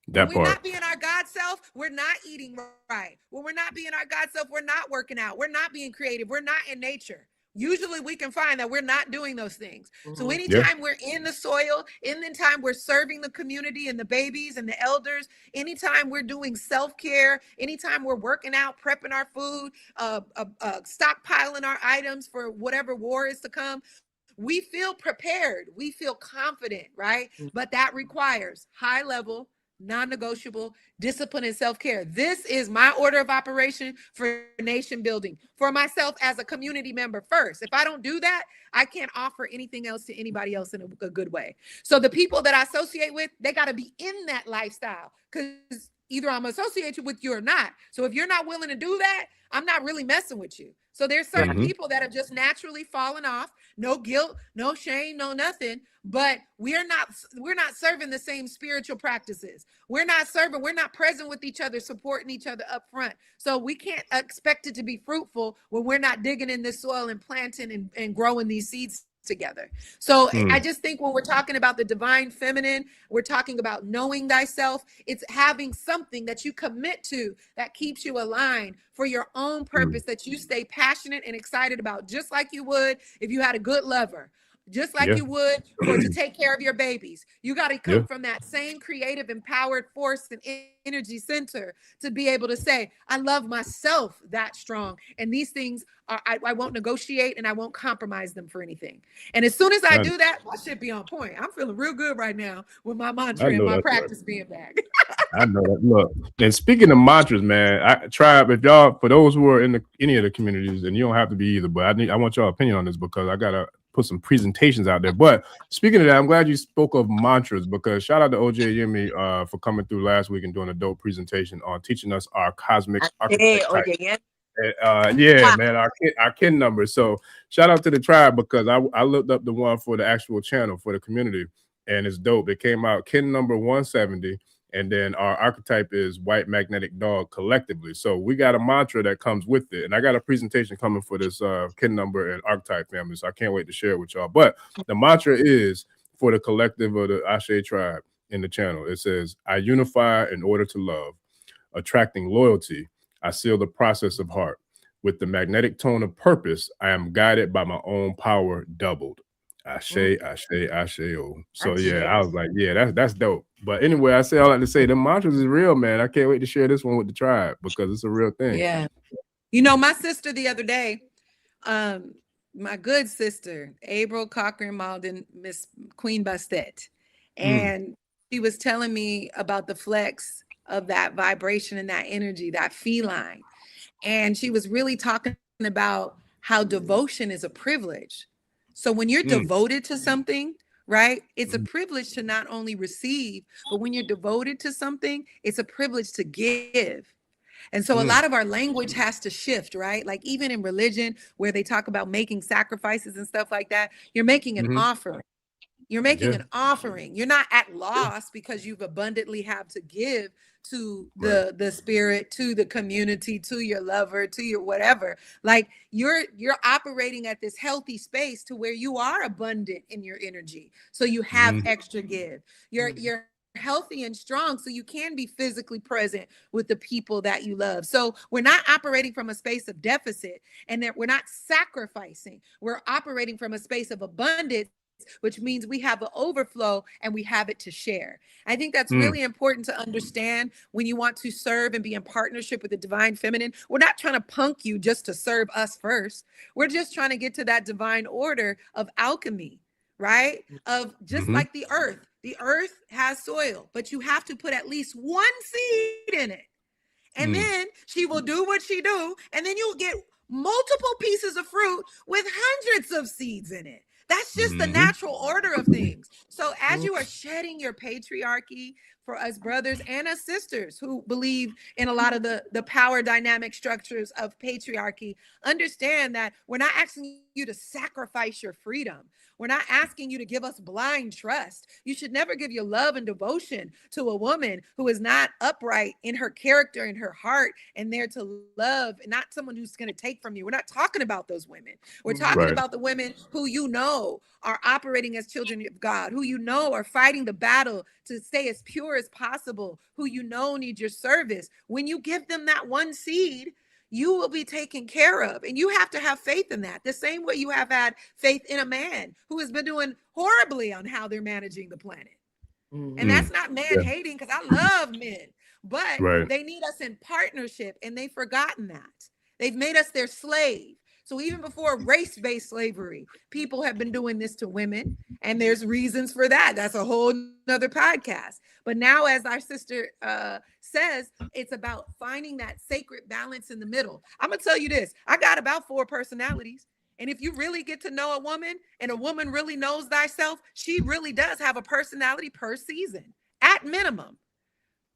[SPEAKER 3] we're not being our God self, we're not eating right. When we're not being our God self, we're not working out. We're not being creative. We're not in nature. Usually we can find that we're not doing those things. So anytime we're in the soil, anytime we're serving the community and the babies and the elders, anytime we're doing self-care, anytime we're working out, prepping our food, stockpiling our items for whatever war is to come, we feel prepared. We feel confident, right? But that requires high level, non-negotiable discipline and self-care. This is my order of operation for nation building, for myself as a community member first. If I don't do that, I can't offer anything else to anybody else in a good way. So the people that I associate with, they got to be in that lifestyle, because either I'm associated with you or not. So if you're not willing to do that, I'm not really messing with you. So there's certain people that have just naturally fallen off, no guilt, no shame, no nothing. But we're not serving the same spiritual practices. We're not present with each other, supporting each other up front. So we can't expect it to be fruitful when we're not digging in this soil and planting and growing these seeds together. So I just think when we're talking about the divine feminine, we're talking about knowing thyself. It's having something that you commit to that keeps you aligned for your own purpose, that you stay passionate and excited about, just like you would if you had a good lover, just like you would for to take care of your babies. You got to come from that same creative, empowered force and energy center to be able to say, I love myself that strong. And these things are, I won't negotiate and I won't compromise them for anything. And as soon as I do that, I should be on point. I'm feeling real good right now with my mantra and my practice being back.
[SPEAKER 2] I know that. Look, and speaking of mantras, man, Tribe, if y'all, for those who are in any of the communities, and you don't have to be either, but I want your opinion on this because I gotta put some presentations out there. But speaking of that, I'm glad you spoke of mantras, because shout out to OJ Yemi for coming through last week and doing a dope presentation on teaching us our cosmic archetype. Man, our kin number. So shout out to the tribe, because I looked up the one for the actual channel for the community, and it's dope. It came out kin number 170. And then our archetype is white magnetic dog collectively. So we got a mantra that comes with it. And I got a presentation coming for this kin number and archetype family. So I can't wait to share it with y'all. But the mantra is for the collective of the Ashe tribe in the channel. It says, I unify in order to love, attracting loyalty. I seal the process of heart. With the magnetic tone of purpose, I am guided by my own power doubled. Ashe, Ashe, Ashe. Oh. So yeah, I was like, yeah, that's dope. But anyway, I say all that to say the mantras is real, man. I can't wait to share this one with the tribe because it's a real thing.
[SPEAKER 3] Yeah. You know, my sister the other day, my good sister, April Cochran Malden, Miss Queen Bastet, and she was telling me about the flex of that vibration and that energy, that feline. And she was really talking about how devotion is a privilege. So when you're devoted to something, right, it's a privilege to not only receive, but when you're devoted to something, it's a privilege to give. And so a lot of our language has to shift, right? Like even in religion, where they talk about making sacrifices and stuff like that, you're making an offering. You're making an offering. You're not at loss because you've abundantly have to give to the spirit, to the community, to your lover, to your whatever. Like you're operating at this healthy space to where you are abundant in your energy. So you have extra give. You're healthy and strong so you can be physically present with the people that you love. So we're not operating from a space of deficit, and that we're not sacrificing. We're operating from a space of abundance, which means we have an overflow and we have it to share. I think that's really important to understand when you want to serve and be in partnership with the divine feminine. We're not trying to punk you just to serve us first. We're just trying to get to that divine order of alchemy, right? Of just like the earth. The earth has soil, but you have to put at least one seed in it. And then she will do what she do. And then you'll get multiple pieces of fruit with hundreds of seeds in it. That's just the natural order of things. So as you are shedding your patriarchy, for us brothers and us sisters who believe in a lot of the power dynamic structures of patriarchy, understand that we're not asking you to sacrifice your freedom. We're not asking you to give us blind trust. You should never give your love and devotion to a woman who is not upright in her character, in her heart, and there to love, and not someone who's going to take from you. We're not talking about those women. We're talking about the women who you know are operating as children of God, who you know are fighting the battle to stay as pure as possible, who you know need your service. When you give them that one seed, you will be taken care of. And you have to have faith in that. The same way you have had faith in a man who has been doing horribly on how they're managing the planet. And that's not man hating, because I love men, but they need us in partnership, and they've forgotten that. They've made us their slave. So even before race-based slavery, people have been doing this to women, and there's reasons for that. That's a whole nother podcast. But now, as our sister says, it's about finding that sacred balance in the middle. I'm going to tell you this. I got about 4 personalities. And if you really get to know a woman, and a woman really knows thyself, she really does have a personality per season, at minimum.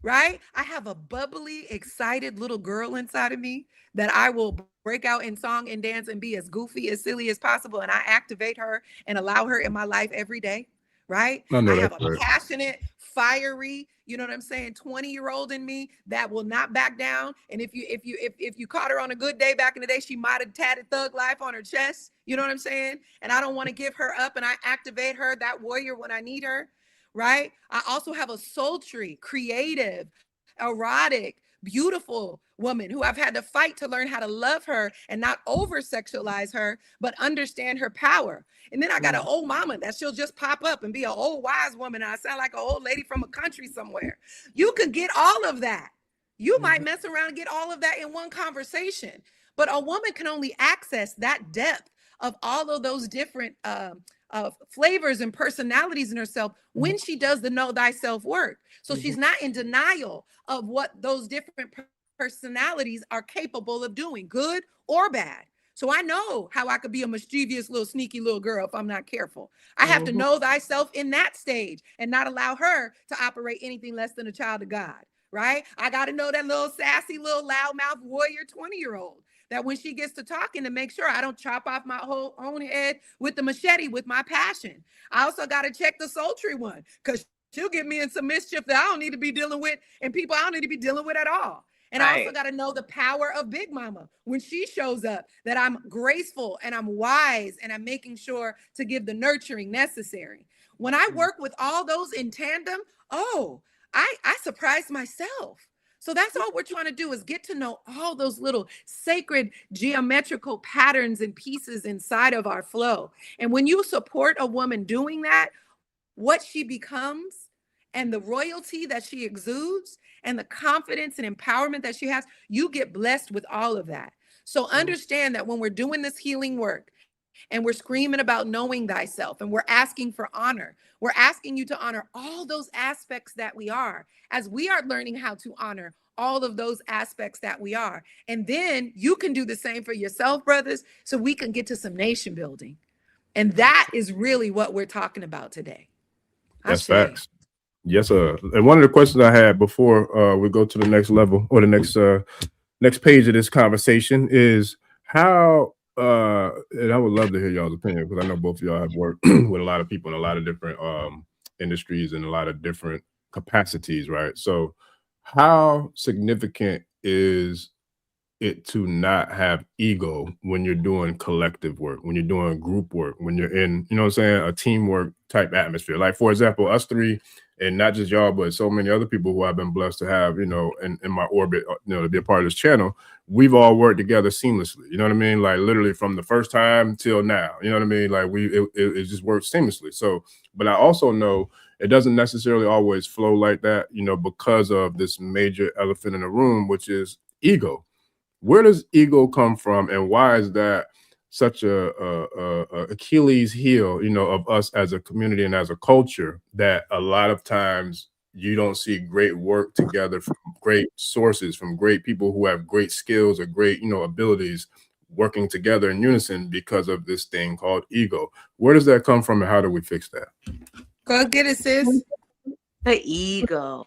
[SPEAKER 3] right? I have a bubbly, excited little girl inside of me that I will break out in song and dance and be as goofy, as silly as possible. And I activate her and allow her in my life every day, right?
[SPEAKER 2] I know
[SPEAKER 3] I
[SPEAKER 2] that's
[SPEAKER 3] have a
[SPEAKER 2] right.
[SPEAKER 3] passionate, fiery, you know what I'm saying, 20-year-old in me that will not back down. And if you caught her on a good day back in the day, she might have tatted thug life on her chest. You know what I'm saying? And I don't want to give her up, and I activate her, that warrior, when I need her, right? I also have a sultry, creative, erotic, beautiful woman who I've had to fight to learn how to love her and not over sexualize her, but understand her power. And then I got an old mama that she'll just pop up and be an old wise woman. And I sound like an old lady from a country somewhere. You could get all of that. You might mess around and get all of that in one conversation. But a woman can only access that depth of all of those different flavors and personalities in herself when she does the know thyself work. So she's not in denial of what those different personalities are capable of doing, good or bad. So I know how I could be a mischievous little sneaky little girl if I'm not careful. I have to know thyself in that stage and not allow her to operate anything less than a child of God, right? I got to know that little sassy, little loudmouth warrior 20-year-old that when she gets to talking, to make sure I don't chop off my whole own head with the machete with my passion. I also got to check the sultry one, because she'll get me in some mischief that I don't need to be dealing with, and people I don't need to be dealing with at all. And I also got to know the power of Big Mama when she shows up, that I'm graceful and I'm wise and I'm making sure to give the nurturing necessary. When I work with all those in tandem, I surprise myself. So that's all we're trying to do, is get to know all those little sacred geometrical patterns and pieces inside of our flow. And when you support a woman doing that, what she becomes and the royalty that she exudes and the confidence and empowerment that she has, you get blessed with all of that. So understand that when we're doing this healing work and we're screaming about knowing thyself and we're asking for honor, we're asking you to honor all those aspects that we are, as we are learning how to honor all of those aspects that we are. And then you can do the same for yourself, brothers, so we can get to some nation building. And that is really what we're talking about today.
[SPEAKER 2] That's facts. Yes, sir. And one of the questions I had before we go to the next level, or the next page of this conversation, is how and I would love to hear y'all's opinion, because I know both of y'all have worked with a lot of people in a lot of different industries and a lot of different capacities, right? So how significant is it to not have ego when you're doing collective work, when you're doing group work, when you're in, you know what I'm saying, a teamwork type atmosphere? Like, for example, us three, and not just y'all, but so many other people who I've been blessed to have, you know, in my orbit, you know, to be a part of this channel, we've all worked together seamlessly. You know what I mean? Like, literally from the first time till now, you know what I mean? Like, it just works seamlessly. So, but I also know it doesn't necessarily always flow like that, you know, because of this major elephant in the room, which is ego. Where does ego come from, and why is that such a Achilles heel, you know, of us as a community and as a culture, that a lot of times you don't see great work together from great sources, from great people who have great skills or great, you know, abilities, working together in unison because of this thing called ego? Where does that come from, and how do we fix that?
[SPEAKER 3] Go get it, sis.
[SPEAKER 4] The ego.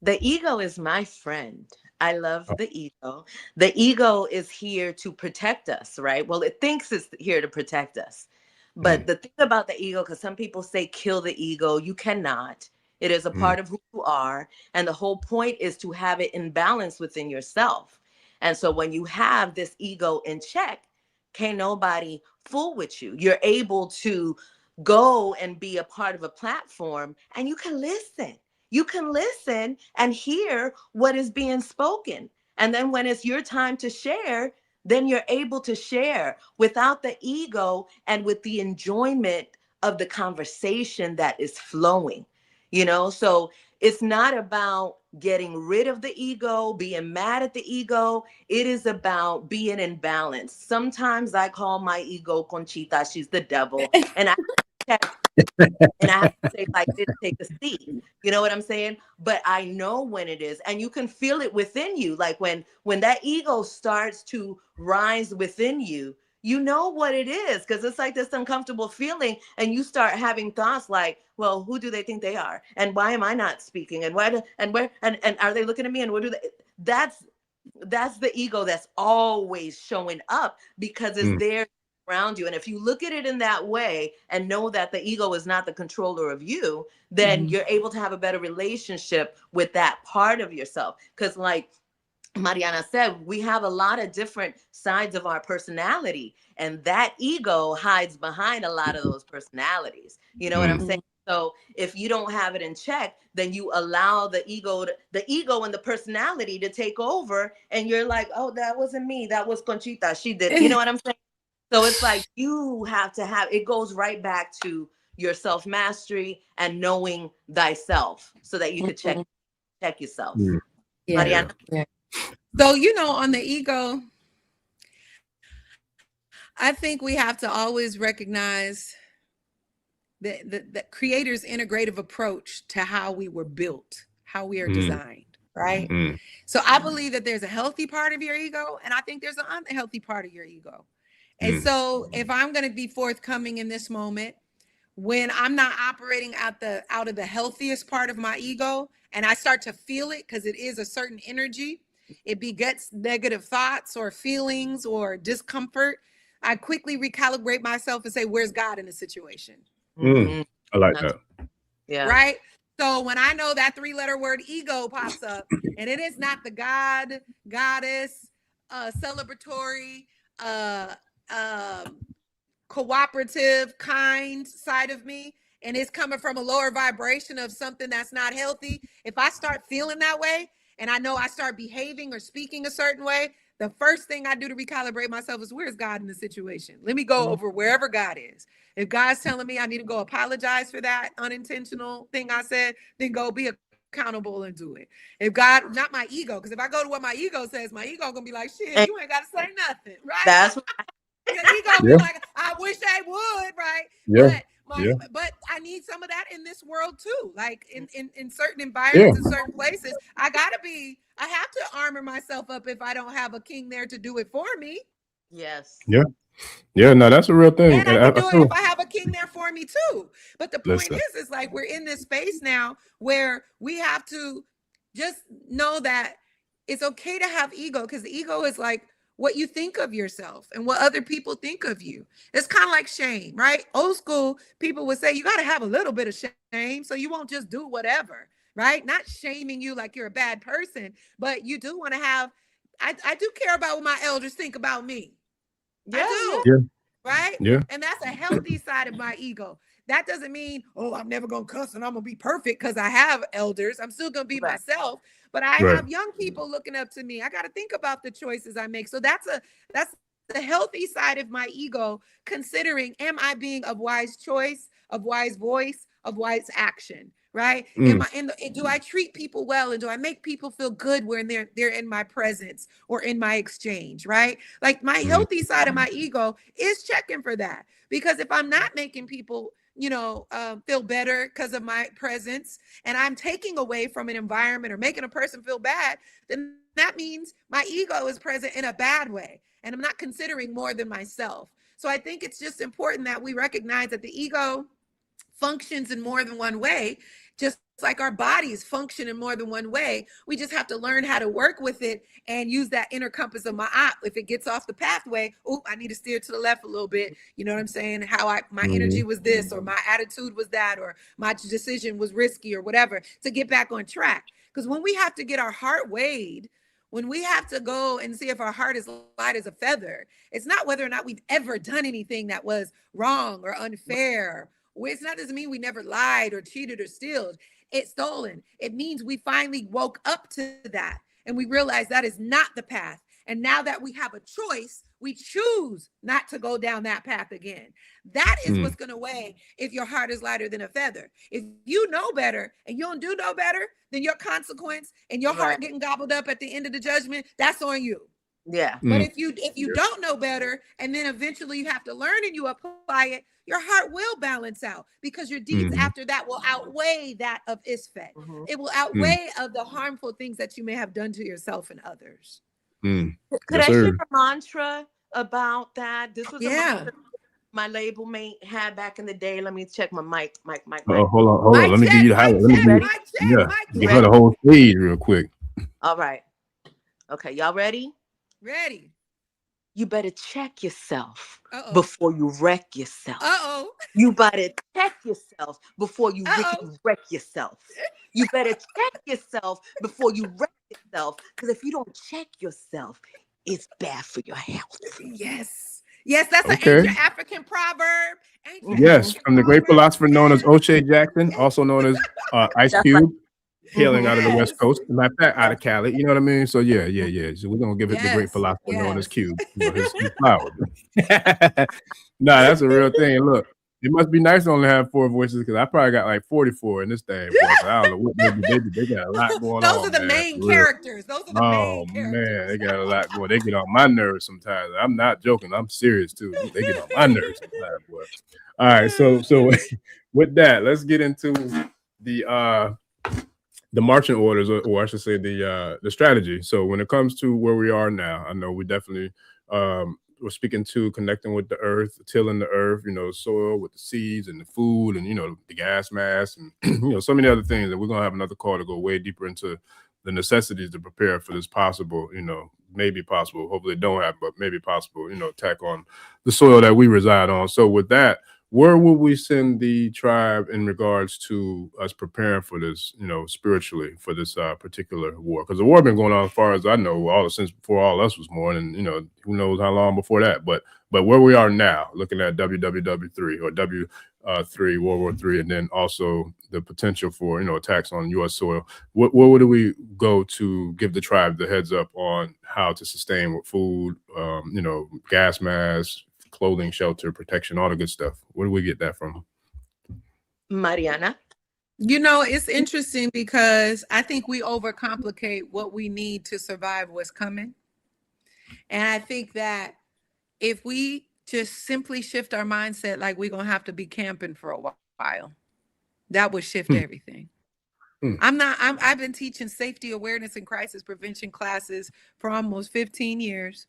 [SPEAKER 4] The ego is my friend. I love the ego. The ego is here to protect us, right? Well, it thinks it's here to protect us. But the thing about the ego, because some people say kill the ego, you cannot. It is a part of who you are. And the whole point is to have it in balance within yourself. And so when you have this ego in check, can't nobody fool with you. You're able to go and be a part of a platform, and you can listen. You can listen and hear what is being spoken. And then when it's your time to share, then you're able to share without the ego and with the enjoyment of the conversation that is flowing, you know? So it's not about getting rid of the ego, being mad at the ego. It is about being in balance. Sometimes I call my ego Conchita. She's the devil. And I and I have to say, like, this, take a seat. You know what I'm saying? But I know when it is, and you can feel it within you. Like when that ego starts to rise within you, you know what it is, because it's like this uncomfortable feeling, and you start having thoughts like, well, who do they think they are, and why am I not speaking, and why and where and are they looking at me, and what do they? That's the ego that's always showing up, because it's there around you. And if you look at it in that way and know that the ego is not the controller of you, then you're able to have a better relationship with that part of yourself. Because like Marianna said, we have a lot of different sides of our personality, and that ego hides behind a lot of those personalities. You know what I'm saying? So if you don't have it in check, then you allow the ego and the personality to take over, and you're like, oh, that wasn't me, that was Conchita, she did. You know what I'm saying? So it's like you have to have, it goes right back to your self-mastery and knowing thyself, so that you could check yourself. Marianna?
[SPEAKER 3] So, on the ego, I think we have to always recognize the creator's integrative approach to how we were built, how we are designed, right? So I believe that there's a healthy part of your ego, and I think there's an unhealthy part of your ego. And so if I'm going to be forthcoming in this moment, when I'm not operating out of the healthiest part of my ego, and I start to feel it, because it is a certain energy, it begets negative thoughts or feelings or discomfort, I quickly recalibrate myself and say, where's God in the situation?
[SPEAKER 2] I like that.
[SPEAKER 4] Yeah.
[SPEAKER 3] Right? So when I know that 3-letter word ego pops up, and it is not the God, goddess, celebratory, cooperative, kind side of me, and it's coming from a lower vibration of something that's not healthy, if I start feeling that way, and I know I start behaving or speaking a certain way, the first thing I do to recalibrate myself is, where's God in the situation? Let me go over wherever God is. If God's telling me I need to go apologize for that unintentional thing I said, then go be accountable and do it. If God, not my ego, because if I go to what my ego says, my ego gonna be like, shit, you ain't got to say nothing, right?
[SPEAKER 4] That's
[SPEAKER 3] Your ego be like, I wish I would, right?
[SPEAKER 2] Yeah.
[SPEAKER 3] But I need some of that in this world too. Like in certain environments, in certain places, I have to armor myself up if I don't have a king there to do it for me.
[SPEAKER 4] Yes.
[SPEAKER 2] Yeah, no, that's a real thing.
[SPEAKER 3] And I can do it if I have a king there for me too. But the point is like, we're in this space now where we have to just know that it's okay to have ego, because the ego is like what you think of yourself and what other people think of you. It's kind of like shame, right? Old school people would say you got to have a little bit of shame so you won't just do whatever, right? Not shaming you like you're a bad person, but you do want to have, I do care about what my elders think about me. I do. Right?
[SPEAKER 2] Yeah.
[SPEAKER 3] And that's a healthy side of my ego. That doesn't mean, oh, I'm never going to cuss and I'm going to be perfect because I have elders. I'm still going to be myself, but I have young people looking up to me. I got to think about the choices I make. So that's the healthy side of my ego, considering, am I being of wise choice, of wise voice, of wise action? Right? Am I do I treat people well, and do I make people feel good when they're in my presence or in my exchange? Right? Like my healthy side of my ego is checking for that, because if I'm not making people feel better because of my presence, and I'm taking away from an environment or making a person feel bad, then that means my ego is present in a bad way, and I'm not considering more than myself. So I think it's just important that we recognize that the ego functions in more than one way, just like our bodies function in more than one way. We just have to learn how to work with it and use that inner compass of my eye. If it gets off the pathway, I need to steer to the left a little bit. You know what I'm saying? How my energy was this, or my attitude was that, or my decision was risky, or whatever, to get back on track. Because when we have to get our heart weighed, when we have to go and see if our heart is light as a feather, it's not whether or not we've ever done anything that was wrong or unfair. It's not, doesn't mean we never lied or cheated or stolen. It means we finally woke up to that and we realized that is not the path. And now that we have a choice, we choose not to go down that path again. That is what's going to weigh if your heart is lighter than a feather. If you know better and you don't do no better, then your consequence and your heart getting gobbled up at the end of the judgment, that's on you.
[SPEAKER 4] Yeah.
[SPEAKER 3] But if you don't know better, and then eventually you have to learn and you apply it, your heart will balance out, because your deeds after that will outweigh that of Isfet. It will outweigh of the harmful things that you may have done to yourself and others.
[SPEAKER 4] Could I share a mantra about that. This was a
[SPEAKER 3] Yeah.
[SPEAKER 4] mindset my label mate had back in the day. Let me check my mic.
[SPEAKER 2] Oh, hold on.
[SPEAKER 3] Mic
[SPEAKER 2] Let me give
[SPEAKER 3] check,
[SPEAKER 2] you the highlight. Let me
[SPEAKER 3] mic check,
[SPEAKER 2] give you,
[SPEAKER 3] mic check,
[SPEAKER 2] yeah,
[SPEAKER 3] mic
[SPEAKER 2] give
[SPEAKER 3] check.
[SPEAKER 2] her the whole stage real quick.
[SPEAKER 4] All right. Okay, y'all ready?
[SPEAKER 3] Ready.
[SPEAKER 4] You better check yourself
[SPEAKER 3] Uh-oh.
[SPEAKER 4] before you wreck yourself.
[SPEAKER 3] Uh-oh.
[SPEAKER 4] You better check yourself before you
[SPEAKER 3] Uh-oh.
[SPEAKER 4] wreck yourself. You better check yourself before you wreck yourself. Because if you don't check yourself, it's bad for your health.
[SPEAKER 3] Yes. Yes, that's an
[SPEAKER 2] Okay.
[SPEAKER 3] ancient African proverb. Ancient
[SPEAKER 2] Yes,
[SPEAKER 3] African
[SPEAKER 2] from the great
[SPEAKER 3] proverb.
[SPEAKER 2] philosopher known as
[SPEAKER 3] Yes.
[SPEAKER 2] O'Shea Jackson, also known as Ice
[SPEAKER 4] That's right.
[SPEAKER 2] Cube, hailing out of the West
[SPEAKER 3] Yes.
[SPEAKER 2] Coast, matter of fact, out of Cali. You know what I mean? So yeah. So we're gonna give it the great
[SPEAKER 3] Yes.
[SPEAKER 2] philosopher known as
[SPEAKER 3] Yes.
[SPEAKER 2] Cube. You know, his flowers. Nah, that's a real thing. Look, it must be nice to only have 4 voices because I probably got like 44 in this thing. Boy, I don't know what they got a lot going
[SPEAKER 3] Those
[SPEAKER 2] on.
[SPEAKER 3] are the
[SPEAKER 2] Man,
[SPEAKER 3] main
[SPEAKER 2] for real.
[SPEAKER 3] characters. Those are the
[SPEAKER 2] Oh
[SPEAKER 3] main
[SPEAKER 2] man,
[SPEAKER 3] characters.
[SPEAKER 2] they got a lot going. They get on my nerves sometimes. I'm not joking. I'm serious too. They get on my nerves sometimes, boy. All right, so with that, let's get into the marching orders, or I should say the strategy. So when it comes to where we are now, I know we definitely we're speaking to connecting with the earth, tilling the earth, you know, soil with the seeds and the food and, you know, the gas mask and, you know, so many other things that we're going to have another call to go way deeper into the necessities to prepare for this possible, you know, maybe possible, hopefully it don't happen, but maybe possible, you know, attack on the soil that we reside on. So with that, where will we send the tribe in regards to us preparing for this, you know, spiritually for this particular war? Because the war been going on, as far as I know, since before all us was born, and you know, who knows how long before that. But where we are now, looking at WWW3 or W3 World War III, and then also the potential for, you know, attacks on U.S. soil. Where would we go to give the tribe the heads up on how to sustain with food, you know, gas masks, clothing, shelter, protection, all the good stuff? Where do we get that from?
[SPEAKER 4] Marianna?
[SPEAKER 3] You know, it's interesting because I think we overcomplicate what we need to survive what's coming. And I think that if we just simply shift our mindset, like we're going to have to be camping for a while, that would shift everything. I've been teaching safety awareness and crisis prevention classes for almost 15 years.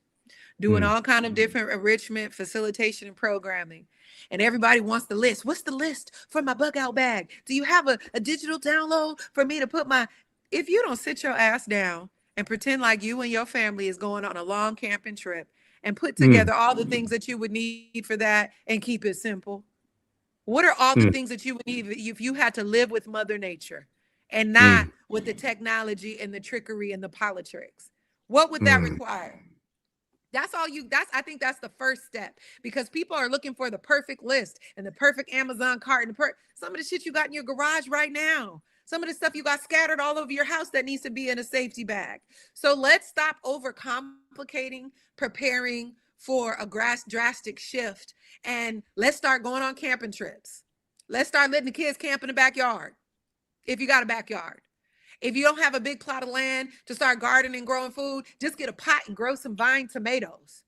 [SPEAKER 3] Doing all kind of different enrichment, facilitation, and programming. And everybody wants the list. What's the list for my bug out bag? Do you have a digital download for me to put my... If you don't sit your ass down and pretend like you and your family is going on a long camping trip and put together all the things that you would need for that and keep it simple. What are all the things that you would need if you had to live with Mother Nature and not with the technology and the trickery and the politics? What would that require? I think that's the first step, because people are looking for the perfect list and the perfect Amazon cart and some of the shit you got in your garage right now. Some of the stuff you got scattered all over your house that needs to be in a safety bag. So let's stop overcomplicating preparing for a drastic shift, and let's start going on camping trips. Let's start letting the kids camp in the backyard if you got a backyard. If you don't have a big plot of land to start gardening, growing food, just get a pot and grow some vine tomatoes.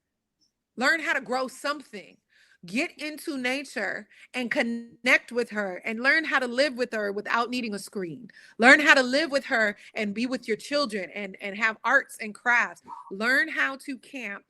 [SPEAKER 3] Learn how to grow something. Get into nature and connect with her and learn how to live with her without needing a screen. Learn how to live with her and be with your children and have arts and crafts. Learn how to camp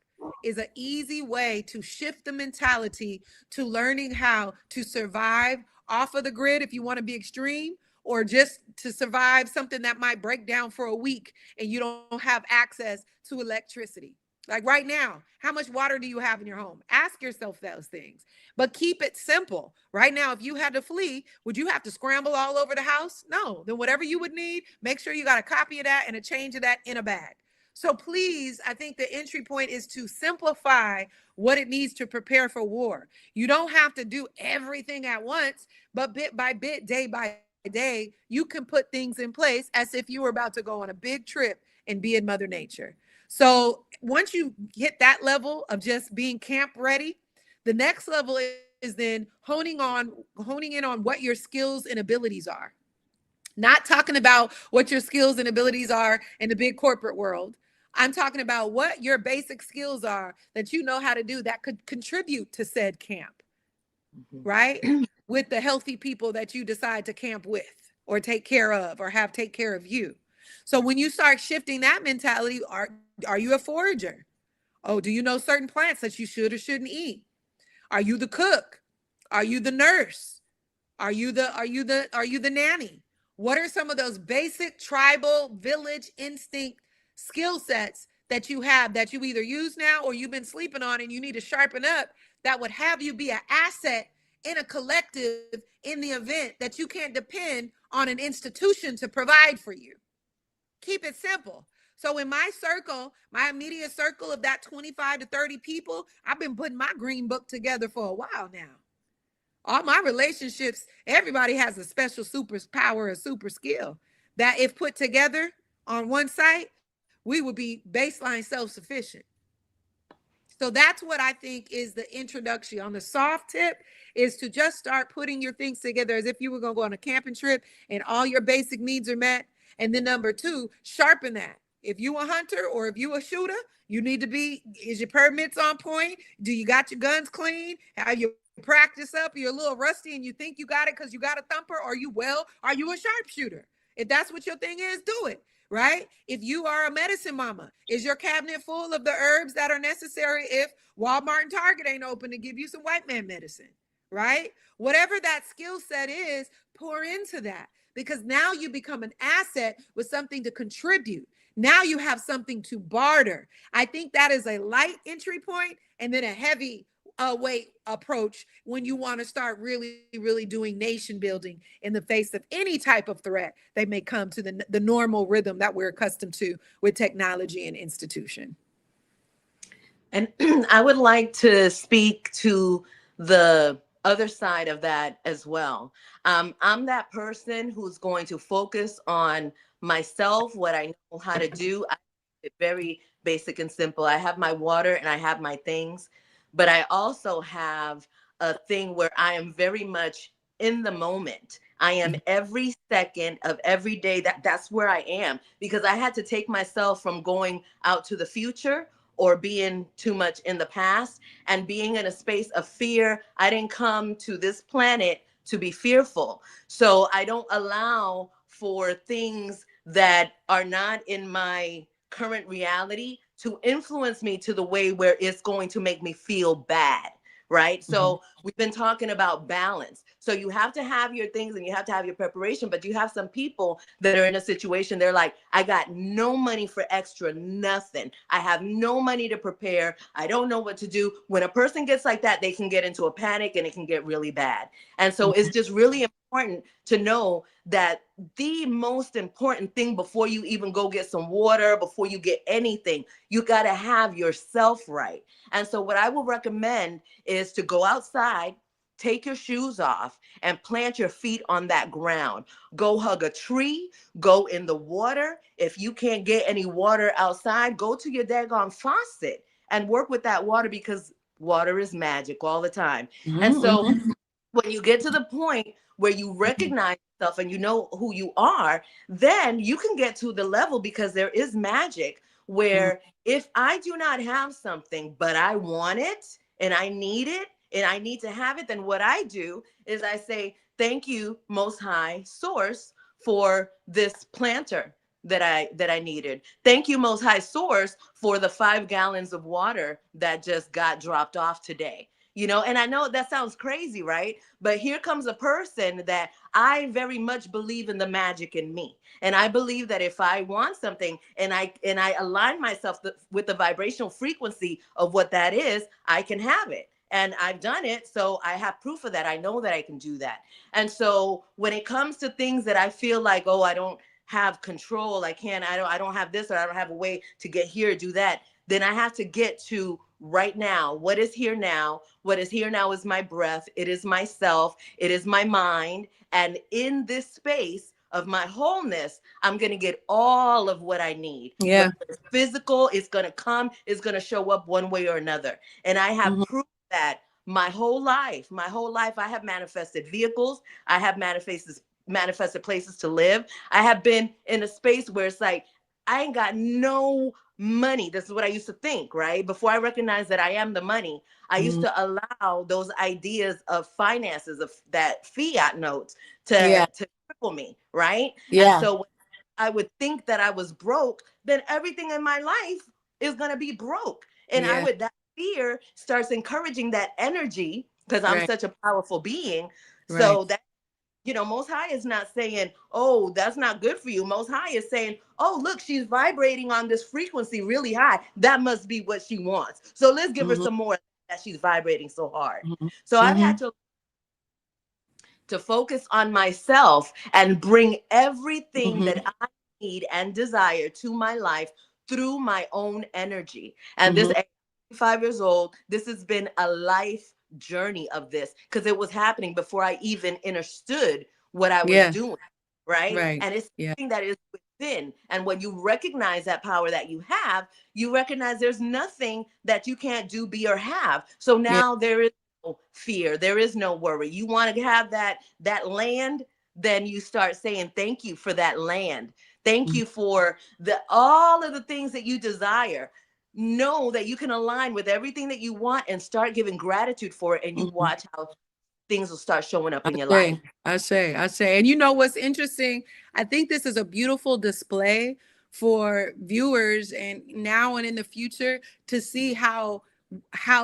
[SPEAKER 3] is an easy way to shift the mentality to learning how to survive off of the grid if you want to be extreme, or just to survive something that might break down for a week and you don't have access to electricity. Like right now, how much water do you have in your home? Ask yourself those things, but keep it simple. Right now, if you had to flee, would you have to scramble all over the house? No. Then whatever you would need, make sure you got a copy of that and a change of that in a bag. So please, I think the entry point is to simplify what it needs to prepare for war. You don't have to do everything at once, but bit by bit, day by day, you can put things in place as if you were about to go on a big trip and be in Mother Nature. So once you hit that level of just being camp ready, the next level is then honing in on what your skills and abilities are. Not talking about what your skills and abilities are in the big corporate world. I'm talking about what your basic skills are that you know how to do that could contribute to said camp, right? With the healthy people that you decide to camp with or take care of or have take care of you. So when you start shifting that mentality, are you a forager? Oh, do you know certain plants that you should or shouldn't eat? Are you the cook? Are you the nurse? Are you the nanny? What are some of those basic tribal village instinct skill sets that you have that you either use now or you've been sleeping on and you need to sharpen up that would have you be an asset in a collective in the event that you can't depend on an institution to provide for you? Keep it simple. So in my circle, my immediate circle of that 25 to 30 people, I've been putting my green book together for a while now. All my relationships, everybody has a special superpower, a super skill that if put together on one site, we would be baseline self-sufficient. So that's what I think is the introduction. On the soft tip is to just start putting your things together as if you were going to go on a camping trip and all your basic needs are met. And then number two, sharpen that. If you a hunter or if you a shooter, you need to be, is your permits on point? Do you got your guns clean? Have you practice up? You're a little rusty and you think you got it because you got a thumper, or you are you a sharpshooter? If that's what your thing is, do it. Right? If you are a medicine mama, is your cabinet full of the herbs that are necessary if Walmart and Target ain't open to give you some white man medicine? Right? Whatever that skill set is, pour into that, because now you become an asset with something to contribute. Now you have something to barter. I think that is a light entry point and then a heavy weight approach when you want to start really doing nation building in the face of any type of threat that may come to the normal rhythm that we're accustomed to with technology and institution.
[SPEAKER 4] And I would like to speak to the other side of that as well. I'm that person who's going to focus on myself, what I know how to do. I keep it very basic and simple. I have my water and I have my things, but I also have a thing where I am very much in the moment. I am every second of every day. That's where I am, because I had to take myself from going out to the future or being too much in the past and being in a space of fear. I didn't come to this planet to be fearful. So I don't allow for things that are not in my current reality to influence me to the way where it's going to make me feel bad. Right. So we've been talking about balance. So you have to have your things and you have to have your preparation, but you have some people that are in a situation, they're like, I got no money for extra, nothing. I have no money to prepare. I don't know what to do. When a person gets like that, they can get into a panic and it can get really bad. And so it's just really important to know that the most important thing before you even go get some water, before you get anything, you got to have yourself right. And so what I will recommend is to go outside, take your shoes off and plant your feet on that ground. Go hug a tree, go in the water. If you can't get any water outside, go to your daggone faucet and work with that water, because water is magic all the time. And so when you get to the point where you recognize yourself and you know who you are, then you can get to the level, because there is magic where if I do not have something, but I want it and I need it and I need to have it, then what I do is I say, thank you, Most High Source, for this planter that I needed. Thank you, Most High Source, for the 5 gallons of water that just got dropped off today. You know, and I know that sounds crazy, right? But here comes a person that I very much believe in the magic in me. And I believe that if I want something and I align myself with the vibrational frequency of what that is, I can have it. And I've done it. So I have proof of that. I know that I can do that. And so when it comes to things that I feel like, oh, I don't have control, I don't have this, or I don't have a way to get here, do that, then I have to get to right now. What is here now? What is here now is my breath. It is myself. It is my mind. And in this space of my wholeness, I'm going to get all of what I need.
[SPEAKER 3] Yeah.
[SPEAKER 4] Whether it's physical, it's going to come, it's going to show up one way or another. And I have proof that my whole life, I have manifested vehicles. I have manifested places to live. I have been in a space where it's like, I ain't got no money. This is what I used to think, right? Before I recognized that I am the money, I used to allow those ideas of finances, of that fiat notes to cripple me, right?
[SPEAKER 3] Yeah.
[SPEAKER 4] And so when I would think that I was broke, then everything in my life is going to be broke. And
[SPEAKER 3] Yeah.
[SPEAKER 4] that fear starts encouraging that energy, because I'm
[SPEAKER 3] Right.
[SPEAKER 4] such a powerful being.
[SPEAKER 3] Right.
[SPEAKER 4] So that, Most High is not saying, oh, that's not good for you. Most High is saying, oh, look, she's vibrating on this frequency really high. That must be what she wants. So let's give her some more that she's vibrating so hard. So I've had to focus on myself and bring everything that I need and desire to my life through my own energy. And this, 5 years old, this has been a life journey of this, because it was happening before I even understood what I was doing. Right. And it's something that is within. And when you recognize that power that you have, you recognize there's nothing that you can't do, be, or have. So now there is no fear. There is no worry. You want to have that land, then you start saying, thank you for that land. Thank you for all of the things that you desire. Know that you can align with everything that you want and start giving gratitude for it. And you watch how things will start showing up in your life.
[SPEAKER 3] I say. And you know what's interesting? I think this is a beautiful display for viewers and now and in the future to see how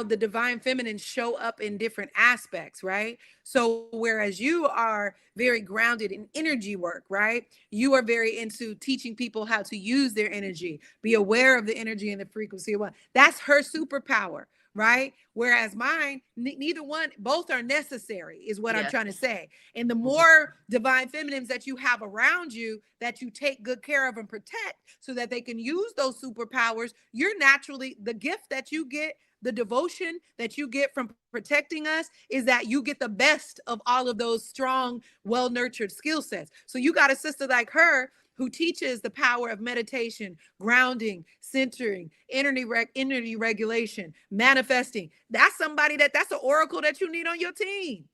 [SPEAKER 3] the divine feminine show up in different aspects, right? So whereas you are very grounded in energy work, right? You are very into teaching people how to use their energy, be aware of the energy and the frequency of what. That's her superpower, right? Whereas mine, neither one, both are necessary, is what I'm trying to say. And the more divine feminines that you have around you, that you take good care of and protect so that they can use those superpowers, you're naturally, the gift that you get, the devotion that you get from protecting us is that you get the best of all of those strong, well-nurtured skill sets. So you got a sister like her who teaches the power of meditation, grounding, centering, energy regulation, manifesting. That's somebody that's an oracle that you need on your team,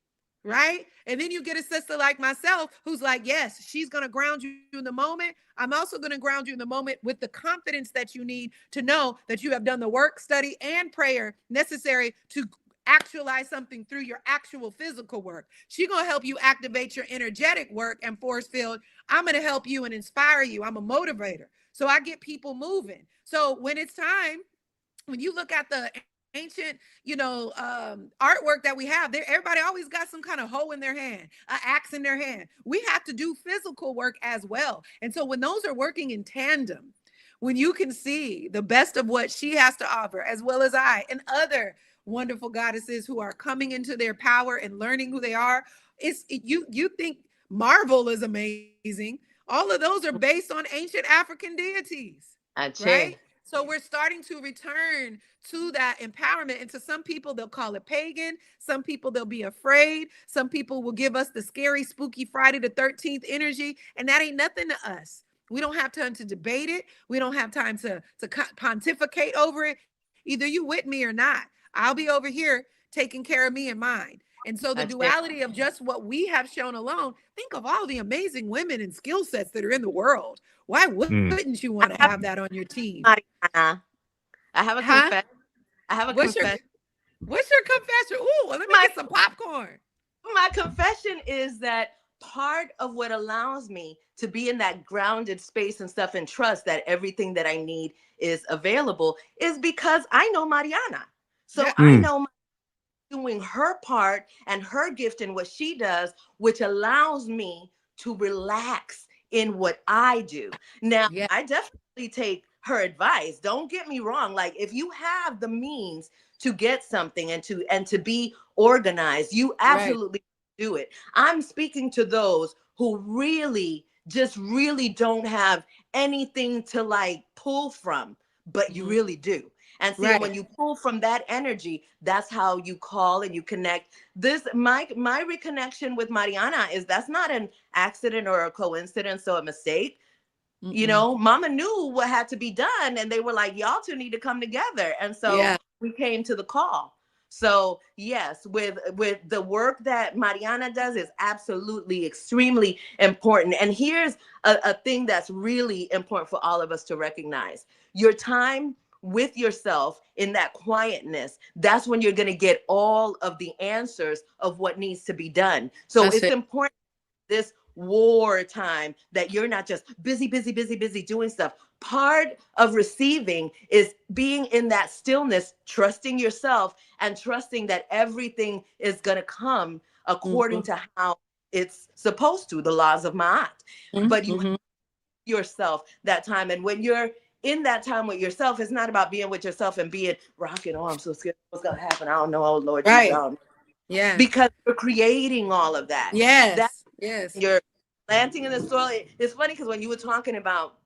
[SPEAKER 3] right? And then you get a sister like myself who's like, yes, she's going to ground you in the moment. I'm also going to ground you in the moment with the confidence that you need to know that you have done the work, study, and prayer necessary to actualize something through your actual physical work. She's going to help you activate your energetic work and force field. I'm going to help you and inspire you. I'm a motivator. So I get people moving. So when it's time, when you look at the ancient, artwork that we have there, everybody always got some kind of hoe in their hand, an axe in their hand. We have to do physical work as well. And so when those are working in tandem, when you can see the best of what she has to offer, as well as I and other wonderful goddesses who are coming into their power and learning who they are, you think Marvel is amazing. All of those are based on ancient African deities, right? So we're starting to return to that empowerment. And to some people, they'll call it pagan. Some people, they'll be afraid. Some people will give us the scary, spooky Friday the 13th energy. And that ain't nothing to us. We don't have time to debate it. We don't have time to pontificate over it. Either you with me or not. I'll be over here taking care of me and mine. And so the duality of just what we have shown alone, think of all the amazing women and skill sets that are in the world. Why wouldn't you want to have that on your team?
[SPEAKER 4] Marianna, I have a confession. I have a confession.
[SPEAKER 3] What's your confession? Ooh, let me get some popcorn.
[SPEAKER 4] My confession is that part of what allows me to be in that grounded space and stuff and trust that everything that I need is available is because I know Marianna. So I know doing her part and her gift and what she does, which allows me to relax in what I do. Now, I definitely take her advice. Don't get me wrong. Like, if you have the means to get something and to be organized, you absolutely do it. I'm speaking to those who really don't have anything to like pull from, but you really do. And see, when you pull from that energy, that's how you call and you connect. This, my reconnection with Marianna that's not an accident or a coincidence or a mistake. You know, Mama knew what had to be done, and they were like, y'all two need to come together. And so we came to the call. So yes, with the work that Marianna does is absolutely extremely important. And here's a thing that's really important for all of us to recognize. Your time with yourself in that quietness, that's when you're going to get all of the answers of what needs to be done. So it's important this war time that you're not just busy doing stuff. part of receiving is being in that stillness, trusting yourself and trusting that everything is going to come according to how it's supposed to, the laws of Ma'at. But you have yourself that time. And when you're in that time with yourself, it's not about being with yourself and being rocking. Oh, I'm so scared. What's going to happen? I don't know. Oh, Lord.
[SPEAKER 3] Right.
[SPEAKER 4] Jesus,
[SPEAKER 3] Yeah.
[SPEAKER 4] because you're creating all of that.
[SPEAKER 3] Yes.
[SPEAKER 4] You're planting in the soil. It's funny because when you were talking about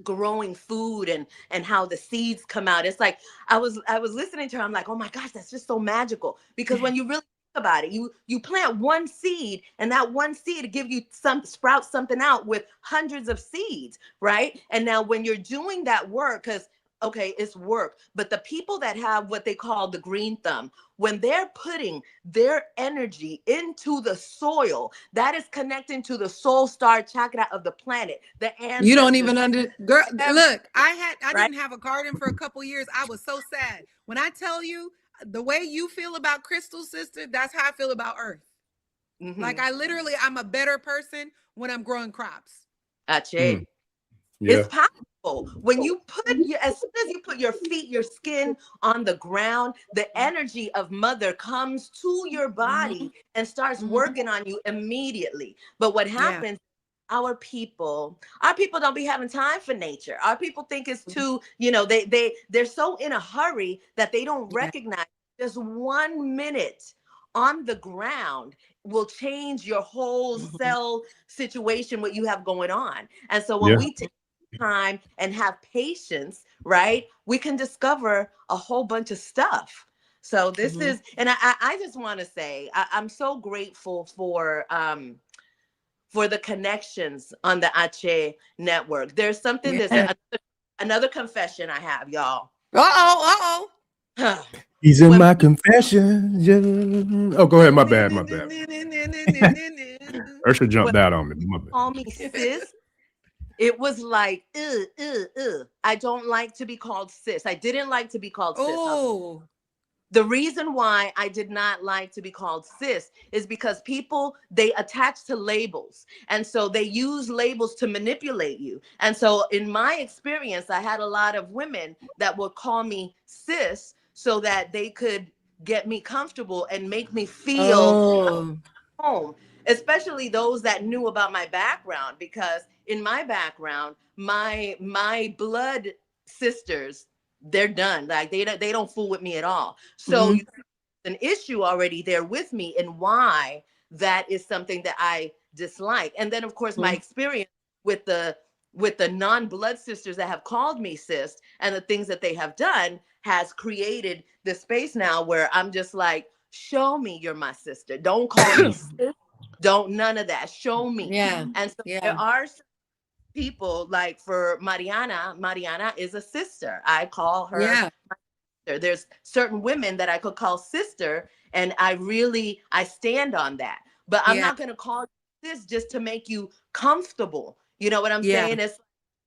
[SPEAKER 4] growing food and how the seeds come out, it's like I was listening to her. I'm like, oh my gosh, that's just so magical. Because when you really think about it, you plant one seed, and that one seed give you sprout something out with hundreds of seeds, right? And now when you're doing that work, because okay, it's work, but the people that have what they call the green thumb, when they're putting their energy into the soil, that is connecting to the soul star chakra of the planet. The ancestors.
[SPEAKER 3] You don't even girl. Look, I
[SPEAKER 4] Right?
[SPEAKER 3] didn't have a garden for a couple years. I was so sad. When I tell you the way you feel about crystal, sister, that's how I feel about earth. Like I'm a better person when I'm growing crops.
[SPEAKER 4] Ache.
[SPEAKER 2] Yeah.
[SPEAKER 4] It's powerful. When you as soon as you put your feet, your skin on the ground, the energy of mother comes to your body and starts working on you immediately. But what happens, our people don't be having time for nature. Our people think it's too, they're so in a hurry that they don't recognize just 1 minute on the ground will change your whole cell situation, what you have going on. And so when we take time and have patience, right, we can discover a whole bunch of stuff. So this is, and I just want to say, I'm so grateful for the connections on the Ache network. There's something, there's another confession I have, y'all.
[SPEAKER 2] He's in my confession. Oh, go ahead. My bad. Ursula jumped out on me. My bad.
[SPEAKER 4] Call me sis. It was like, I don't like to be called sis. I didn't like to be called sis.
[SPEAKER 3] Oh.
[SPEAKER 4] The reason why I did not like to be called sis is because people, they attach to labels. And so they use labels to manipulate you. And so in my experience, I had a lot of women that would call me sis so that they could get me comfortable and make me feel home, especially those that knew about my background, because in my background, my blood sisters, they're done. Like they don't fool with me at all. So an issue already there with me, and why that is something that I dislike. And then of course my experience with the non-blood sisters that have called me sis and the things that they have done has created this space now where I'm just like, show me you're my sister. Don't call me sis. Don't none of that. Show me. And so there are people, like for Marianna is a sister. I call her my sister. There's certain women that I could call sister, and I stand on that. But I'm not going to call you sis just to make you comfortable. You know what I'm saying? It's,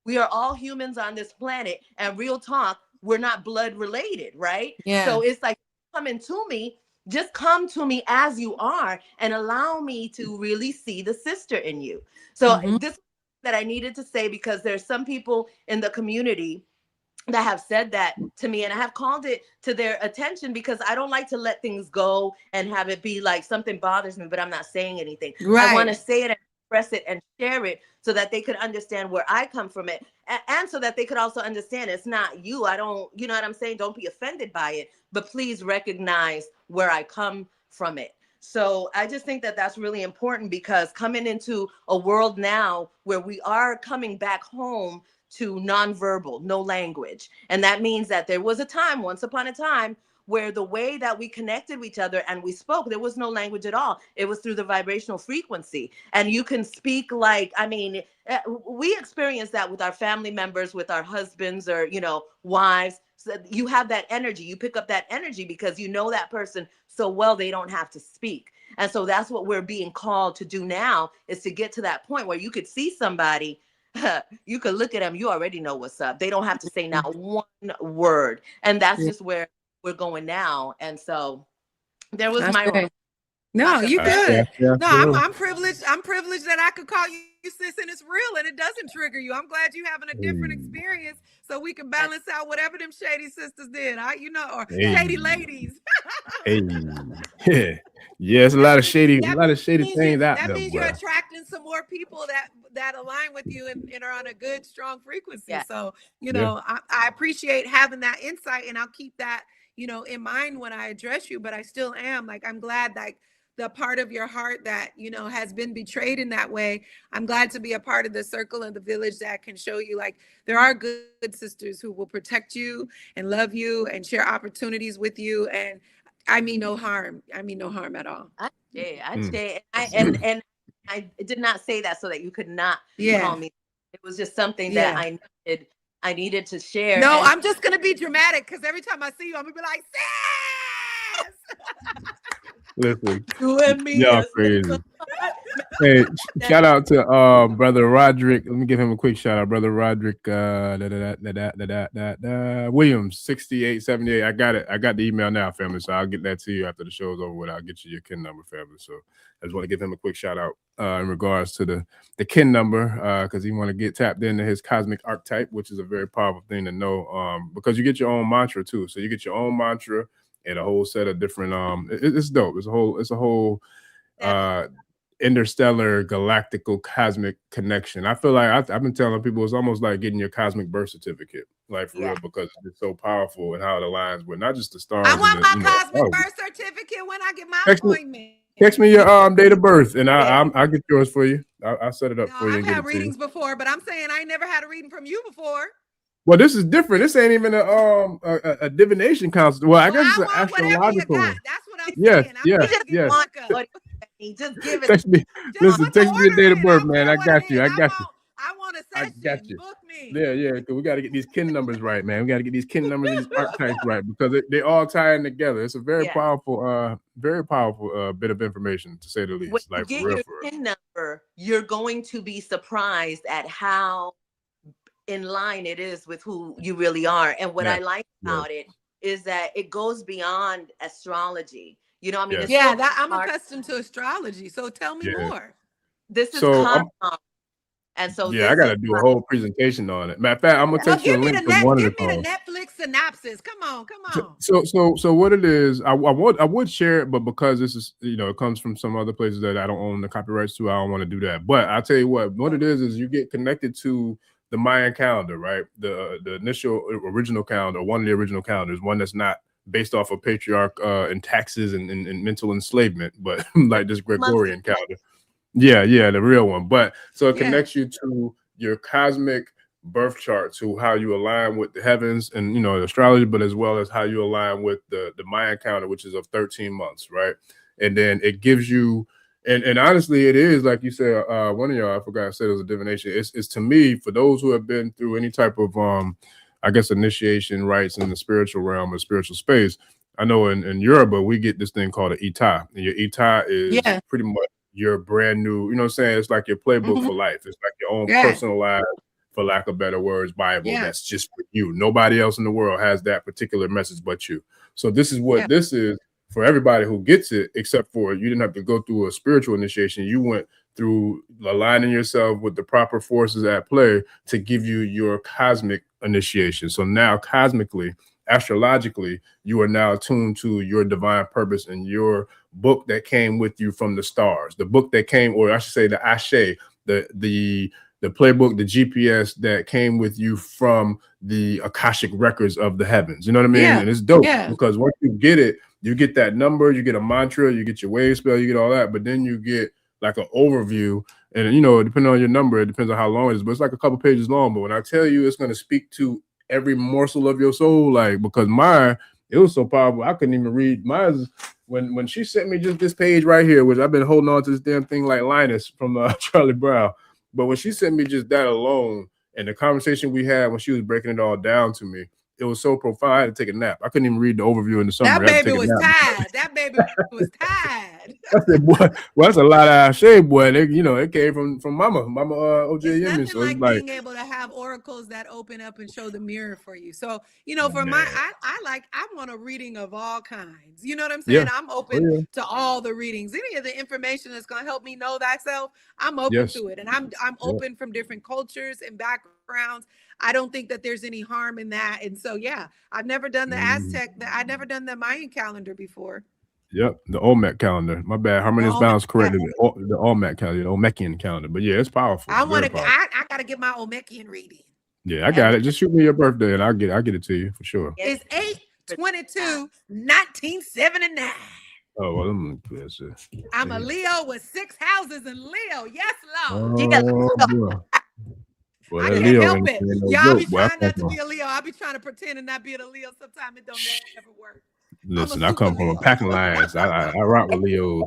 [SPEAKER 4] we are all humans on this planet, and real talk, we're not blood related, right? So it's like, coming to me, just come to me as you are and allow me to really see the sister in you. So this that I needed to say, because there's some people in the community that have said that to me, and I have called it to their attention, because I don't like to let things go and have it be like something bothers me, but I'm not saying anything. I want to say it and express it and share it so that they could understand where I come from it, and so that they could also understand it's not you. I don't, you know what I'm saying? Don't be offended by it, but please recognize where I come from it. So I just think that that's really important, because coming into a world now where we are coming back home to nonverbal, no language. And that means that there was a time, once upon a time, where the way that we connected with each other and we spoke, there was no language at all. It was through the vibrational frequency. And you can speak like, I mean, we experience that with our family members, with our husbands, or, you know, wives. So you have that energy, you pick up that energy because you know that person so well, they don't have to speak. And so that's what we're being called to do now, is to get to that point where you could see somebody, you could look at them, you already know what's up. They don't have to say not one word. And that's just where we're going now. And so there was my
[SPEAKER 3] No, you good. No, I'm privileged. I'm privileged that I could call you sis, and it's real and it doesn't trigger you. I'm glad you having a different experience so we can balance out whatever them shady sisters did. Or shady ladies.
[SPEAKER 2] Yeah, it's a lot of shady things out
[SPEAKER 3] that
[SPEAKER 2] there.
[SPEAKER 3] means you're attracting some more people that align with you and are on a good, strong frequency.
[SPEAKER 4] Yeah.
[SPEAKER 3] So, I appreciate having that insight, and I'll keep that, in mind when I address you. But I still am I'm glad that the part of your heart that, has been betrayed in that way. I'm glad to be a part of the circle and the village that can show you there are good sisters who will protect you and love you and share opportunities with you. And I mean no harm. I mean no harm at all.
[SPEAKER 4] I'd say, and I did not say that so that you could not call me. It was just something that I needed to share.
[SPEAKER 3] No, I'm just gonna be dramatic because every time I see you, I'm gonna be like, sis!
[SPEAKER 2] Listen,
[SPEAKER 4] you and me.
[SPEAKER 2] Y'all crazy. Hey, shout out to brother Roderick. Let me give him a quick shout out, brother Roderick. Williams 6878. I got it. I got the email now, family. So I'll get that to you after the show's over with. I'll get you your kin number, family. So I just want to give him a quick shout out in regards to the kin number, because he want to get tapped into his cosmic archetype, which is a very powerful thing to know. Because you get your own mantra too. So you get your own mantra and a whole set of different it's dope. It's a whole interstellar galactical cosmic connection. I feel like I've been telling people it's almost like getting your cosmic birth certificate, like for real, because it's so powerful and how it aligns with not just the stars.
[SPEAKER 3] I want my cosmic birth certificate when I get my appointment.
[SPEAKER 2] Text me your date of birth and I'll get yours for you. I'll set it up for you.
[SPEAKER 3] I've had readings before, but I'm saying I ain't never had a reading from you before.
[SPEAKER 2] Well, this is different. This ain't even a divination council. Well, I guess it's an astrological one.
[SPEAKER 3] That's what I'm saying.
[SPEAKER 2] Yes.
[SPEAKER 4] Just give it.
[SPEAKER 2] Text me. Listen, text me your date of birth, man. I got you.
[SPEAKER 3] I want a session.
[SPEAKER 2] I got you.
[SPEAKER 3] Book me.
[SPEAKER 2] Yeah. Because we got to get these kin numbers right, man. We got to get these kin numbers and these archetypes right because they all tie in together. It's a very powerful, bit of information, to say the least.
[SPEAKER 4] When you get your kin number, you're going to be surprised at how in line it is with who you really are. And what I like about it is that it goes beyond astrology.
[SPEAKER 3] I'm accustomed to astrology. So tell me more.
[SPEAKER 4] This is cosmos. And so
[SPEAKER 2] I got to do a whole presentation on it. Matter of fact, I'm gonna text you a link to one of them.
[SPEAKER 3] Give me the Netflix synopsis. Come on.
[SPEAKER 2] So what it is, I would share it, but because this is it comes from some other places that I don't own the copyrights to, I don't want to do that. But I'll tell you what it is you get connected to the Mayan calendar, right? The initial original calendar, one of the original calendars, one that's not based off of patriarch and taxes and mental enslavement, but like this Gregorian calendar. Yeah, the real one. But so it connects you to your cosmic birth chart, to how you align with the heavens and astrology, but as well as how you align with the Mayan calendar, which is of 13 months, right? And then it gives you, and honestly, it is like you said, one of y'all, I forgot I said it was a divination. It's to me, for those who have been through any type of I guess initiation rites in the spiritual realm or spiritual space. I know in Yoruba we get this thing called an ita, and your ita is pretty much your brand new, you know what I'm saying? It's like your playbook for life. It's like your own personalized, for lack of better words, Bible that's just for you. Nobody else in the world has that particular message but you. So this is what this is for everybody who gets it, except for you didn't have to go through a spiritual initiation. You went through aligning yourself with the proper forces at play to give you your cosmic initiation. So now cosmically, astrologically, you are now attuned to your divine purpose and your book that came with you from the stars, the book that came, or I should say the Ashe, the playbook, the GPS that came with you from the Akashic records of the heavens. You know what I mean? And it's dope because once you get it, you get that number, you get a mantra, you get your wave spell, you get all that, but then you get like an overview. And depending on your number, it depends on how long it is, but it's like a couple pages long. But when I tell you it's going to speak to every morsel of your soul, because mine, it was so powerful, I couldn't even read mine. When she sent me just this page right here, which I've been holding on to this damn thing like Linus from Charlie Brown. But when she sent me just that alone, and the conversation we had when she was breaking it all down to me, it was so profound. I had to take a nap. I couldn't even read the overview in the summary.
[SPEAKER 3] That baby was tired. That baby was tired.
[SPEAKER 2] I said, boy, well, that's a lot of shade, boy. They, it came from Mama OJ
[SPEAKER 3] It's
[SPEAKER 2] Yemi.
[SPEAKER 3] nothing
[SPEAKER 2] So
[SPEAKER 3] like
[SPEAKER 2] it's like,
[SPEAKER 3] being able to have oracles that open up and show the mirror for you. So, for
[SPEAKER 2] man.
[SPEAKER 3] I want a reading of all kinds. You know what I'm
[SPEAKER 2] Yeah.
[SPEAKER 3] saying? I'm
[SPEAKER 2] Oh,
[SPEAKER 3] open
[SPEAKER 2] yeah.
[SPEAKER 3] to all the readings. Any of the information that's going to help me know thyself, I'm open
[SPEAKER 2] Yes.
[SPEAKER 3] to it. And I'm
[SPEAKER 2] Yeah.
[SPEAKER 3] open from different cultures and backgrounds. I don't think that there's any harm in that. And so, yeah, I've never done the
[SPEAKER 2] Mhm.
[SPEAKER 3] Aztec, I've never done the Mayan calendar before.
[SPEAKER 2] Yep, the Olmec calendar. My bad.
[SPEAKER 3] The
[SPEAKER 2] Harmonious
[SPEAKER 3] Olmec
[SPEAKER 2] balance corrected the Olmec calendar, the Olmecian calendar. But yeah, it's powerful.
[SPEAKER 3] I want
[SPEAKER 2] Very
[SPEAKER 3] to.
[SPEAKER 2] powerful.
[SPEAKER 3] I got to get my Olmecian reading.
[SPEAKER 2] Yeah, I got it. Just shoot me your birthday and I'll get it to you for sure.
[SPEAKER 3] It's 8/22/1979.
[SPEAKER 2] Oh, well, I'm
[SPEAKER 3] I'm a Leo with 6 houses in Leo. Yes, Lord.
[SPEAKER 2] Oh, boy. Well,
[SPEAKER 3] I
[SPEAKER 2] that
[SPEAKER 3] can't
[SPEAKER 2] Leo
[SPEAKER 3] help
[SPEAKER 2] ain't
[SPEAKER 3] it.
[SPEAKER 2] no
[SPEAKER 3] Y'all be
[SPEAKER 2] joke, boy.
[SPEAKER 3] trying not to be a Leo. I be trying to pretend and not be a Leo. Sometimes it don't never work.
[SPEAKER 2] Listen,
[SPEAKER 3] I'm a
[SPEAKER 2] I
[SPEAKER 3] super
[SPEAKER 2] come from a
[SPEAKER 3] Leo.
[SPEAKER 2] packing lines. I rock with Leos.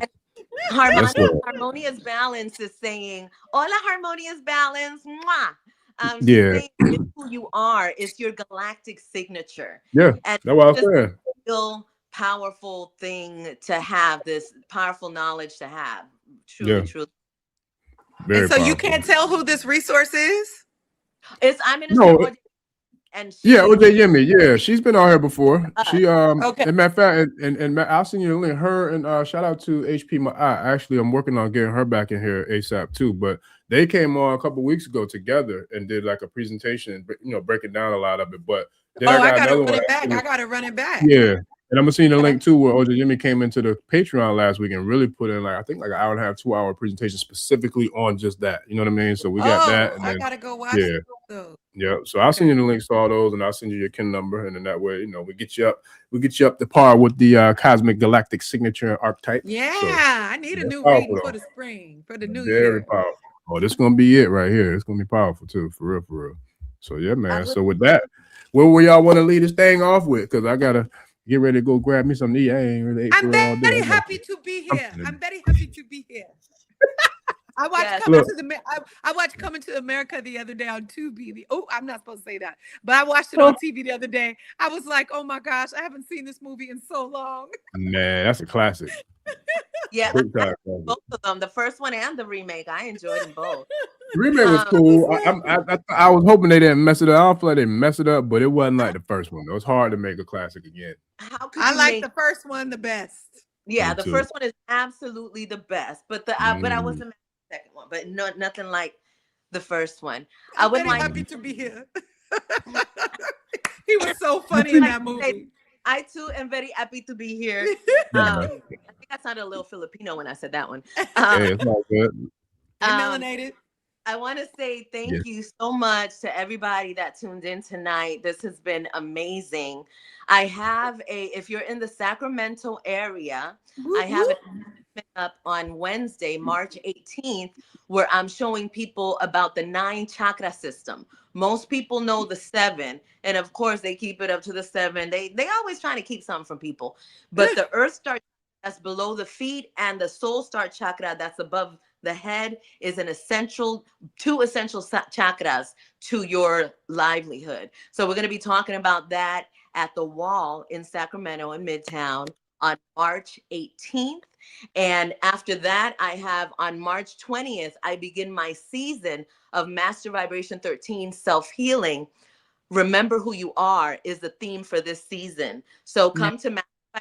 [SPEAKER 2] Yes, sir.
[SPEAKER 4] Harmonious Balance is saying, "Hola, Harmonious Balance." Mwah. She's
[SPEAKER 2] Yeah.
[SPEAKER 4] saying it's who you are. It's your galactic signature.
[SPEAKER 2] Yeah,
[SPEAKER 4] And
[SPEAKER 2] that's what I was
[SPEAKER 4] just
[SPEAKER 2] saying.
[SPEAKER 4] a real powerful thing to have, this powerful knowledge to have. Truly,
[SPEAKER 2] Yeah.
[SPEAKER 4] truly.
[SPEAKER 2] Very
[SPEAKER 3] And so
[SPEAKER 2] powerful.
[SPEAKER 3] you can't tell who this resource is?
[SPEAKER 4] I'm Minister
[SPEAKER 2] No,
[SPEAKER 4] and
[SPEAKER 2] yeah, OJ Yemi. Yeah, she's been on here before. She
[SPEAKER 3] Okay.
[SPEAKER 2] and matter of fact, and I'll send you the link. Her and shout out to HP. Actually, I'm working on getting her back in here ASAP too. But they came on a couple weeks ago together and did like a presentation, breaking down a lot of it. But then I got
[SPEAKER 3] gotta
[SPEAKER 2] another
[SPEAKER 3] run
[SPEAKER 2] one.
[SPEAKER 3] it back. I gotta run it back.
[SPEAKER 2] Yeah. And I'm gonna send you the link too, where OJ Jimmy came into the Patreon last week and really put in I think an hour and a half, 2 hour presentation specifically on just that. You know what I mean? So we got that. And then,
[SPEAKER 3] I gotta go watch those.
[SPEAKER 2] Yeah. So I'll send you the links to all those, and I'll send you your KIN number, and then that way, we get you up to par with the cosmic galactic signature archetype.
[SPEAKER 3] Yeah,
[SPEAKER 2] so,
[SPEAKER 3] I need a new
[SPEAKER 2] powerful,
[SPEAKER 3] reading for the spring, for the new
[SPEAKER 2] very
[SPEAKER 3] year.
[SPEAKER 2] powerful. Oh, this is gonna be it right here. It's gonna be powerful too, for real, for real. So yeah, man. So with that, where will y'all want to lead this thing off with? Because I gotta get ready to go grab me some knee. I ain't really ate for real all day.
[SPEAKER 3] Very happy to be here. I'm very happy to be here. I watched Coming to America the other day on Tubi. Oh, I'm not supposed to say that, but I watched it on TV the other day. I was like, oh my gosh, I haven't seen this movie in so long.
[SPEAKER 2] Man, that's a classic.
[SPEAKER 4] Yeah, both of them, the first one and the remake. I enjoyed them both.
[SPEAKER 2] The remake was cool. I was hoping they didn't mess it up. I don't feel like they messed it up, but it wasn't like the first one. It was hard to make a classic again.
[SPEAKER 4] How could
[SPEAKER 3] I like the first one the best.
[SPEAKER 4] Yeah, the first one is absolutely the best, but but I wasn't the second one, but nothing like the first one.
[SPEAKER 3] I'm very happy to be here. He was so funny in that movie.
[SPEAKER 4] I too am very happy to be here. I think I sounded a little Filipino when I said that one.
[SPEAKER 2] Hey, it's all good.
[SPEAKER 3] Melanated.
[SPEAKER 4] I want to say thank you so much to everybody that tuned in tonight. This has been amazing. I have if you're in the Sacramento area, I have an event up on Wednesday, March 18th, where I'm showing people about the 9 chakra system. Most people know the 7, and of course they keep it up to the 7. They always trying to keep something from people, but the Earth Star that's below the feet and the Soul Star chakra that's above the head is two essential chakras to your livelihood. So we're going to be talking about that at the Wall in Sacramento in Midtown on March 18th. And after that, I have on March 20th, I begin my season of Master Vibration 13 self-healing. Remember who you are is the theme for this season. So come to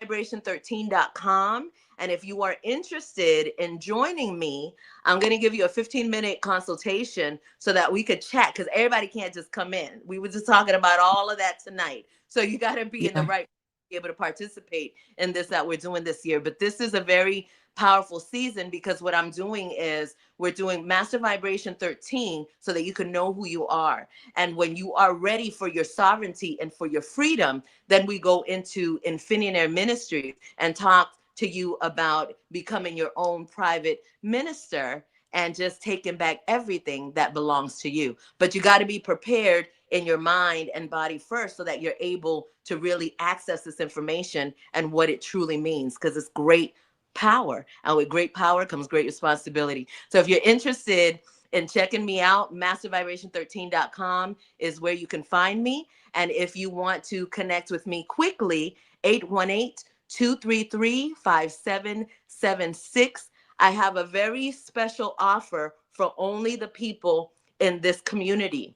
[SPEAKER 4] mastervibration13.com. And if you are interested in joining me, I'm going to give you a 15-minute consultation so that we could chat, because everybody can't just come in. We were just talking about all of that tonight. So you got to be in the right, be able to participate in this that we're doing this year. But this is a very powerful season, because what I'm doing is we're doing Master Vibration 13 so that you can know who you are. And when you are ready for your sovereignty and for your freedom, then we go into Infinity Ministry and talk to you about becoming your own private minister and just taking back everything that belongs to you. But you got to be prepared in your mind and body first so that you're able to really access this information and what it truly means, because it's great power. And with great power comes great responsibility. So if you're interested in checking me out, mastervibration13.com is where you can find me. And if you want to connect with me quickly, 818 233-5776. I have a very special offer for only the people in this community.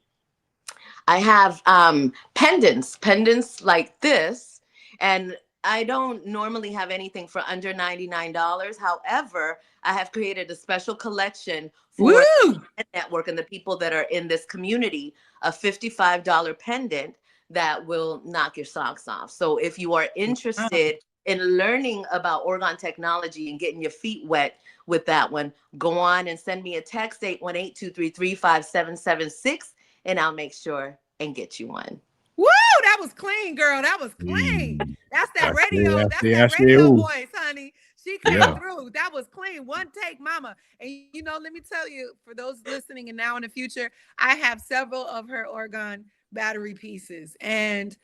[SPEAKER 4] I have pendants like this, and I don't normally have anything for under $99. However, I have created a special collection for the network and the people that are in this community, a $55 pendant that will knock your socks off. So if you are interested in learning about orgone technology and getting your feet wet with that one, go on and send me a text, 818-233-5776, and I'll make sure and get you one.
[SPEAKER 3] Woo! That was clean, girl. That was clean. That's that radio. That's that
[SPEAKER 2] that's
[SPEAKER 3] radio
[SPEAKER 2] it.
[SPEAKER 3] voice, honey. She came through. That was clean. One take, mama. And you know, let me tell you, for those listening and now in the future, I have several of her orgone battery pieces, and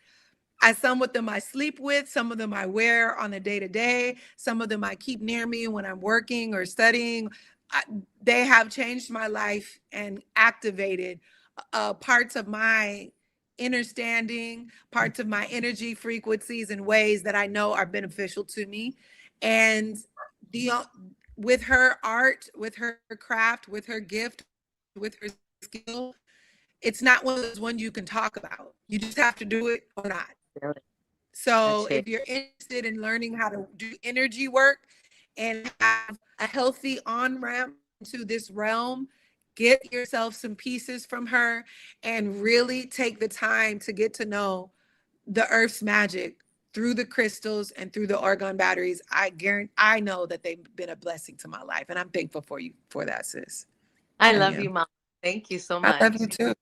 [SPEAKER 3] some of them I sleep with, some of them I wear on a day-to-day, some of them I keep near me when I'm working or studying. They have changed my life and activated parts of my understanding, parts of my energy frequencies in ways that I know are beneficial to me. And with her art, with her craft, with her gift, with her skill, it's not one of those ones you can talk about. You just have to do it or not. So if you're interested in learning how to do energy work and have a healthy on-ramp to this realm, get yourself some pieces from her and really take the time to get to know the earth's magic through the crystals and through the orgone batteries. I know that they've been a blessing to my life, and I'm thankful for you for that, sis.
[SPEAKER 4] I love you, Mom. Thank you so much.
[SPEAKER 3] I love you too.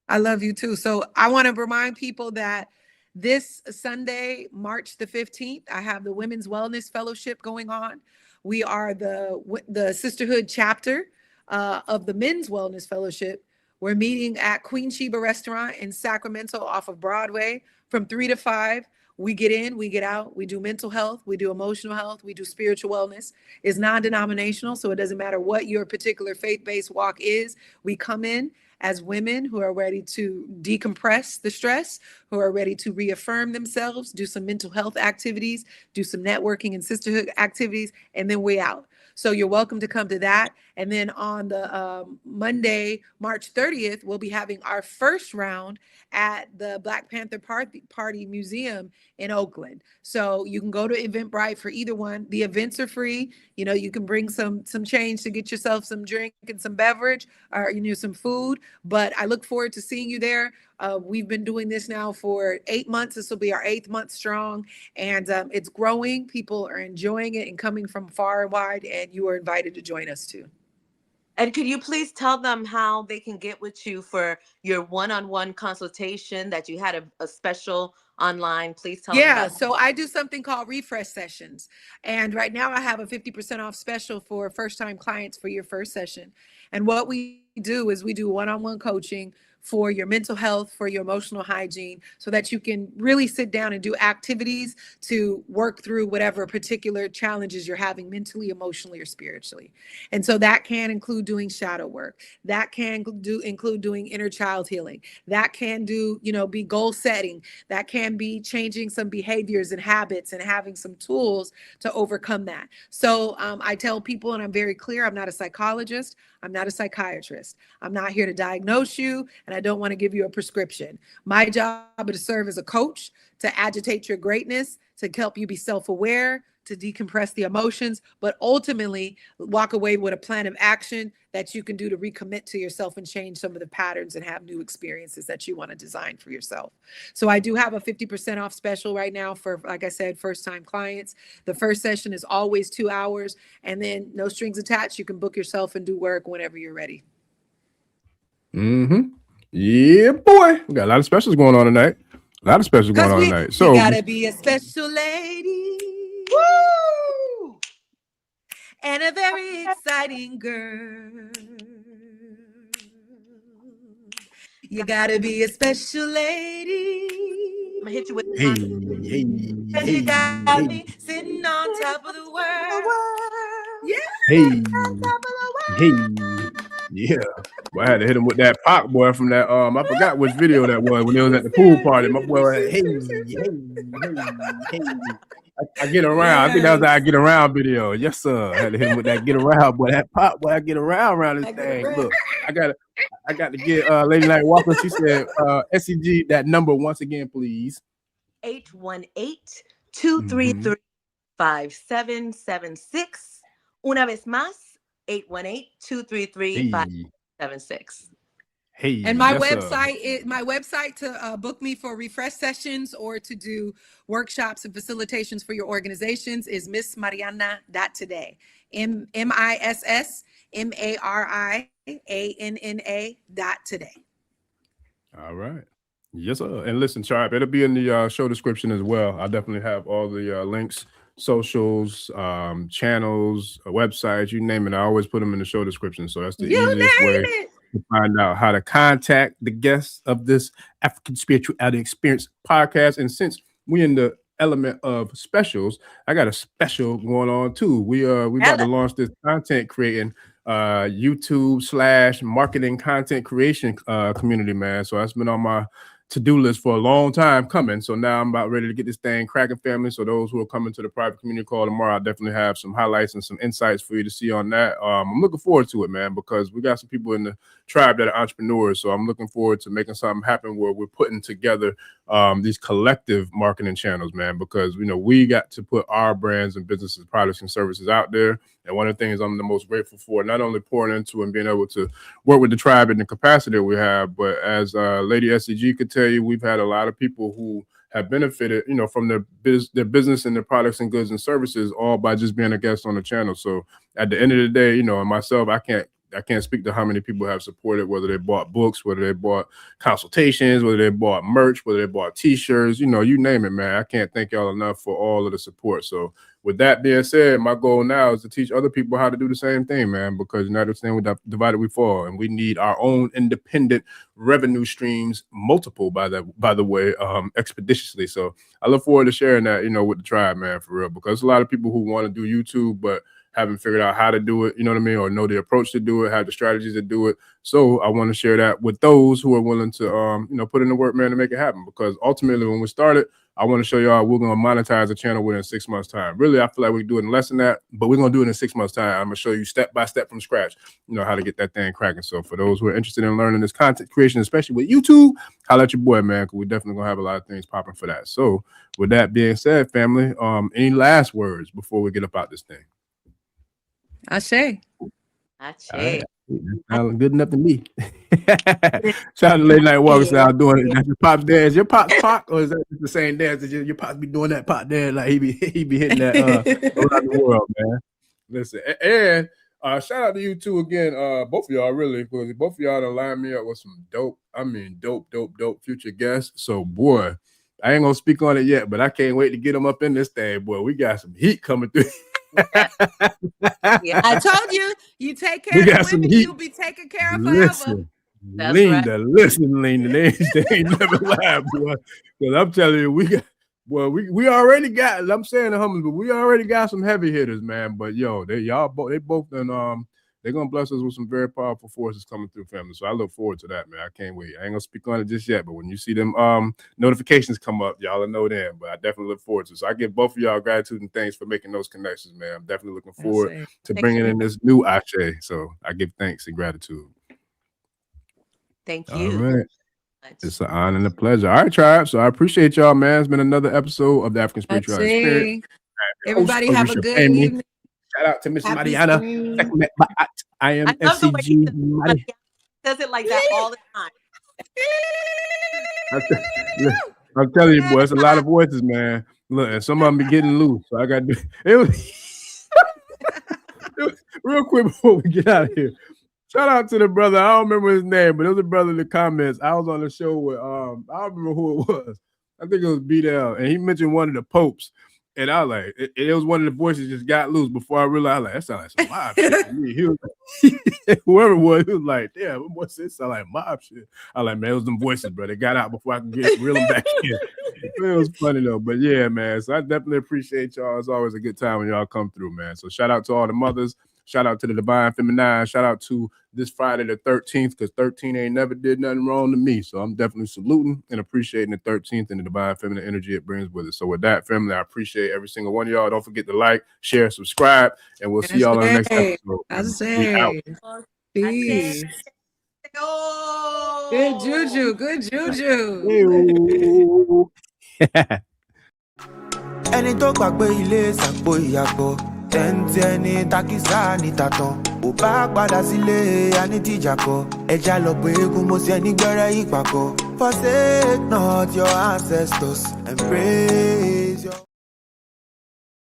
[SPEAKER 3] I love you too. So I want to remind people that this Sunday, March the 15th, I have the Women's Wellness Fellowship going on. We are the sisterhood chapter of the Men's Wellness Fellowship. We're meeting at Queen Sheba Restaurant in Sacramento off of Broadway from 3 to 5. We get in, we get out, we do mental health, we do emotional health, we do spiritual wellness. It's non-denominational, so it doesn't matter what your particular faith-based walk is. We come in as women who are ready to decompress the stress, who are ready to reaffirm themselves, do some mental health activities, do some networking and sisterhood activities, and then we out. So you're welcome to come to that. And then on the Monday, March 30th, we'll be having our first round at the Black Panther Party Museum in Oakland. So you can go to Eventbrite for either one. The events are free. You know, you can bring some change to get yourself some drink and some beverage or, you know, some food. But I look forward to seeing you there. We've been doing this now for 8 months. This will be our 8th month strong, and it's growing. People are enjoying it and coming from far and wide, and you are invited to join us too.
[SPEAKER 4] And could you please tell them how they can get with you for your one-on-one consultation that you had a special online? Please tell them that.
[SPEAKER 3] So I do something called refresh sessions. And right now I have a 50% off special for first-time clients for your first session. And what we do is we do one-on-one coaching for your mental health, for your emotional hygiene, so that you can really sit down and do activities to work through whatever particular challenges you're having mentally, emotionally, or spiritually. And so that can include doing shadow work. That can include doing inner child healing. That can be goal setting. That can be changing some behaviors and habits and having some tools to overcome that. So I tell people, and I'm very clear, I'm not a psychologist. I'm not a psychiatrist. I'm not here to diagnose you, and I don't want to give you a prescription. My job is to serve as a coach, to agitate your greatness, to help you be self-aware, to decompress the emotions, but ultimately walk away with a plan of action that you can do to recommit to yourself and change some of the patterns and have new experiences that you want to design for yourself. So I do have a 50% off special right now for, like I said, first-time clients. The first session is always 2 hours, and then no strings attached. You can book yourself and do work whenever you're ready.
[SPEAKER 2] Yeah, boy. We got a lot of specials going on tonight. So
[SPEAKER 3] you gotta be a special lady.
[SPEAKER 4] Woo!
[SPEAKER 3] And a very exciting girl. You gotta be a special lady.
[SPEAKER 4] I'm gonna hit you with
[SPEAKER 3] You got me sitting on top of the world.
[SPEAKER 2] Yeah. Boy, I had to hit him with that pop boy from that. I forgot which video that was when they was at the pool party. My boy, I get around. I think that was that I get around video. Yes, sir. I had to hit him with that get around, boy. That pop, boy. I get around this thing. Look, I got to get Lady Night Walker. She said, SEG, that number once again, please.
[SPEAKER 4] 818-233-5776. Una vez más, 818-233-5776.
[SPEAKER 2] Hey,
[SPEAKER 3] and my
[SPEAKER 2] yes,
[SPEAKER 3] website to book me for refresh sessions or to do workshops and facilitations for your organizations is missmarianna.today. MISSMARIANNA.today.
[SPEAKER 2] All right. Yes, sir. And listen, Tribe, it'll be in the show description as well. I definitely have all the links, socials, channels, websites, you name it. I always put them in the show description. So that's the easiest way to find out how to contact the guests of this African Spirituality Experience podcast. And since we're in the element of specials, I got a special going on too. We about to launch this content creating YouTube / marketing content creation community, man. So that's been on my to-do list for a long time coming. So now I'm about ready to get this thing cracking, family. So those who are coming to the private community call tomorrow, I definitely have some highlights and some insights for you to see on that. I'm looking forward to it, man, because we got some people in the tribe that are entrepreneurs. So I'm looking forward to making something happen where we're putting together these collective marketing channels, man, because we got to put our brands and businesses, products and services out there. And one of the things I'm the most grateful for, not only pouring into and being able to work with the tribe in the capacity that we have, but as Lady SEG could tell you, we've had a lot of people who have benefited, from their business and their products and goods and services, all by just being a guest on the channel. So at the end of the day, and myself, I can't speak to how many people have supported, whether they bought books, whether they bought consultations, whether they bought merch, whether they bought t-shirts, you name it, man. I can't thank y'all enough for all of the support. So with that being said, my goal now is to teach other people how to do the same thing, man, because understand we divided we fall, and we need our own independent revenue streams, multiple by the way, expeditiously. So I look forward to sharing that, with the tribe, man, for real, because a lot of people who want to do YouTube, but haven't figured out how to do it, or know the approach to do it, have the strategies to do it. So I want to share that with those who are willing to, put in the work, man, to make it happen. Because ultimately, when we started, I want to show y'all we're going to monetize the channel within 6 months' time. Really, I feel like we can do it in less than that, but we're going to do it in 6 months' time. I'm going to show you step by step from scratch, how to get that thing cracking. So for those who are interested in learning this content creation, especially with YouTube, holla at your boy, man, because we're definitely going to have a lot of things popping for that. So with that being said, family, any last words before we get up out this thing?
[SPEAKER 3] Ashe.
[SPEAKER 2] Right. Sound good enough to me. Shout out to Late Night Walker style doing it. That's your pop's dance. Your pop's pop, or is that the same dance? Your pops be doing that pop dance like he be hitting that around the world, man. Listen, and shout out to you two again, both of y'all, really, because both of y'all done lined me up with some dope future guests. So boy, I ain't gonna speak on it yet, but I can't wait to get them up in this thing. Boy, we got some heat coming through.
[SPEAKER 3] I told you take care of the women, you'll be taken care of forever.
[SPEAKER 2] Linda, they ain't never lied, boy. Because I'm telling you, we already got. I'm saying the hummus, but we already got some heavy hitters, man. But yo, they both done they're gonna bless us with some very powerful forces coming through, family. So I look forward to that, man. I can't wait. I ain't gonna speak on it just yet, but when you see them notifications come up, y'all will know them. But I definitely look forward to it. So I give both of y'all gratitude and thanks for making those connections, man. I'm definitely looking forward to bringing in this new Ashe. So I give thanks and gratitude.
[SPEAKER 4] Thank you.
[SPEAKER 2] All right. It's an honor and a pleasure. All right, tribe. So I appreciate y'all, man. It's been another episode of the African Spirituality Experience.
[SPEAKER 3] Everybody have a good evening.
[SPEAKER 2] Shout out to Miss Marianna Sekhmet Maat. I am SEG.
[SPEAKER 4] Does it like that all the time.
[SPEAKER 2] I'm telling you, boy, it's a lot of voices, man. Look, and some of them be getting loose. So I got to do it. Real quick before we get out of here. Shout out to the brother. I don't remember his name, but it was a brother in the comments. I was on the show with I don't remember who it was. I think it was BDL, and he mentioned one of the popes. And I was like, it was one of the voices just got loose before I realized, that sounds like some mob shit to me. He was like, whoever it was, he was like, damn, what's this? Sound like mob shit. I was like, man, it was them voices, bro. They got out before I could reel them back in. It was funny though, but yeah, man. So I definitely appreciate y'all. It's always a good time when y'all come through, man. So shout out to all the mothers, Shout out to the Divine Feminine. Shout out to this Friday the 13th, because 13 ain't never did nothing wrong to me. So I'm definitely saluting and appreciating the 13th and the Divine Feminine energy it brings with it. So with that, family, I appreciate every single one of y'all. Don't forget to like, share, subscribe, and we'll see y'all on the next episode. We out.
[SPEAKER 3] Peace.
[SPEAKER 4] Oh.
[SPEAKER 3] Good juju. Good juju.
[SPEAKER 1] ẹni tó gbàgbé ilé ṣàpò ìyàgbọ́ tẹ́ǹtì ẹni takísà ní tàtàn ò bá padà sílé anítìjàkọ ẹja lọ pé eégún mo ṣe ní gbẹ́rẹ́ ìpàkọ́ forsake not your ancestors and praise your.